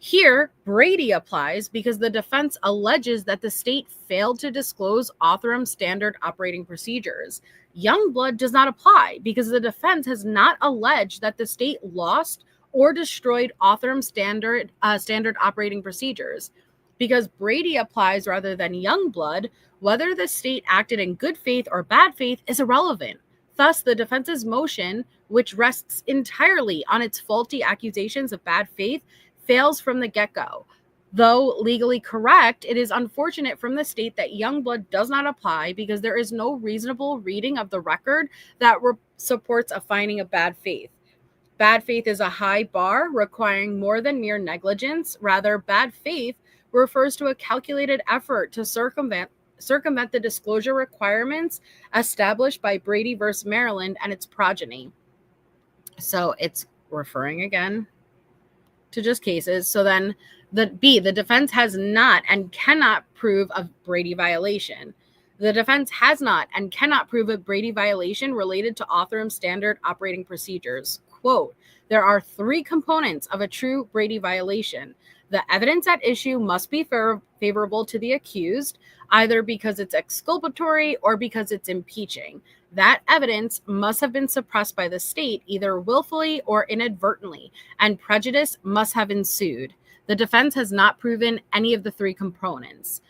Here, Brady applies because the defense alleges that the state failed to disclose Othram standard operating procedures. Youngblood does not apply because the defense has not alleged that the state lost or destroyed Othram standard operating procedures. Because Brady applies rather than Youngblood, whether the state acted in good faith or bad faith is irrelevant. Thus, the defense's motion, which rests entirely on its faulty accusations of bad faith, fails from the get-go. Though legally correct, it is unfortunate from the state that Youngblood does not apply because there is no reasonable reading of the record that supports a finding of bad faith. Bad faith is a high bar requiring more than mere negligence. Rather, bad faith refers to a calculated effort to circumvent the disclosure requirements established by Brady v. Maryland and its progeny. So it's referring again to just cases. So then the defense has not and cannot prove a Brady violation. The defense has not and cannot prove a Brady violation related to Othram standard operating procedures. Quote, there are 3 components of a true Brady violation. The evidence at issue must be favorable to the accused, either because it's exculpatory or because it's impeaching. That evidence must have been suppressed by the state, either willfully or inadvertently, and prejudice must have ensued. The defense has not proven any of the 3 components.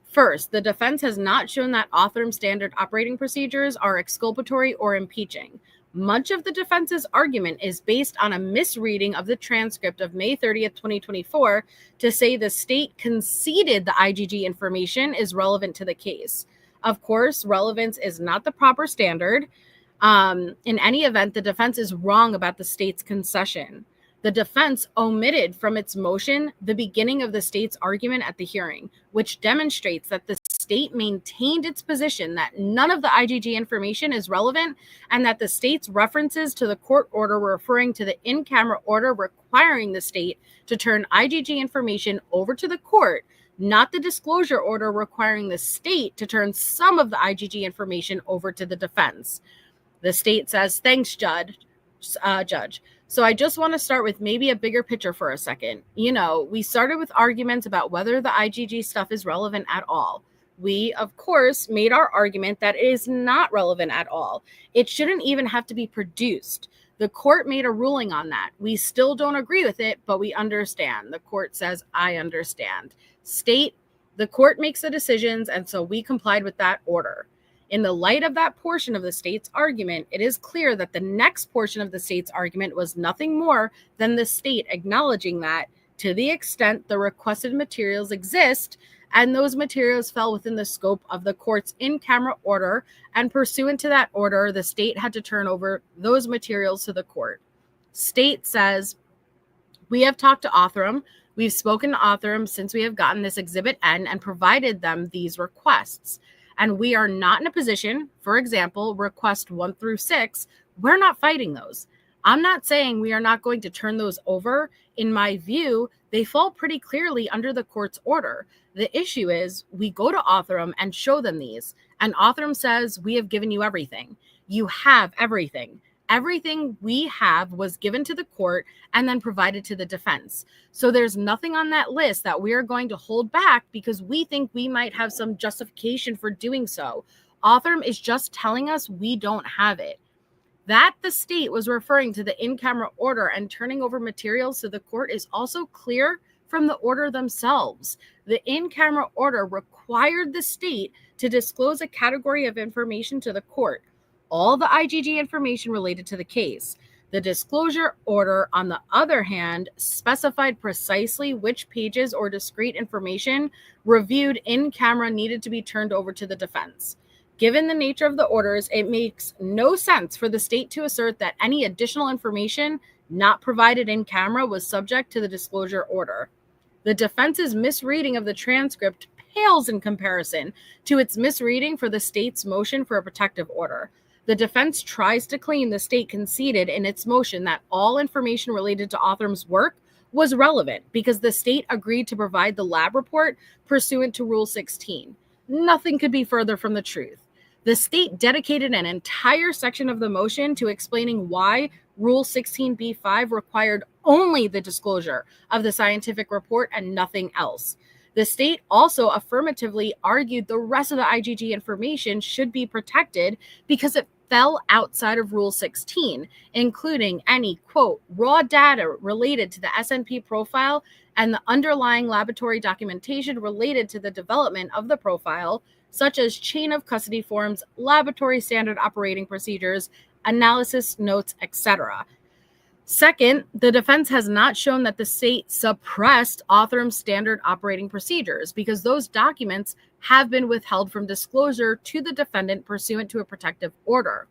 First, the defense has not shown that Othram standard operating procedures are exculpatory or impeaching. Much of the defense's argument is based on a misreading of the transcript of May 30th, 2024, to say the state conceded the IGG information is relevant to the case. Of course, relevance is not the proper standard. In any event, the defense is wrong about the state's concession. The defense omitted from its motion the beginning of the state's argument at the hearing, which demonstrates that the state maintained its position that none of the IGG information is relevant and that the state's references to the court order referring to the in-camera order requiring the state to turn IGG information over to the court, not the disclosure order requiring the state to turn some of the IGG information over to the defense. The state says, thanks, Judge. So I just want to start with maybe a bigger picture for a second. You know, we started with arguments about whether the IGG stuff is relevant at all. We, of course, made our argument that it is not relevant at all. It shouldn't even have to be produced. The court made a ruling on that. We still don't agree with it, but we understand. The court says, I understand. State, the court makes the decisions, and so we complied with that order. In the light of that portion of the state's argument, it is clear that the next portion of the state's argument was nothing more than the state acknowledging that, to the extent the requested materials exist, and those materials fell within the scope of the court's in-camera order, and pursuant to that order, the state had to turn over those materials to the court. State says, we have talked to Othram. We've spoken to Othram since we have gotten this Exhibit N and provided them these requests. And we are not in a position, for example, request 1 through 6, we're not fighting those. I'm not saying we are not going to turn those over. In my view, they fall pretty clearly under the court's order. The issue is we go to Othram and show them these. And Othram says, we have given you everything. You have everything. Everything we have was given to the court and then provided to the defense. So there's nothing on that list that we are going to hold back because we think we might have some justification for doing so. Othram is just telling us we don't have it. That the state was referring to the in-camera order and turning over materials to the court is also clear from the order themselves. The in-camera order required the state to disclose a category of information to the court, all the IGG information related to the case. The disclosure order, on the other hand, specified precisely which pages or discrete information reviewed in camera needed to be turned over to the defense. Given the nature of the orders, it makes no sense for the state to assert that any additional information not provided in camera was subject to the disclosure order. The defense's misreading of the transcript pales in comparison to its misreading for the state's motion for a protective order. The defense tries to claim the state conceded in its motion that all information related to Otham's work was relevant because the state agreed to provide the lab report pursuant to Rule 16. Nothing could be further from the truth. The state dedicated an entire section of the motion to explaining why Rule 16b-5 required only the disclosure of the scientific report and nothing else. The state also affirmatively argued the rest of the IgG information should be protected because it fell outside of Rule 16, including any, quote, raw data related to the SNP profile and the underlying laboratory documentation related to the development of the profile, such as chain of custody forms, laboratory standard operating procedures, analysis notes, etc. Second, the defense has not shown that the state suppressed Otham's standard operating procedures because those documents have been withheld from disclosure to the defendant pursuant to a protective order.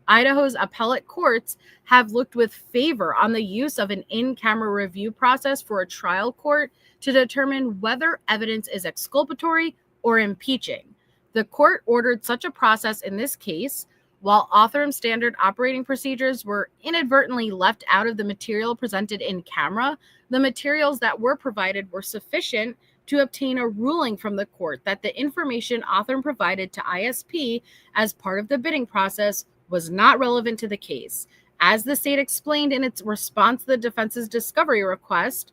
Idaho's appellate courts have looked with favor on the use of an in-camera review process for a trial court to determine whether evidence is exculpatory or impeaching. The court ordered such a process in this case. While Otham's standard operating procedures were inadvertently left out of the material presented in camera, the materials that were provided were sufficient to obtain a ruling from the court that the information Otham provided to ISP as part of the bidding process was not relevant to the case. As the state explained in its response to the defense's discovery request,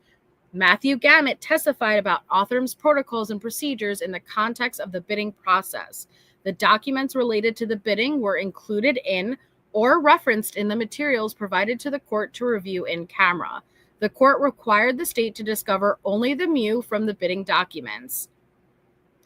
Matthew Gamet testified about Otham's protocols and procedures in the context of the bidding process. The documents related to the bidding were included in or referenced in the materials provided to the court to review in camera. The court required the state to discover only the MU from the bidding documents.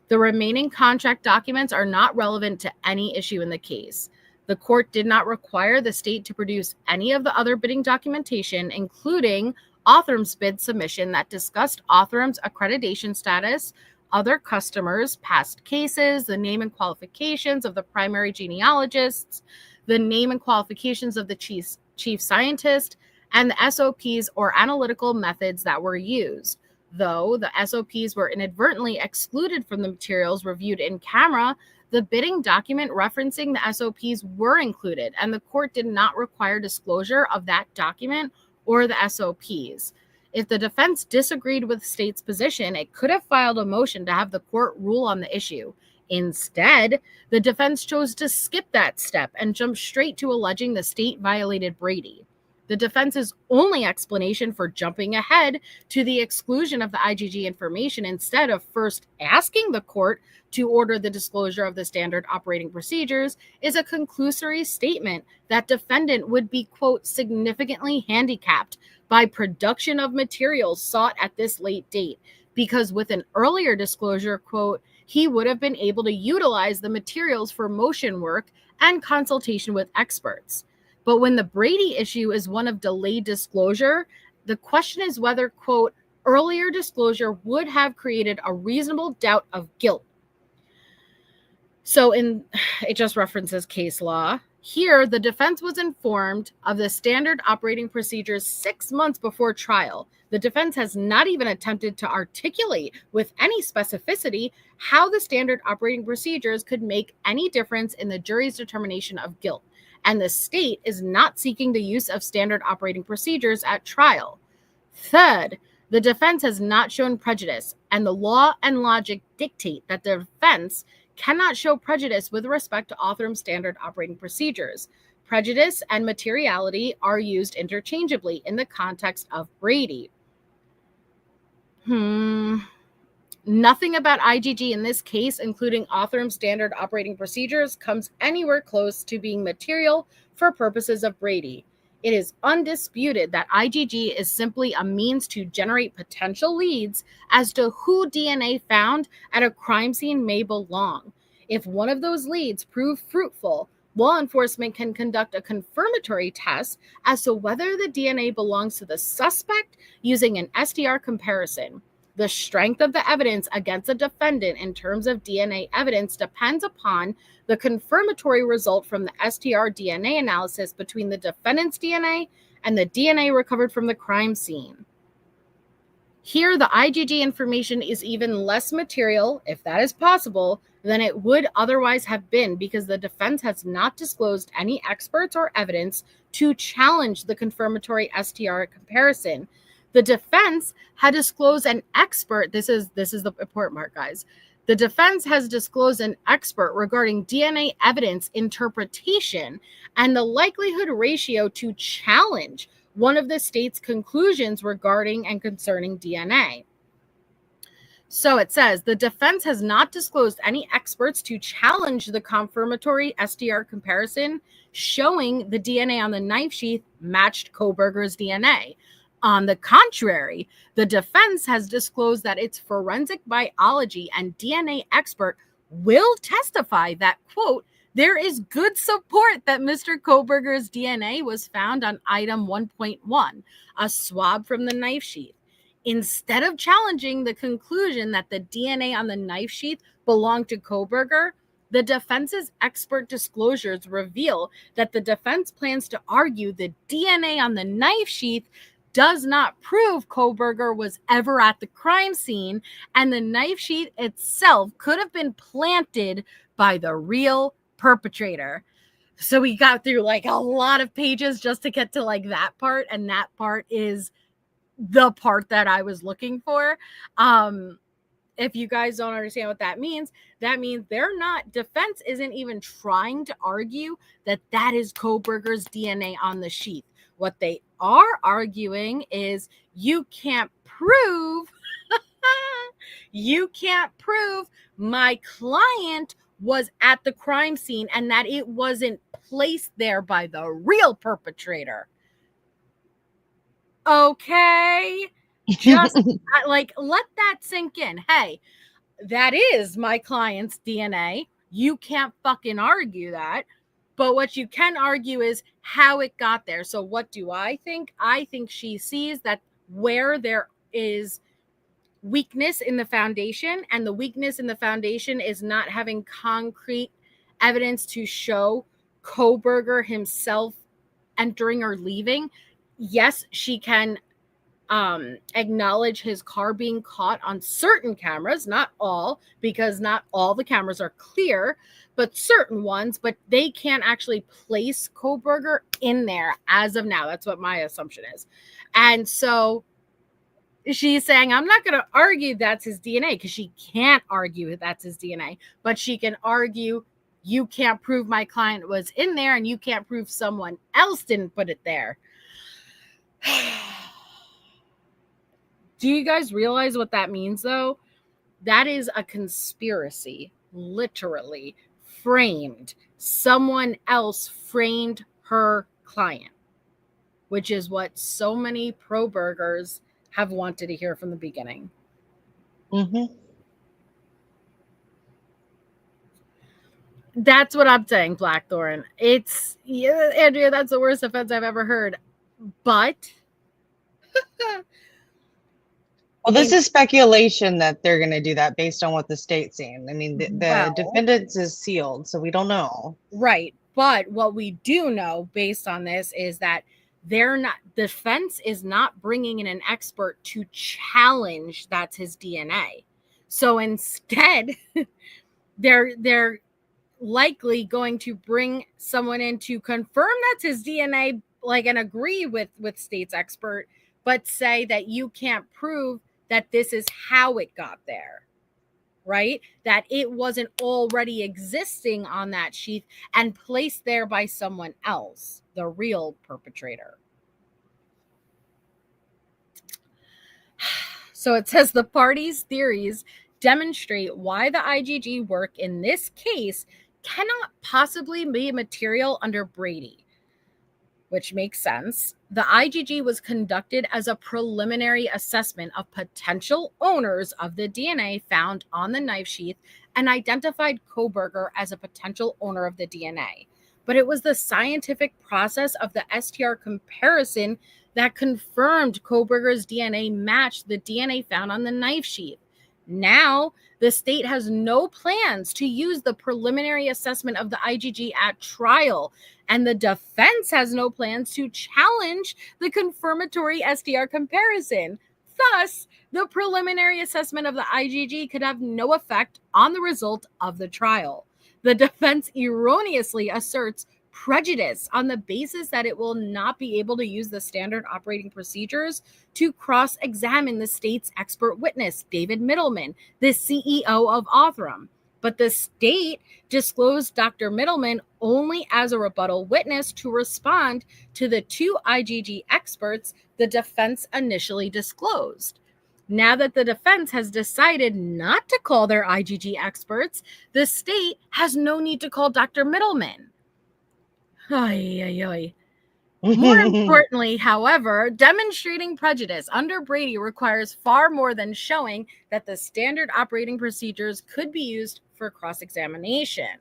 The remaining contract documents are not relevant to any issue in the case. The court did not require the state to produce any of the other bidding documentation, including Otham's bid submission that discussed Otham's accreditation status, other customers, past cases, the name and qualifications of the primary genealogists, the name and qualifications of the chief scientist, and the SOPs or analytical methods that were used. Though the SOPs were inadvertently excluded from the materials reviewed in camera, the bidding document referencing the SOPs were included, and the court did not require disclosure of that document or the SOPs. If the defense disagreed with the state's position, it could have filed a motion to have the court rule on the issue. Instead, the defense chose to skip that step and jump straight to alleging the state violated Brady. The defense's only explanation for jumping ahead to the exclusion of the IgG information instead of first asking the court to order the disclosure of the standard operating procedures is a conclusory statement that defendant would be, quote, significantly handicapped by production of materials sought at this late date, because with an earlier disclosure, quote, he would have been able to utilize the materials for motion work and consultation with experts. But when the Brady issue is one of delayed disclosure, the question is whether, quote, earlier disclosure would have created a reasonable doubt of guilt. So it just references case law. Here, the defense was informed of the standard operating procedures 6 months before trial. The defense has not even attempted to articulate with any specificity how the standard operating procedures could make any difference in the jury's determination of guilt. And the state is not seeking the use of standard operating procedures at trial. Third, the defense has not shown prejudice, and the law and logic dictate that the defense cannot show prejudice with respect to Otham's standard operating procedures. Prejudice and materiality are used interchangeably in the context of Brady. Nothing about IgG in this case, including Otham's standard operating procedures, comes anywhere close to being material for purposes of Brady. It is undisputed that IgG is simply a means to generate potential leads as to who DNA found at a crime scene may belong. If one of those leads prove fruitful, law enforcement can conduct a confirmatory test as to whether the DNA belongs to the suspect using an STR comparison. The strength of the evidence against a defendant in terms of DNA evidence depends upon the confirmatory result from the STR DNA analysis between the defendant's DNA and the DNA recovered from the crime scene. Here, the IgG information is even less material, if that is possible, than it would otherwise have been because the defense has not disclosed any experts or evidence to challenge the confirmatory STR comparison. The defense had disclosed an expert. This is the important part, guys. The defense has disclosed an expert regarding DNA evidence interpretation and the likelihood ratio to challenge one of the state's conclusions regarding and concerning DNA. So it says the defense has not disclosed any experts to challenge the confirmatory STR comparison showing the DNA on the knife sheath matched Kohberger's DNA. On the contrary, the defense has disclosed that its forensic biology and DNA expert will testify that, quote, there is good support that Mr. Kohberger's DNA was found on item 1.1, a swab from the knife sheath. Instead of challenging the conclusion that the DNA on the knife sheath belonged to Kohberger, the defense's expert disclosures reveal that the defense plans to argue the DNA on the knife sheath does not prove Kohberger was ever at the crime scene, and the knife sheath itself could have been planted by the real perpetrator. So we got through like a lot of pages just to get to like that part, and that part is the part that I was looking for. If you guys don't understand what that means they're not, defense isn't even trying to argue that that is Kohberger's DNA on the sheath. What they are arguing is you can't prove my client was at the crime scene and that it wasn't placed there by the real perpetrator. Okay? Just like, let that sink in. Hey, that is my client's DNA. You can't fucking argue that. But what you can argue is how it got there. So what do I think? I think she sees that where there is weakness in the foundation, and the weakness in the foundation is not having concrete evidence to show Kohberger himself entering or leaving. Yes, she can acknowledge his car being caught on certain cameras, not all, because not all the cameras are clear, but certain ones, but they can't actually place Kohberger in there as of now. That's what my assumption is. And so she's saying, I'm not going to argue that's his DNA, because she can't argue that's his DNA, but she can argue you can't prove my client was in there and you can't prove someone else didn't put it there. Do you guys realize what that means, though? That is a conspiracy, literally framed. Someone else framed her client, which is what so many pro-burgers have wanted to hear from the beginning. Mm-hmm. That's what I'm saying, Blackthorn. It's, yeah, Andrea, that's the worst offense I've ever heard. But well, this is speculation that they're going to do that based on what the state's saying. I mean, the defendants is sealed, so we don't know. Right. But what we do know based on this is that defense is not bringing in an expert to challenge that's his DNA. So instead, they're likely going to bring someone in to confirm that's his DNA, like, and agree with state's expert, but say that you can't prove that this is how it got there, right? That it wasn't already existing on that sheath and placed there by someone else, the real perpetrator. So it says the parties' theories demonstrate why the IgG work in this case cannot possibly be material under Brady, which makes sense. The IgG was conducted as a preliminary assessment of potential owners of the DNA found on the knife sheath and identified Kohberger as a potential owner of the DNA. But it was the scientific process of the STR comparison that confirmed Kohberger's DNA matched the DNA found on the knife sheath. Now, the state has no plans to use the preliminary assessment of the IgG at trial, and the defense has no plans to challenge the confirmatory STR comparison. Thus, the preliminary assessment of the IGG could have no effect on the result of the trial. The defense erroneously asserts prejudice on the basis that it will not be able to use the standard operating procedures to cross-examine the state's expert witness, David Middleman, the CEO of Othram. But the state disclosed Dr. Middleman only as a rebuttal witness to respond to the 2 IGG experts the defense initially disclosed. Now that the defense has decided not to call their IGG experts, the state has no need to call Dr. Middleman. More importantly, however, demonstrating prejudice under Brady requires far more than showing that the standard operating procedures could be used for cross-examination.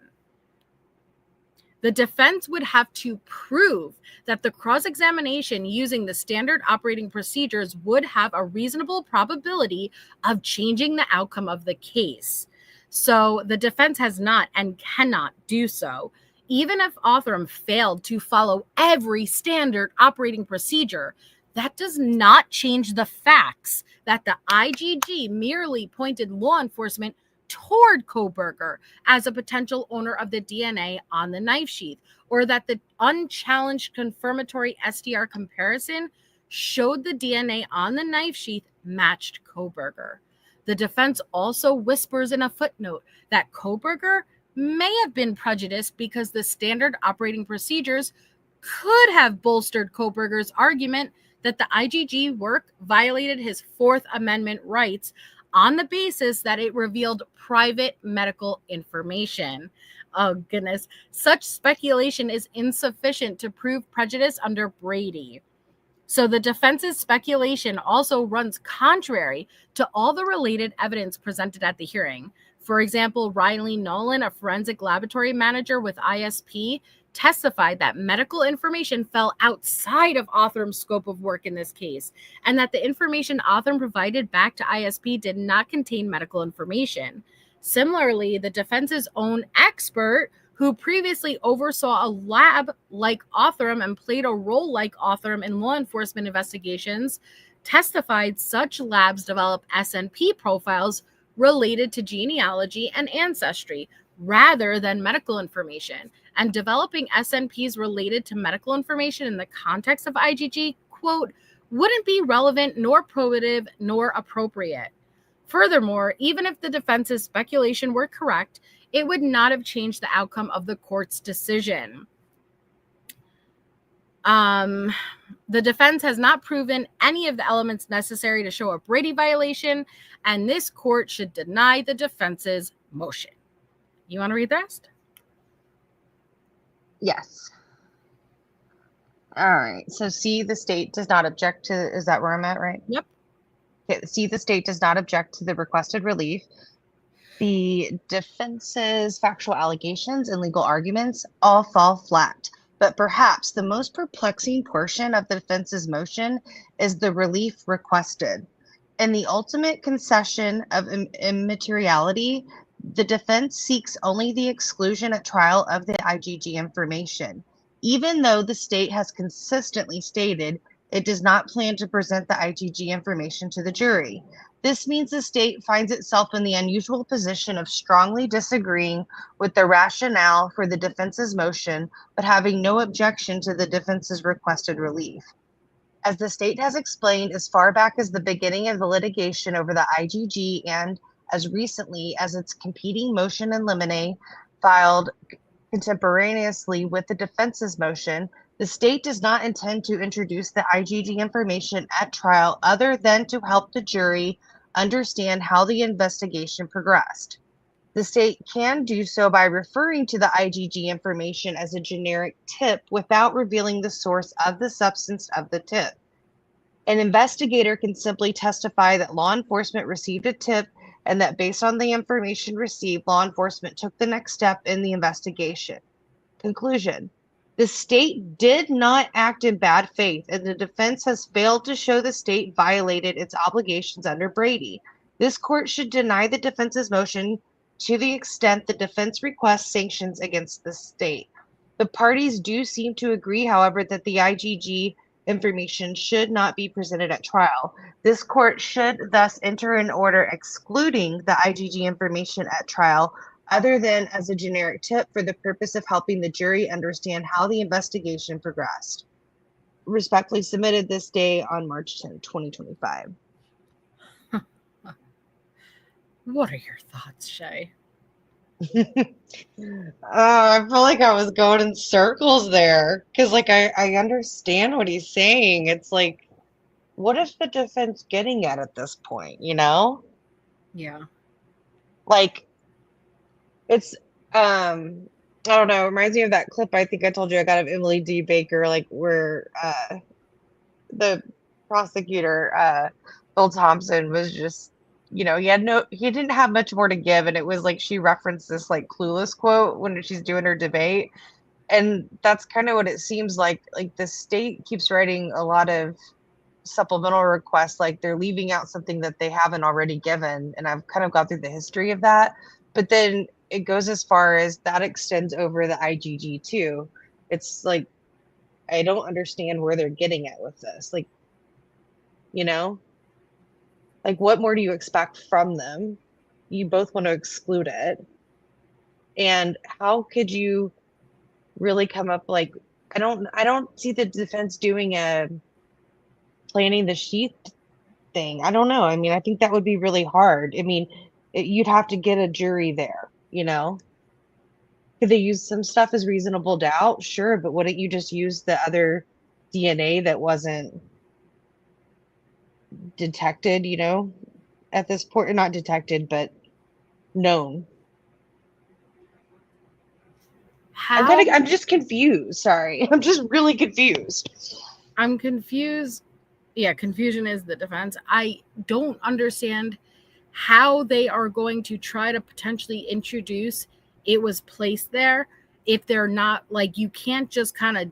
The defense would have to prove that the cross-examination using the standard operating procedures would have a reasonable probability of changing the outcome of the case. So the defense has not and cannot do so. Even if Othram failed to follow every standard operating procedure, that does not change the facts that the IGG merely pointed law enforcement toward Kohberger as a potential owner of the DNA on the knife sheath, or that the unchallenged confirmatory SDR comparison showed the DNA on the knife sheath matched Kohberger. The defense also whispers in a footnote that Kohberger may have been prejudiced because the standard operating procedures could have bolstered Kohberger's argument that the IGG work violated his Fourth Amendment rights on the basis that it revealed private medical information. Oh, goodness. Such speculation is insufficient to prove prejudice under Brady. So the defense's speculation also runs contrary to all the related evidence presented at the hearing. For example, Riley Nolan, a forensic laboratory manager with ISP, testified that medical information fell outside of Othram's scope of work in this case, and that the information Othram provided back to ISP did not contain medical information. Similarly, the defense's own expert, who previously oversaw a lab like Othram and played a role like Othram in law enforcement investigations, testified such labs develop SNP profiles related to genealogy and ancestry rather than medical information, and developing SNPs related to medical information in the context of IGG, quote, wouldn't be relevant nor probative nor appropriate. Furthermore, even if the defense's speculation were correct, it would not have changed the outcome of the court's decision. The defense has not proven any of the elements necessary to show a Brady violation, and this court should deny the defense's motion. You want to read the rest? Yes. All right. So C, the state does not object to, is that where I'm at, right? Yep. Okay. C, the state does not object to the requested relief. The defense's factual allegations and legal arguments all fall flat. But perhaps the most perplexing portion of the defense's motion is the relief requested. In the ultimate concession of immateriality, the defense seeks only the exclusion at trial of the IGG information, even though the state has consistently stated it does not plan to present the IGG information to the jury. This means the state finds itself in the unusual position of strongly disagreeing with the rationale for the defense's motion, but having no objection to the defense's requested relief. As the state has explained as far back as the beginning of the litigation over the IGG and as recently as its competing motion in limine filed contemporaneously with the defense's motion, the state does not intend to introduce the IGG information at trial other than to help the jury understand how the investigation progressed. The state can do so by referring to the IGG information as a generic tip without revealing the source of the substance of the tip. An investigator can simply testify that law enforcement received a tip and that based on the information received, law enforcement took the next step in the investigation. Conclusion. The state did not act in bad faith, and the defense has failed to show the state violated its obligations under Brady. This court should deny the defense's motion to the extent the defense requests sanctions against the state. The parties do seem to agree, however, that the IGG information should not be presented at trial. This court should thus enter an order excluding the IGG information at trial, other than as a generic tip for the purpose of helping the jury understand how the investigation progressed. Respectfully submitted this day on March 10, 2025. What are your thoughts, Shay? I feel like I was going in circles there because, like, I understand what he's saying. It's like, what is the defense getting at this point, you know? Yeah. Like, it's, I don't know, it reminds me of that clip I think I told you I got of Emily D. Baker, like, where the prosecutor, Bill Thompson, was just, you know, he didn't have much more to give, and it was like she referenced this like Clueless quote when she's doing her debate, and that's kind of what it seems like. Like the state keeps writing a lot of supplemental requests, like they're leaving out something that they haven't already given, and I've kind of got through the history of that, but then it goes as far as that extends over the IGG too. It's like, I don't understand where they're getting at with this. Like, you know, like what more do you expect from them? You both want to exclude it. And how could you really come up like, I don't see the defense doing a planning the sheath thing. I don't know. I mean, I think that would be really hard. I mean, you'd have to get a jury there, you know? Could they use some stuff as reasonable doubt? Sure, but wouldn't you just use the other DNA that wasn't detected, you know, at this point? Not detected, but known. I'm just confused. Sorry. I'm just really confused. I'm confused. Yeah, confusion is the defense. I don't understand how they are going to try to potentially introduce it was placed there if they're not, like, you can't just kind of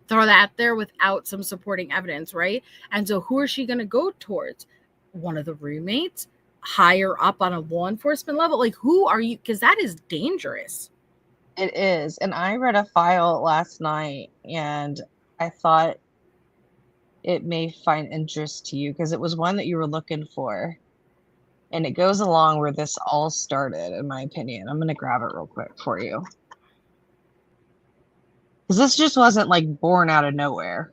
throw that there without some supporting evidence, right? And so who is she going to go towards? One of the roommates? Higher up on a law enforcement level? Like, who are you? Because that is dangerous. It is. And I read a file last night and I thought it may find interest to you because it was one that you were looking for. And it goes along where this all started, in my opinion. I'm going to grab it real quick for you. Because this just wasn't like born out of nowhere.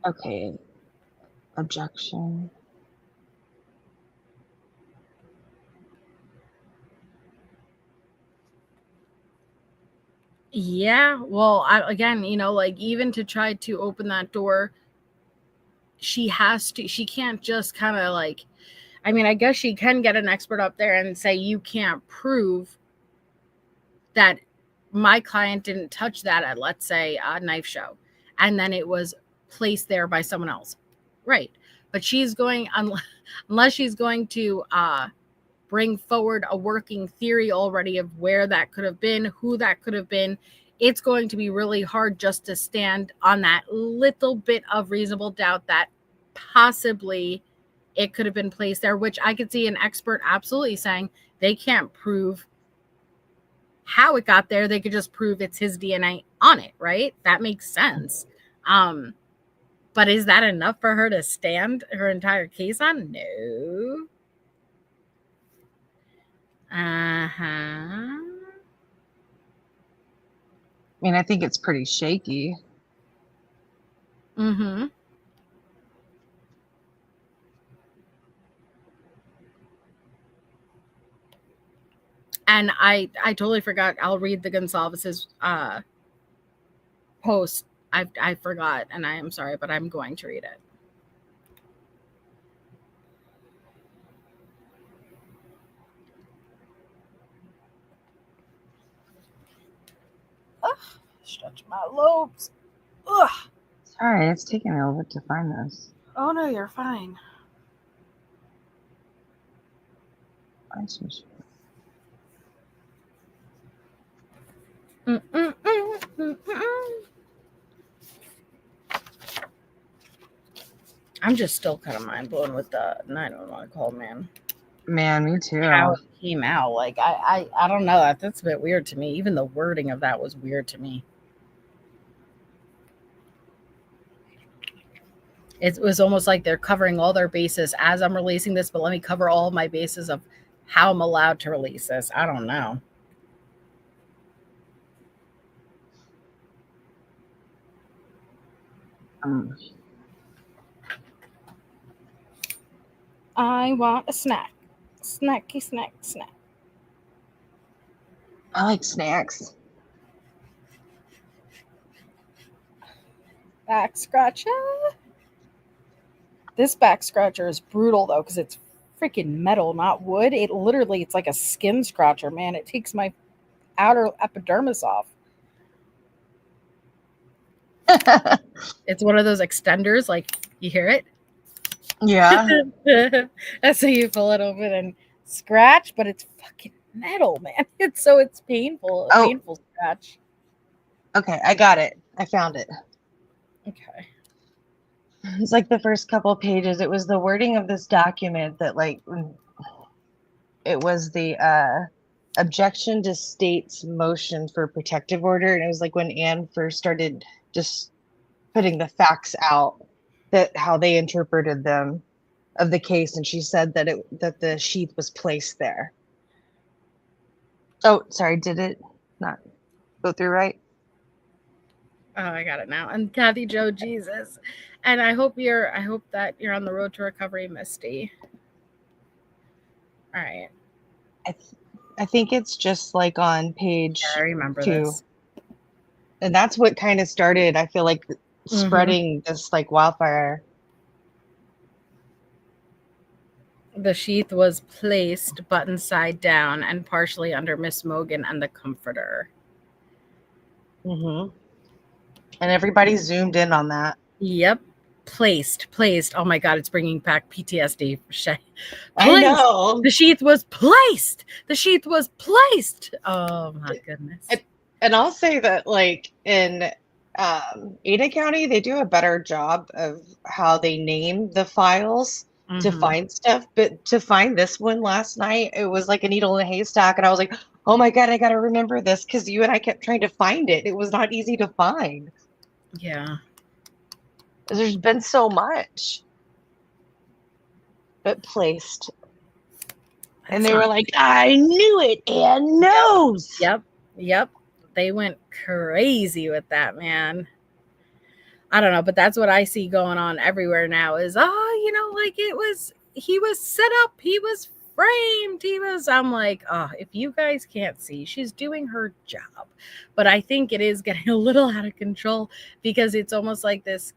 Okay. Objection. Yeah, well, again, you know, like even to try to open that door, she can't just kind of like, I mean, I guess she can get an expert up there and say, you can't prove that my client didn't touch that at, let's say, a knife show, and then it was placed there by someone else. Right. But she's going, unless she's going to bring forward a working theory already of where that could have been, who that could have been, it's going to be really hard just to stand on that little bit of reasonable doubt that possibly it could have been placed there, which I could see an expert absolutely saying they can't prove how it got there. They could just prove it's his DNA on it, right? That makes sense. But is that enough for her to stand her entire case on? No. I mean, I think it's pretty shaky. Mm-hmm. And I totally forgot. I'll read the Goncalves' post. I forgot, and I am sorry, but I'm going to read it. Ugh, stretch my lobes. Ugh. Sorry, it's taking me a little bit to find this. Oh no, you're fine. I'm just still kind of mind blown with the 911 call, man. Man, me too. How it came out. Like, I don't know. That's a bit weird to me. Even the wording of that was weird to me. It was almost like they're covering all their bases as I'm releasing this, but let me cover all my bases of how I'm allowed to release this. I don't know. I want a snack. Snacky snack snack. I like snacks. Back scratcher. This back scratcher is brutal though, because it's freaking metal, not wood. It's like a skin scratcher, man. It takes my outer epidermis off. It's one of those extenders, like you hear it? Yeah. That's how you pull it open and scratch, but it's fucking metal, man. It's painful. A painful scratch. Okay, I got it. I found it. Okay. It's like the first couple of pages. It was the wording of this document that, like, it was the objection to state's motion for protective order. And it was like when Anne first started just putting the facts out, that how they interpreted them of the case. And she said that that the sheath was placed there. Oh, sorry. Did it not go through right? Oh, I got it now. And Kathy Joe, Jesus. And I hope that you're on the road to recovery, Misty. All right. I think it's just like on page I remember 2. this. And that's what kind of started, I feel like, spreading this like wildfire. The sheath was placed button side down and partially under Miss Mogen and the comforter. And everybody zoomed in on that. Yep. Placed. Oh my God, it's bringing back PTSD. I know. The sheath was placed. Oh my goodness. And I'll say that, like, in Ada County, they do a better job of how they name the files to find stuff. But to find this one last night, it was like a needle in a haystack. And I was like, oh my God, I got to remember this, because you and I kept trying to find it. It was not easy to find. Yeah. There's been so much. But placed. And they were like, I knew it. Anne knows. Yep. They went crazy with that, man. I don't know, but that's what I see going on everywhere now is, he was set up. He was framed. I'm like, if you guys can't see, she's doing her job. But I think it is getting a little out of control because it's almost like this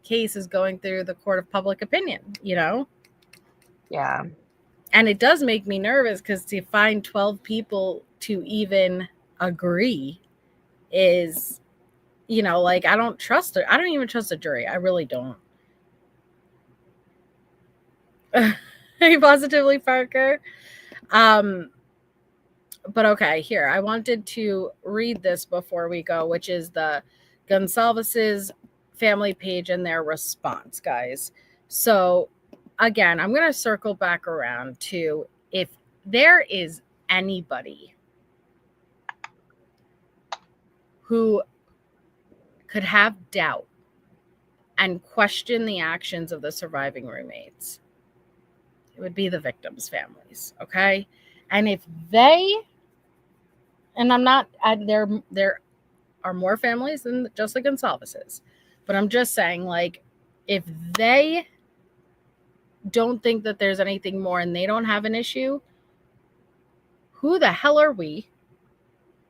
case is going through the court of public opinion, Yeah. And it does make me nervous because to find 12 people to even agree is, I don't trust her. I don't even trust the jury. I really don't. Hey, Positively Parker. But okay, here. I wanted to read this before we go, which is the Goncalves' family page and their response, guys. So again, I'm going to circle back around to if there is anybody who could have doubt and question the actions of the surviving roommates, it would be the victims' families, okay? And if they, and I'm not, there are more families than just the Goncalves', but I'm just saying, like, if they don't think that there's anything more and they don't have an issue, who the hell are we?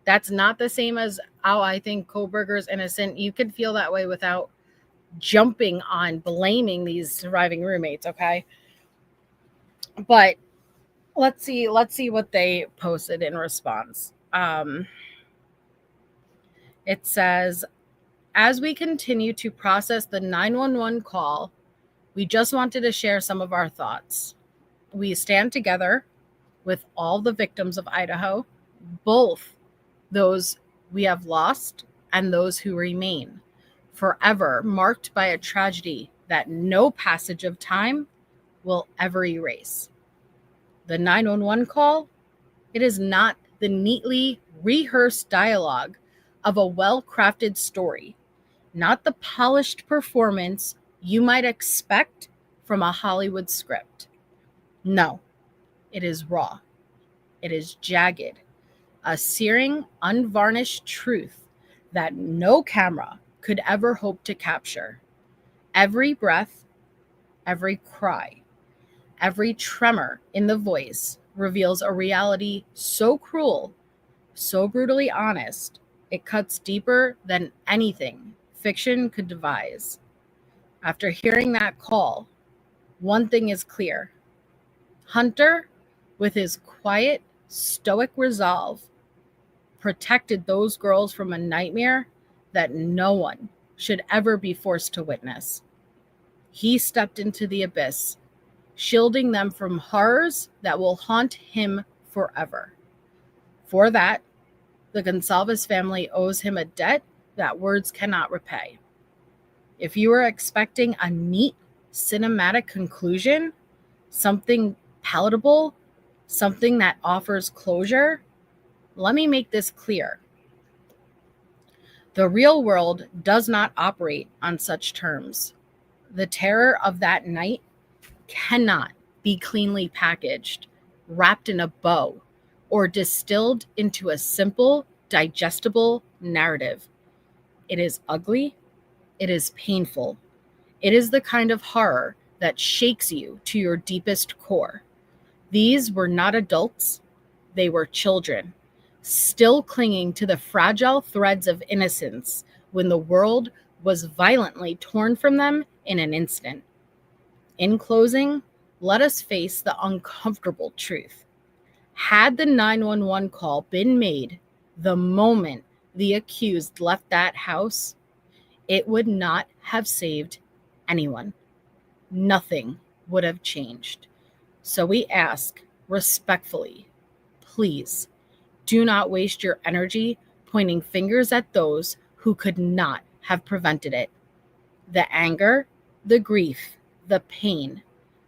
That's not the same as, I think Kohberger's innocent. You could feel that way without jumping on blaming these surviving roommates, okay? But let's see what they posted in response. It says, as we continue to process the 911 call, we just wanted to share some of our thoughts. We stand together with all the victims of Idaho, both those we have lost and those who remain, forever marked by a tragedy that no passage of time will ever erase. The 911 call, it is not the neatly rehearsed dialogue of a well-crafted story, not the polished performance you might expect from a Hollywood script. No, it is raw. It is jagged, a searing, unvarnished truth that no camera could ever hope to capture. Every breath, every cry, every tremor in the voice reveals a reality so cruel, so brutally honest, it cuts deeper than anything fiction could devise. After hearing that call, one thing is clear. Hunter, with his quiet, stoic resolve, protected those girls from a nightmare that no one should ever be forced to witness. He stepped into the abyss, shielding them from horrors that will haunt him forever. For that, the Goncalves family owes him a debt that words cannot repay. If you are expecting a neat, cinematic conclusion, something palatable, something that offers closure, let me make this clear. The real world does not operate on such terms. The terror of that night cannot be cleanly packaged, wrapped in a bow, or distilled into a simple, digestible narrative. It is ugly. It is painful. It is the kind of horror that shakes you to your deepest core. These were not adults. They were children, still clinging to the fragile threads of innocence when the world was violently torn from them in an instant. In closing, let us face the uncomfortable truth. Had the 911 call been made the moment the accused left that house, it would not have saved anyone. Nothing would have changed. So we ask respectfully, please do not waste your energy pointing fingers at those who could not have prevented it. The anger, the grief, the pain,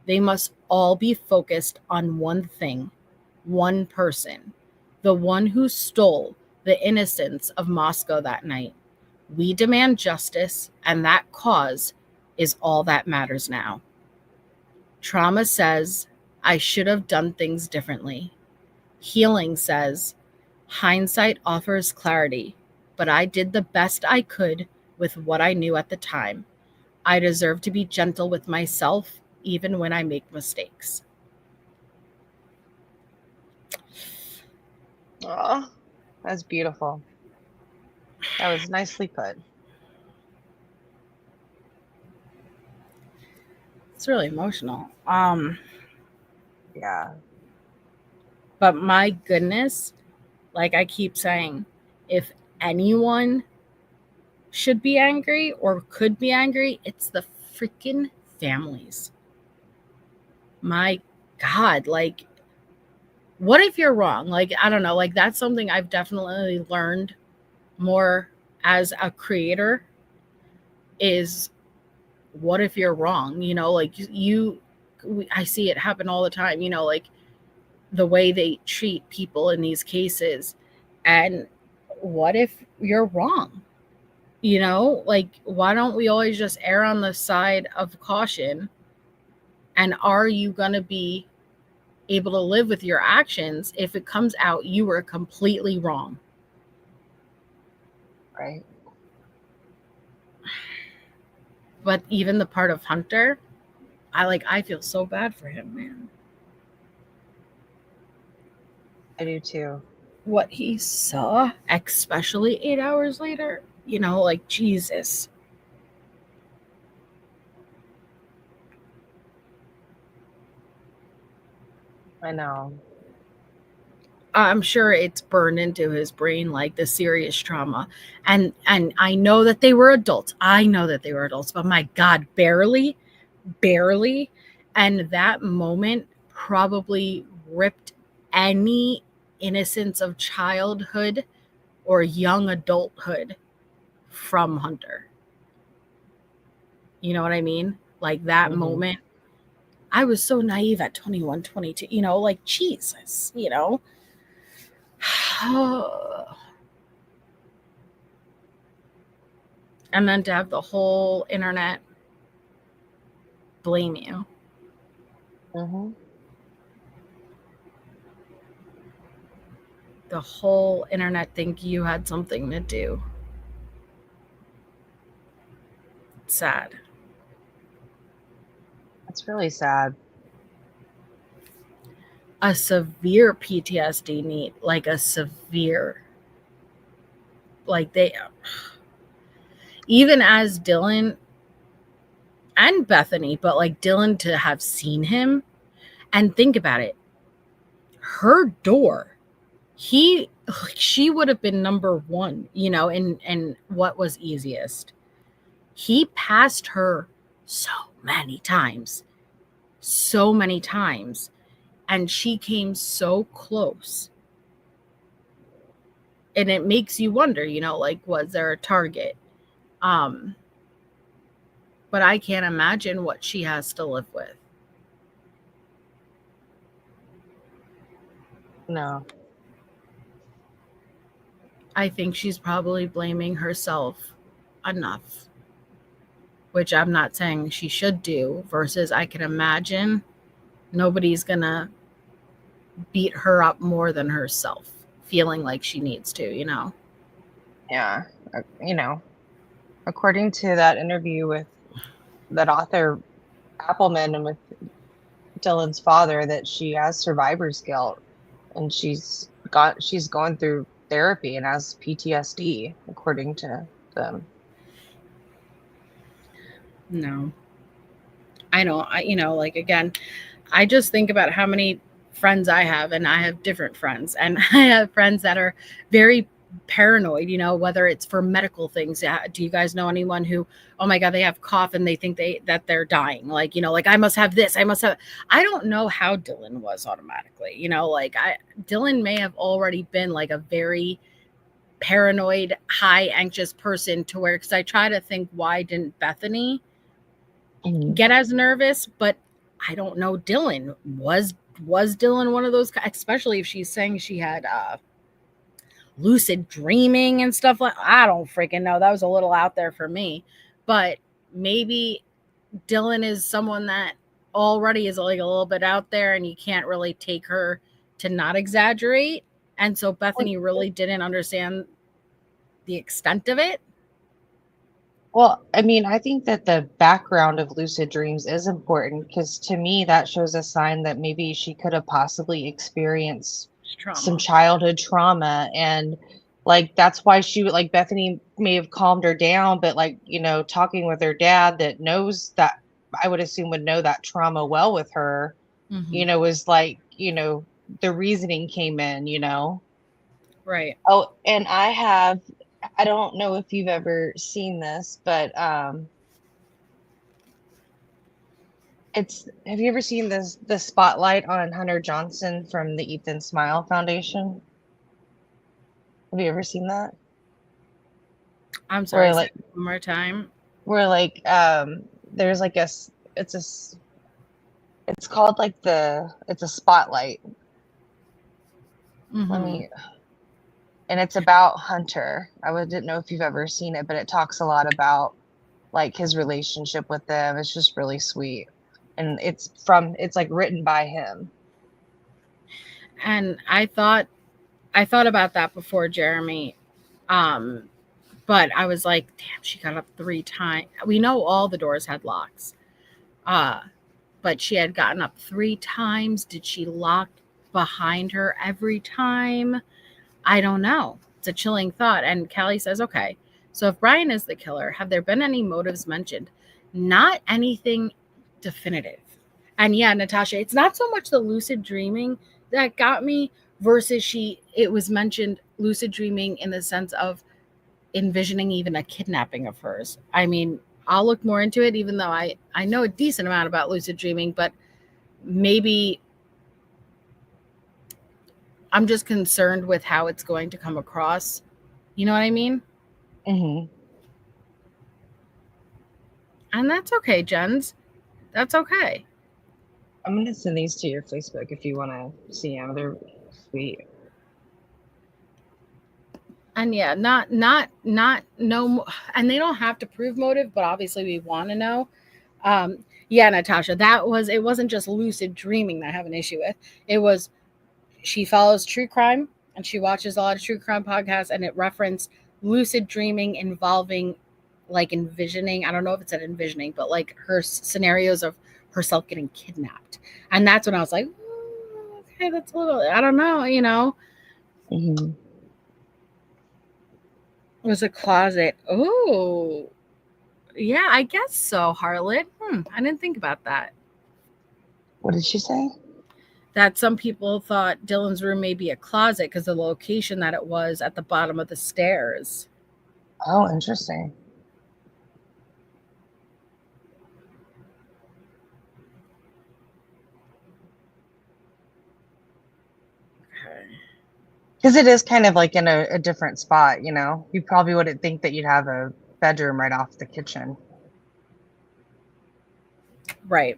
they must all be focused on one thing, one person, the one who stole the innocence of Moscow that night. We demand justice, and that cause is all that matters now. Trauma says, I should have done things differently. Healing says, hindsight offers clarity, but I did the best I could with what I knew at the time. I deserve to be gentle with myself, even when I make mistakes. Oh, that's beautiful. That was nicely put. It's really emotional. Yeah. But my goodness, like I keep saying, if anyone should be angry or could be angry, it's the freaking families. My God, like, what if you're wrong? Like, I don't know, like that's something I've definitely learned more as a creator is what if you're wrong? You know, like I see it happen all the time, you know, like the way they treat people in these cases. And what if you're wrong? You know, like, why don't we always just err on the side of caution? And are you going to be able to live with your actions if it comes out you were completely wrong? Right. But even the part of Hunter, I feel so bad for him, man. I do too. What he saw, especially 8 hours later, you know, like, Jesus. I know. I'm sure it's burned into his brain, like the serious trauma. And I know that they were adults. But my God, barely. And that moment probably ripped any innocence of childhood or young adulthood from Hunter. You know what I mean? Like that moment, I was so naive at 21, 22, you know, like Jesus, you know. And then to have the whole internet blame you. The whole internet think you had something to do. It's sad. That's really sad. A severe PTSD need, like a severe, like they, even as Dylan and Bethany, but like Dylan to have seen him and think about it, her door, she would have been number one, you know, and what was easiest. He passed her so many times, and she came so close. And it makes you wonder, you know, like, was there a target? But I can't imagine what she has to live with. No. I think she's probably blaming herself enough, which I'm not saying she should do, versus I can imagine nobody's gonna beat her up more than herself, feeling like she needs to, you know? Yeah. You know, according to that interview with that author Appleman and with Dylan's father, that she has survivor's guilt and she's going through therapy and has PTSD, according to them. No. I don't, you know, like, again, I just think about how many friends I have, and I have different friends, and I have friends that are very paranoid, you know, whether it's for medical things. Do you guys know anyone who, oh my God, they have cough and they think that they're dying? Like, you know, like, I must have this, I don't know how Dylan was automatically, you know, like Dylan may have already been like a very paranoid, high anxious person to where, because I try to think, why didn't Bethany get as nervous? But I don't know. Dylan was Dylan one of those, especially if she's saying she had lucid dreaming and stuff like, I don't freaking know. That was a little out there for me, but maybe Dylan is someone that already is like a little bit out there, and you can't really take her to not exaggerate. And so Bethany really didn't understand the extent of it. Well, I mean, I think that the background of lucid dreams is important, because to me that shows a sign that maybe she could have possibly experienced some childhood trauma, and like that's why she would, like, Bethany may have calmed her down, but like, you know, talking with her dad that knows that, I would assume would know that trauma well with her, you know, was like, you know, the reasoning came in, you know. Right. Oh, and I don't know if you've ever seen this, but have you ever seen the spotlight on Hunter Johnson from the Ethan Smile Foundation? Have you ever seen that? I'm sorry, where, like, one more time. Where like there's like it's called like it's a spotlight. And it's about Hunter. Didn't know if you've ever seen it, but it talks a lot about like his relationship with them. It's just really sweet. And it's like written by him. And I thought about that before, Jeremy. But I was like, damn, she got up 3 times. We know all the doors had locks. But she had gotten up 3 times. Did she lock behind her every time? I don't know. It's a chilling thought. And Callie says, okay, so if Bryan is the killer, have there been any motives mentioned? Not anything definitive. And yeah, Natasha, it's not so much the lucid dreaming that got me, versus it was mentioned lucid dreaming in the sense of envisioning even a kidnapping of hers. I mean, I'll look more into it, even though I know a decent amount about lucid dreaming, but maybe I'm just concerned with how it's going to come across. You know what I mean? Mm-hmm. And that's okay, Jens. That's okay. I'm gonna send these to your Facebook if you want to see them. They're sweet. And yeah, not no, and they don't have to prove motive, but obviously we want to know. Yeah, Natasha, it wasn't just lucid dreaming that I have an issue with. It was, she follows true crime and she watches a lot of true crime podcasts, and it referenced lucid dreaming involving like envisioning. I don't know if it said envisioning, but like her scenarios of herself getting kidnapped. And that's when I was like, okay, that's a little, I don't know, Mm-hmm. It was a closet. Oh, yeah, I guess so, Harlot. I didn't think about that. What did she say? That some people thought Dylan's room may be a closet because the location that it was at the bottom of the stairs. Oh, interesting. Because it is kind of like in a different spot, You probably wouldn't think that you'd have a bedroom right off the kitchen. Right.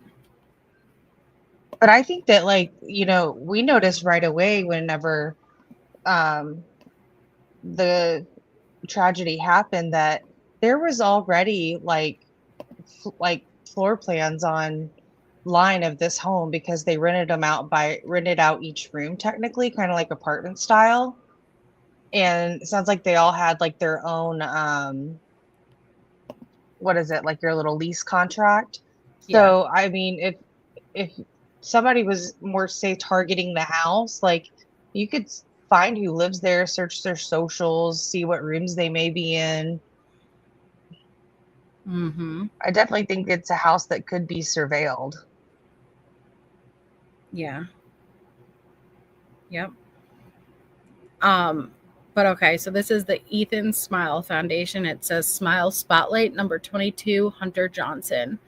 But I think that, we noticed right away whenever the tragedy happened that there was already like floor plans online of this home, because they rented out each room, technically kind of like apartment style. And it sounds like they all had like their own what is it, like your little lease contract. So I mean, if somebody was more, say, targeting the house, like, you could find who lives there, search their socials, see what rooms they may be in. Mm-hmm. I definitely think it's a house that could be surveilled. Yeah. Yep. But okay, so this is the Ethan Smile Foundation. It says Smile Spotlight number 22, Hunter Johnson.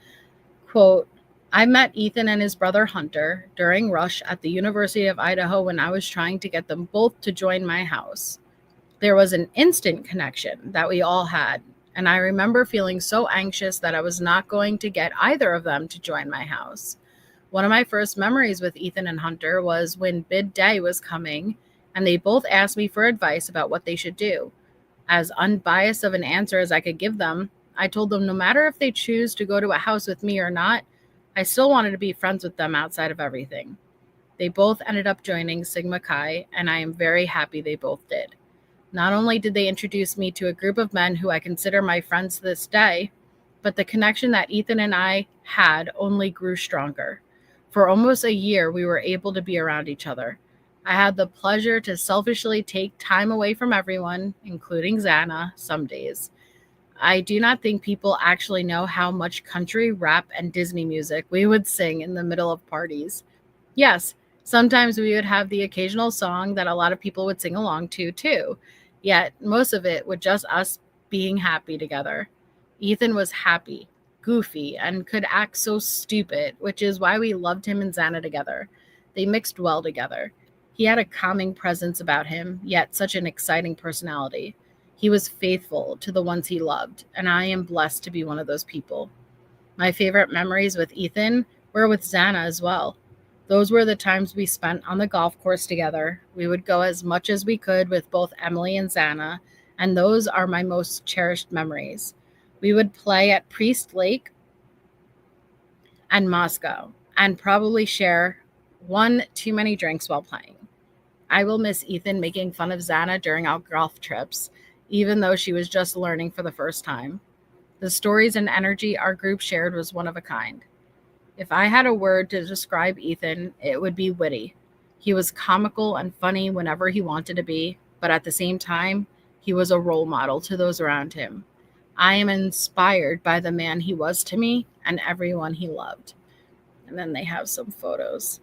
Quote, I met Ethan and his brother Hunter during rush at the University of Idaho when I was trying to get them both to join my house. There was an instant connection that we all had, and I remember feeling so anxious that I was not going to get either of them to join my house. One of my first memories with Ethan and Hunter was when bid day was coming, and they both asked me for advice about what they should do. As unbiased of an answer as I could give them, I told them no matter if they choose to go to a house with me or not, I still wanted to be friends with them outside of everything. They both ended up joining Sigma Chi, and I am very happy they both did. Not only did they introduce me to a group of men who I consider my friends to this day, but the connection that Ethan and I had only grew stronger. For almost a year, we were able to be around each other. I had the pleasure to selfishly take time away from everyone, including Xana, some days. I do not think people actually know how much country, rap, and Disney music we would sing in the middle of parties. Yes, sometimes we would have the occasional song that a lot of people would sing along to, too. Yet, most of it was just us being happy together. Ethan was happy, goofy, and could act so stupid, which is why we loved him and Xana together. They mixed well together. He had a calming presence about him, yet such an exciting personality. He was faithful to the ones he loved, and I am blessed to be one of those people. My favorite memories with Ethan were with Xana as well. Those were the times we spent on the golf course together. We would go as much as we could with both Emily and Xana, and those are my most cherished memories. We would play at Priest Lake and Moscow, and probably share one too many drinks while playing. I will miss Ethan making fun of Xana during our golf trips, even though she was just learning for the first time. The stories and energy our group shared was one of a kind. If I had a word to describe Ethan, it would be witty. He was comical and funny whenever he wanted to be, but at the same time, he was a role model to those around him. I am inspired by the man he was to me and everyone he loved. And then they have some photos.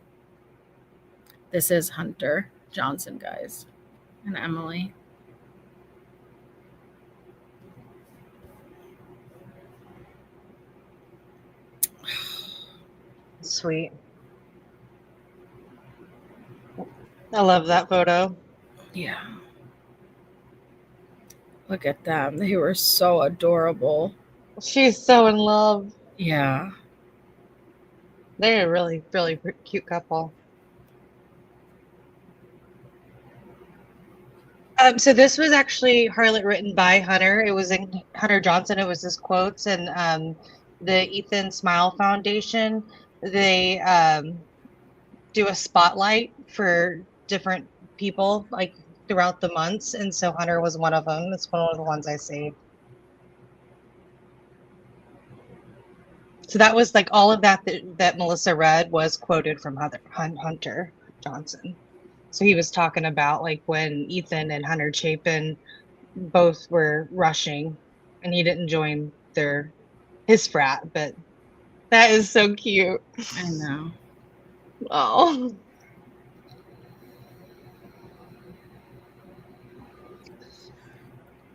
This is Hunter Johnson, guys, and Emily. Sweet. I love that photo. Yeah. Look at them. They were so adorable. She's so in love. Yeah. They're a really, really cute couple. So this was actually Harlot written by Hunter. It was in Hunter Johnson. It was his quotes, and the Ethan Smile Foundation. They do a spotlight for different people like throughout the months, and so Hunter was one of them. It's one of the ones I saved. So that was like all of that Melissa read was quoted from Hunter Johnson. So he was talking about like when Ethan and Hunter Chapin both were rushing, and he didn't join his frat, but that is so cute. I know. Oh.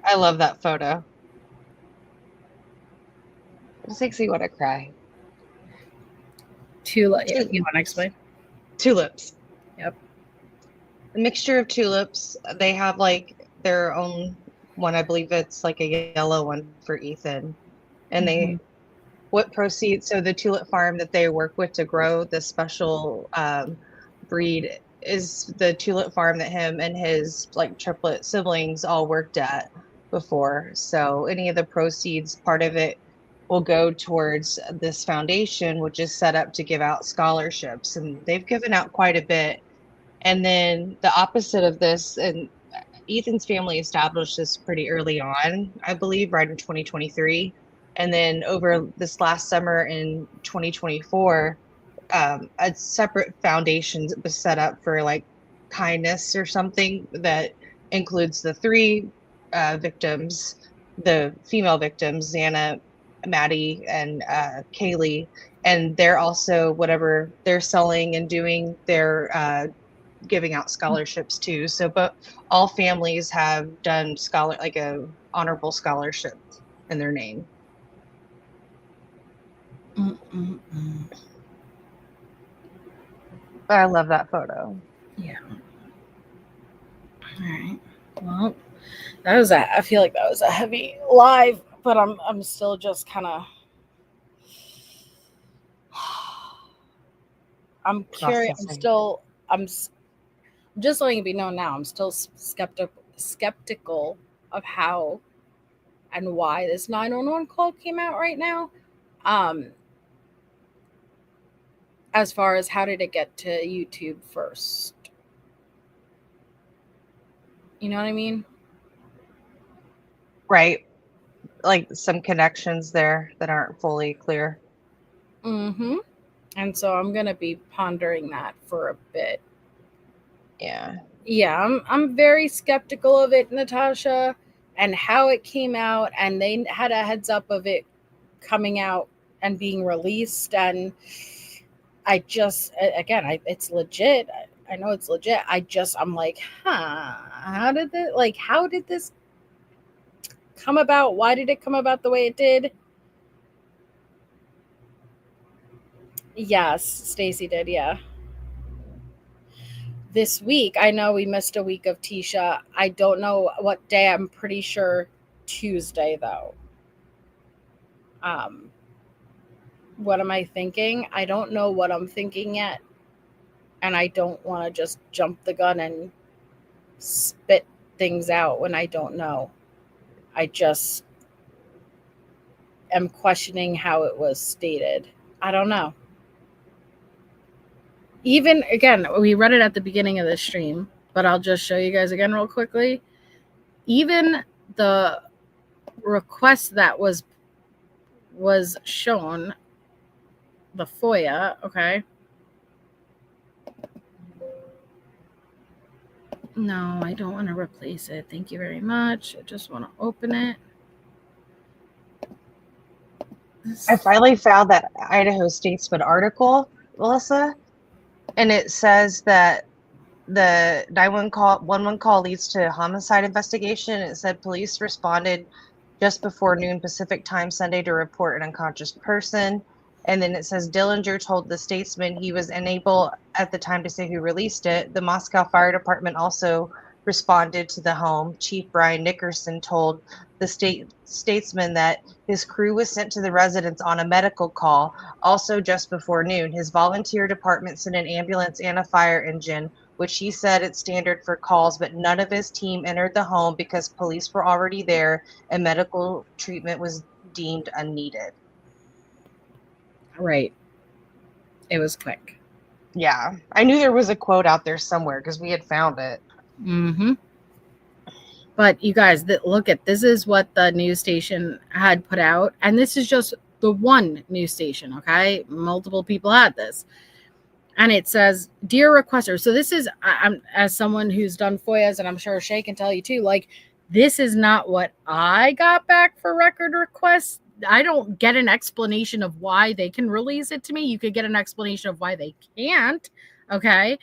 I love that photo. It makes me want to cry. You want to explain? Tulips. Yep. A mixture of tulips. They have like their own one. I believe it's like a yellow one for Ethan. And what proceeds, so the tulip farm that they work with to grow the special breed is the tulip farm that him and his like triplet siblings all worked at before. So any of the proceeds, part of it will go towards this foundation, which is set up to give out scholarships, and they've given out quite a bit. And then the opposite of this, and Ethan's family established this pretty early on, I believe, right in 2023. And then over this last summer in 2024, a separate foundation was set up for like kindness or something that includes the three victims, the female victims, Xana, Maddie, and Kaylee. And they're also, whatever they're selling and doing, they're giving out scholarships too. So, but all families have done like a honorable scholarship in their name. I love that photo. Yeah. All right. Well, I feel like that was a heavy live, but I'm still just kind of I'm curious. I'm just letting it be known now. I'm still skeptical of how and why this 911 call came out right now. As far as how did it get to YouTube first? You know what I mean? Right. Like some connections there that aren't fully clear. Mm-hmm. And so I'm going to be pondering that for a bit. Yeah. Yeah, I'm very skeptical of it, Natasha, and how it came out. And they had a heads up of it coming out and being released. And I just, again, it's legit. I know it's legit. I'm like, how did this come about? Why did it come about the way it did? Yes, Stacy did, yeah. This week, I know we missed a week of Tisha. I don't know what day. I'm pretty sure Tuesday, though. What am I thinking? I don't know what I'm thinking yet. And I don't want to just jump the gun and spit things out when I don't know. I just am questioning how it was stated. I don't know. Even, again, we read it at the beginning of the stream, but I'll just show you guys again real quickly. Even the request that was shown, the FOIA, okay? No, I don't want to replace it. Thank you very much. I just want to open it. I finally found that Idaho Statesman article, Melissa, and it says that the 911 call leads to a homicide investigation. It said police responded just before noon Pacific time Sunday to report an unconscious person. And then it says Dillinger told the Statesman he was unable at the time to say who released it. The Moscow Fire Department also responded to the home. Chief Brian Nickerson told the statesman that his crew was sent to the residence on a medical call. Also, just before noon, his volunteer department sent an ambulance and a fire engine, which he said it's standard for calls, but none of his team entered the home because police were already there and medical treatment was deemed unneeded. Right. It was quick. Yeah, I knew there was a quote out there somewhere because we had found it. Mm-hmm. But you guys, look at this is what the news station had put out, and this is just the one news station. Okay, multiple people had this, and it says, "Dear requester." So this is, I'm as someone who's done FOIAs, and I'm sure Shay can tell you too. Like, this is not what I got back for record requests. I don't get an explanation of why they can release it to me. You could get an explanation of why they can't. Okay.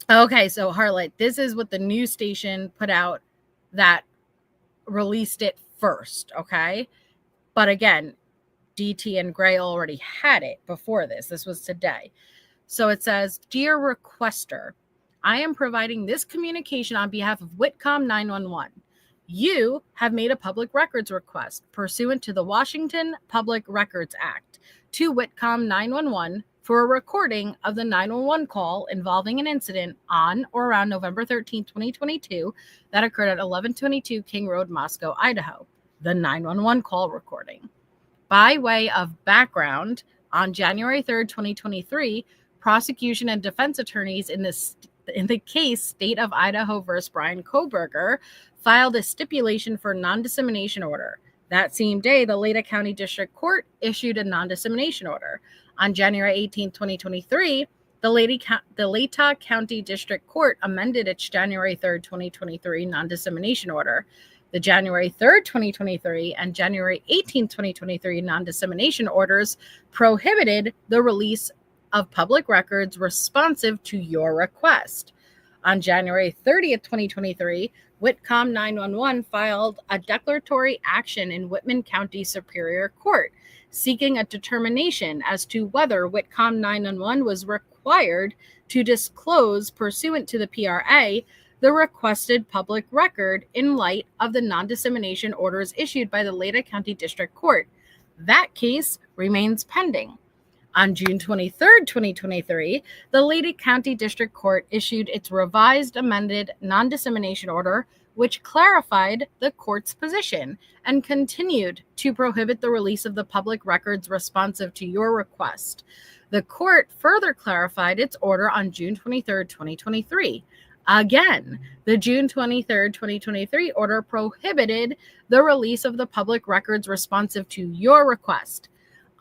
Okay. So Harlot, this is what the news station put out that released it first. Okay. But again, DT and Gray already had it before this. This was today. So it says, "Dear requester, I am providing this communication on behalf of Whitcomb 911. You have made a public records request pursuant to the Washington Public Records Act to Whitcomb 911 for a recording of the 911 call involving an incident on or around November 13, 2022 that occurred at 1122 King Road, Moscow, Idaho. The 911 call recording. By way of background, on January 3rd, 2023, prosecution and defense attorneys in the case State of Idaho versus Bryan Kohberger filed a stipulation for non-dissemination order. That same day, the Leda County District Court issued a non-dissemination order. On January 18, 2023, the Leda County District Court amended its January 3rd, 2023 non-dissemination order. The January 3rd, 2023 and January 18, 2023 non-dissemination orders prohibited the release of public records responsive to your request. On January 30th, 2023, Whitcomb 911 filed a declaratory action in Whitman County Superior Court, seeking a determination as to whether Whitcomb 911 was required to disclose, pursuant to the PRA, the requested public record in light of the non-dissemination orders issued by the Leda County District Court. That case remains pending. On June 23rd, 2023, the Leda County District Court issued its revised amended non-dissemination order, which clarified the court's position and continued to prohibit the release of the public records responsive to your request. The court further clarified its order on June 23rd, 2023. Again, the June 23rd, 2023 order prohibited the release of the public records responsive to your request.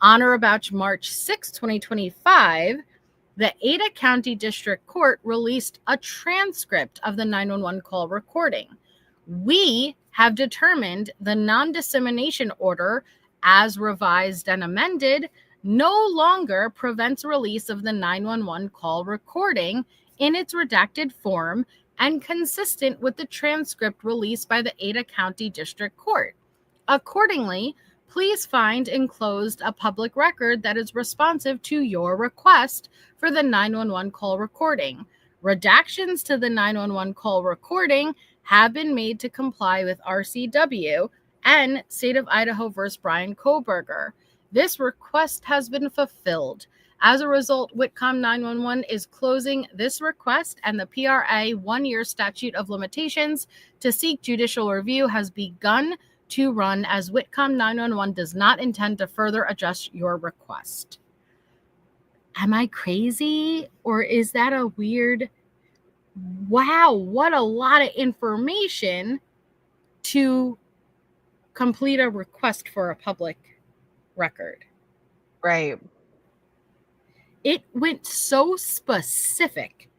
On or about March 6, 2025, the Ada County District Court released a transcript of the 911 call recording. We have determined the non-dissemination order, as revised and amended, no longer prevents release of the 911 call recording in its redacted form and consistent with the transcript released by the Ada County District Court. Accordingly, please find enclosed a public record that is responsive to your request for the 911 call recording. Redactions to the 911 call recording have been made to comply with RCW and State of Idaho versus Bryan Kohberger. This request has been fulfilled. As a result, Whitcomb 911 is closing this request, and the PRA 1-year statute of limitations to seek judicial review has begun to run, as Whitcomb 911 does not intend to further address your request. Am I crazy? Or is that a weird... Wow, what a lot of information to complete a request for a public record. Right. It went so specific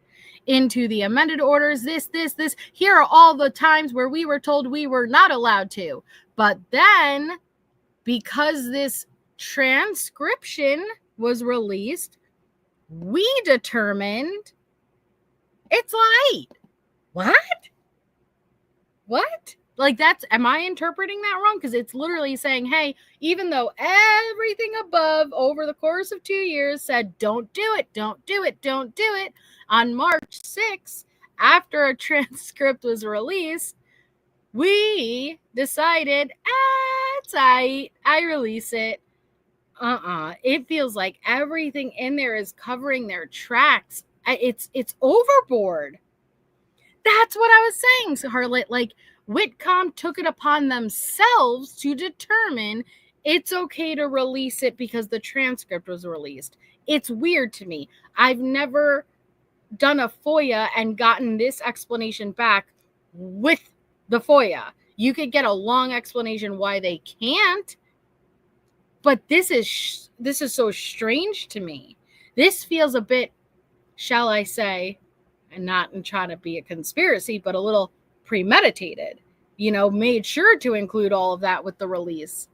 into the amended orders, this. Here are all the times where we were told we were not allowed to. But then, because this transcription was released, we determined it's light. What? Like, am I interpreting that wrong? Because it's literally saying, hey, even though everything above over the course of 2 years said, don't do it, on March 6th, after a transcript was released, we decided, it's tight. I release it. It feels like everything in there is covering their tracks. It's overboard. That's what I was saying, Harlot. Like, Whitcomb took it upon themselves to determine it's okay to release it because the transcript was released. It's weird to me. I've never done a FOIA and gotten this explanation back with the FOIA. You could get a long explanation why they can't, but this is so strange to me. This feels a bit, shall I say, and not in trying to be a conspiracy, but a little premeditated. Made sure to include all of that with the release.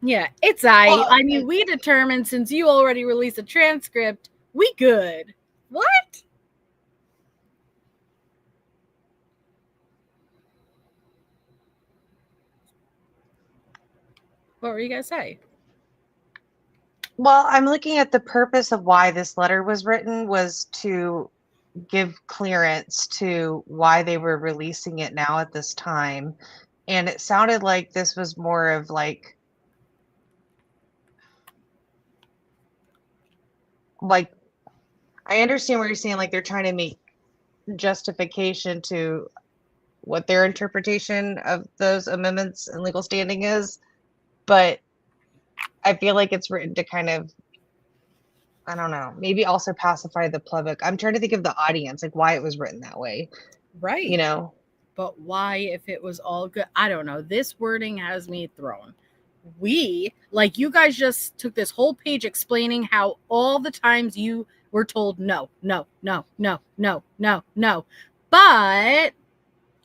Yeah, it's I mean, we determined since you already released a transcript, we good. What? What were you going to say? Well, I'm looking at the purpose of why this letter was written was to give clearance to why they were releasing it now at this time. And it sounded like this was more of like I understand what you're saying, like they're trying to make justification to what their interpretation of those amendments and legal standing is, but I feel like it's written to kind of, I don't know, maybe also pacify the public. I'm trying to think of the audience, like why it was written that way. Right. But why, if it was all good? I don't know. This wording has me thrown. You guys just took this whole page explaining how all the times you were told no. But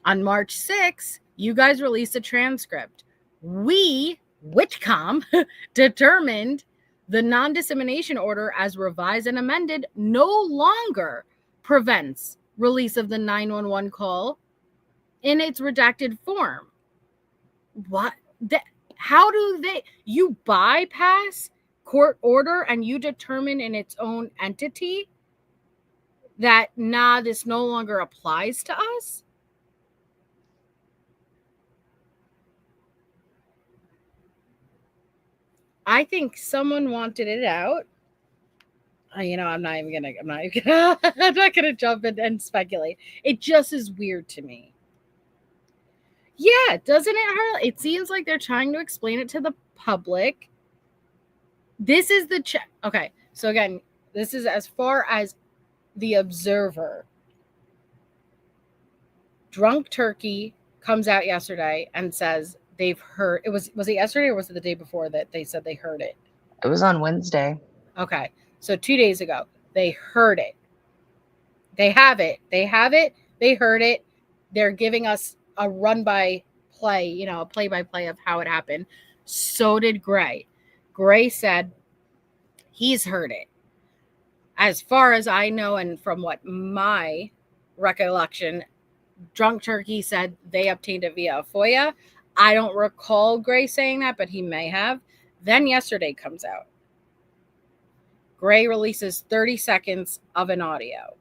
on March 6th, you guys released a transcript. Whitcomb, determined the non-dissemination order as revised and amended no longer prevents release of the 911 call in its redacted form. What? How do you bypass court order and you determine in its own entity that, this no longer applies to us? I think someone wanted it out. I'm not gonna jump in and speculate. It just is weird to me. Yeah, doesn't it, Harley? It seems like they're trying to explain it to the public. This is the okay. So again, this is as far as the observer. Drunk Turkey comes out yesterday and says they've heard it. Was it yesterday or was it the day before that they said they heard it? It was on Wednesday. Okay. So 2 days ago, they heard it. They have it. They heard it. They're giving us a run-by-play, a play-by-play of how it happened. So did Gray. Gray said he's heard it. As far as I know, and from what my recollection, Drunk Turkey said they obtained it via FOIA. I don't recall Gray saying that, but he may have. Then yesterday comes out. Gray releases 30 seconds of an audio.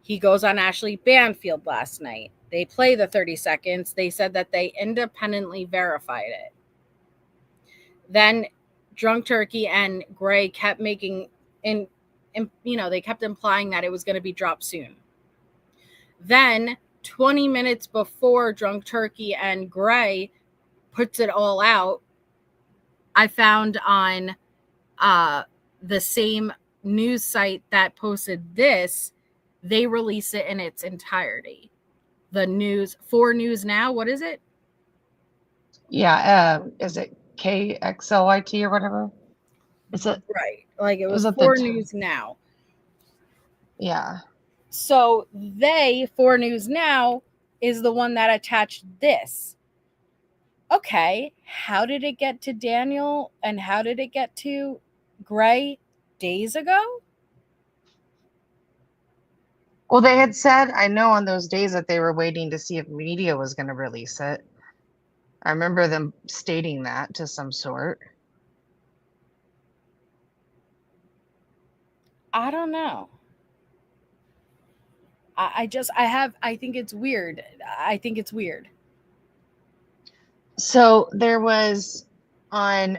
He goes on Ashley Banfield last night. They play the 30 seconds. They said that they independently verified it. Then Drunk Turkey and Gray kept they kept implying that it was going to be dropped soon. Then 20 minutes before Drunk Turkey and Gray puts it all out, I found on the same news site that posted this, they release it in its entirety. The news, 4 News Now, what is it? Yeah, is it KXLYT or whatever? Is it right? Like it was 4 News Now. Yeah. So 4 News Now is the one that attached this. Okay, how did it get to Daniel and how did it get to Gray days ago? Well, they had said, I know on those days that they were waiting to see if media was going to release it. I remember them stating that to some sort. I don't know. I think it's weird. I think it's weird. So there was on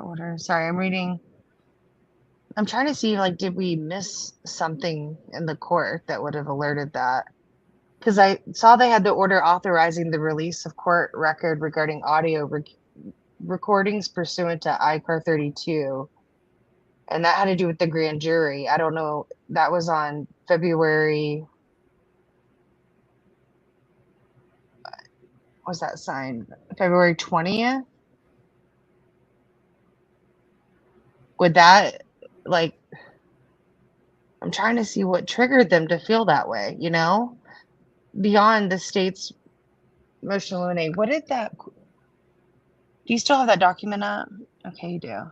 order. Sorry, I'm reading. I'm trying to see, like, did we miss something in the court that would have alerted that? Because I saw they had the order authorizing the release of court record regarding audio recordings pursuant to ICAR 32. And that had to do with the grand jury. I don't know. That was on February. Was that signed? February 20th? Would that, like, I'm trying to see what triggered them to feel that way, you know? Beyond the state's motion to eliminate. What did that, do you still have that document up? Okay, you do.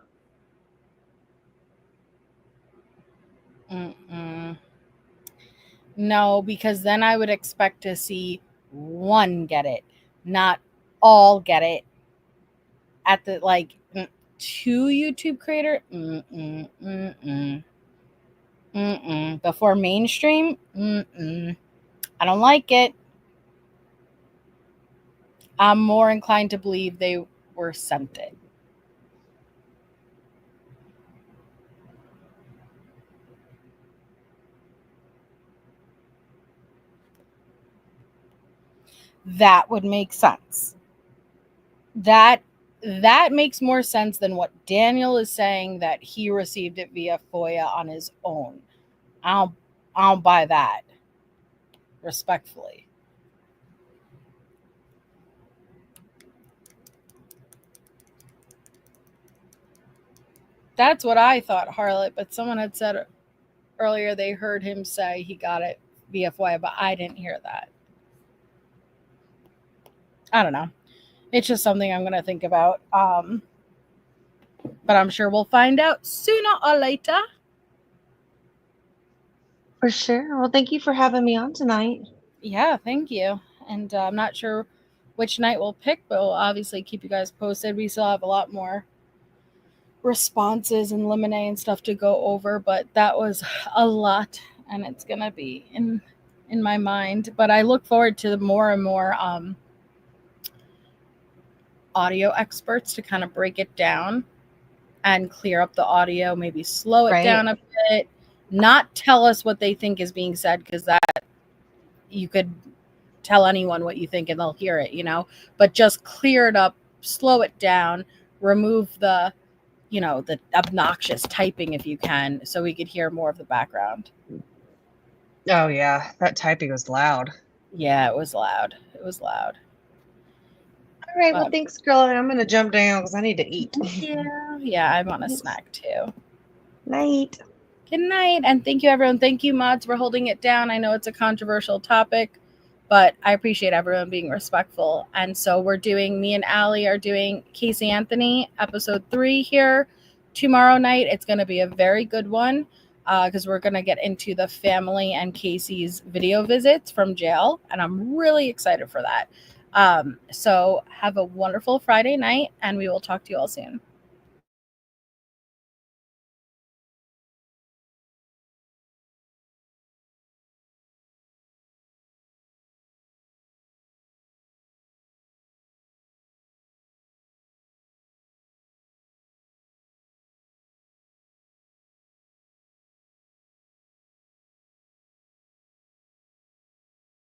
No, because then I would expect to see one get it, not all get it. At the, like, two YouTube creator, before mainstream, I don't like it. I'm more inclined to believe they were sent it. That would make sense. That makes more sense than what Daniel is saying, that he received it via FOIA on his own. I don't buy that, respectfully. That's what I thought, Harlot, but someone had said earlier they heard him say he got it via FOIA, but I didn't hear that. I don't know. It's just something I'm going to think about. But I'm sure we'll find out sooner or later. For sure. Well, thank you for having me on tonight. Yeah, thank you. And I'm not sure which night we'll pick, but we'll obviously keep you guys posted. We still have a lot more responses and limine and stuff to go over, but that was a lot, and it's going to be in my mind. But I look forward to more and more audio experts to kind of break it down and clear up the audio, maybe slow it down a bit, not tell us what they think is being said, because that you could tell anyone what you think and they'll hear it, you know, but just clear it up, slow it down, remove the, you know, the obnoxious typing if you can, so we could hear more of the background. Oh yeah, that typing was loud. Yeah, it was loud. It was loud. All right, well, thanks, girl. I'm going to jump down because I need to eat. Yeah, I want a snack too. Night. Good night, and thank you, everyone. Thank you, mods, for holding it down. I know it's a controversial topic, but I appreciate everyone being respectful. And so me and Allie are doing Casey Anthony, episode 3 here tomorrow night. It's going to be a very good one because we're going to get into the family and Casey's video visits from jail, and I'm really excited for that. So have a wonderful Friday night, and we will talk to you all soon.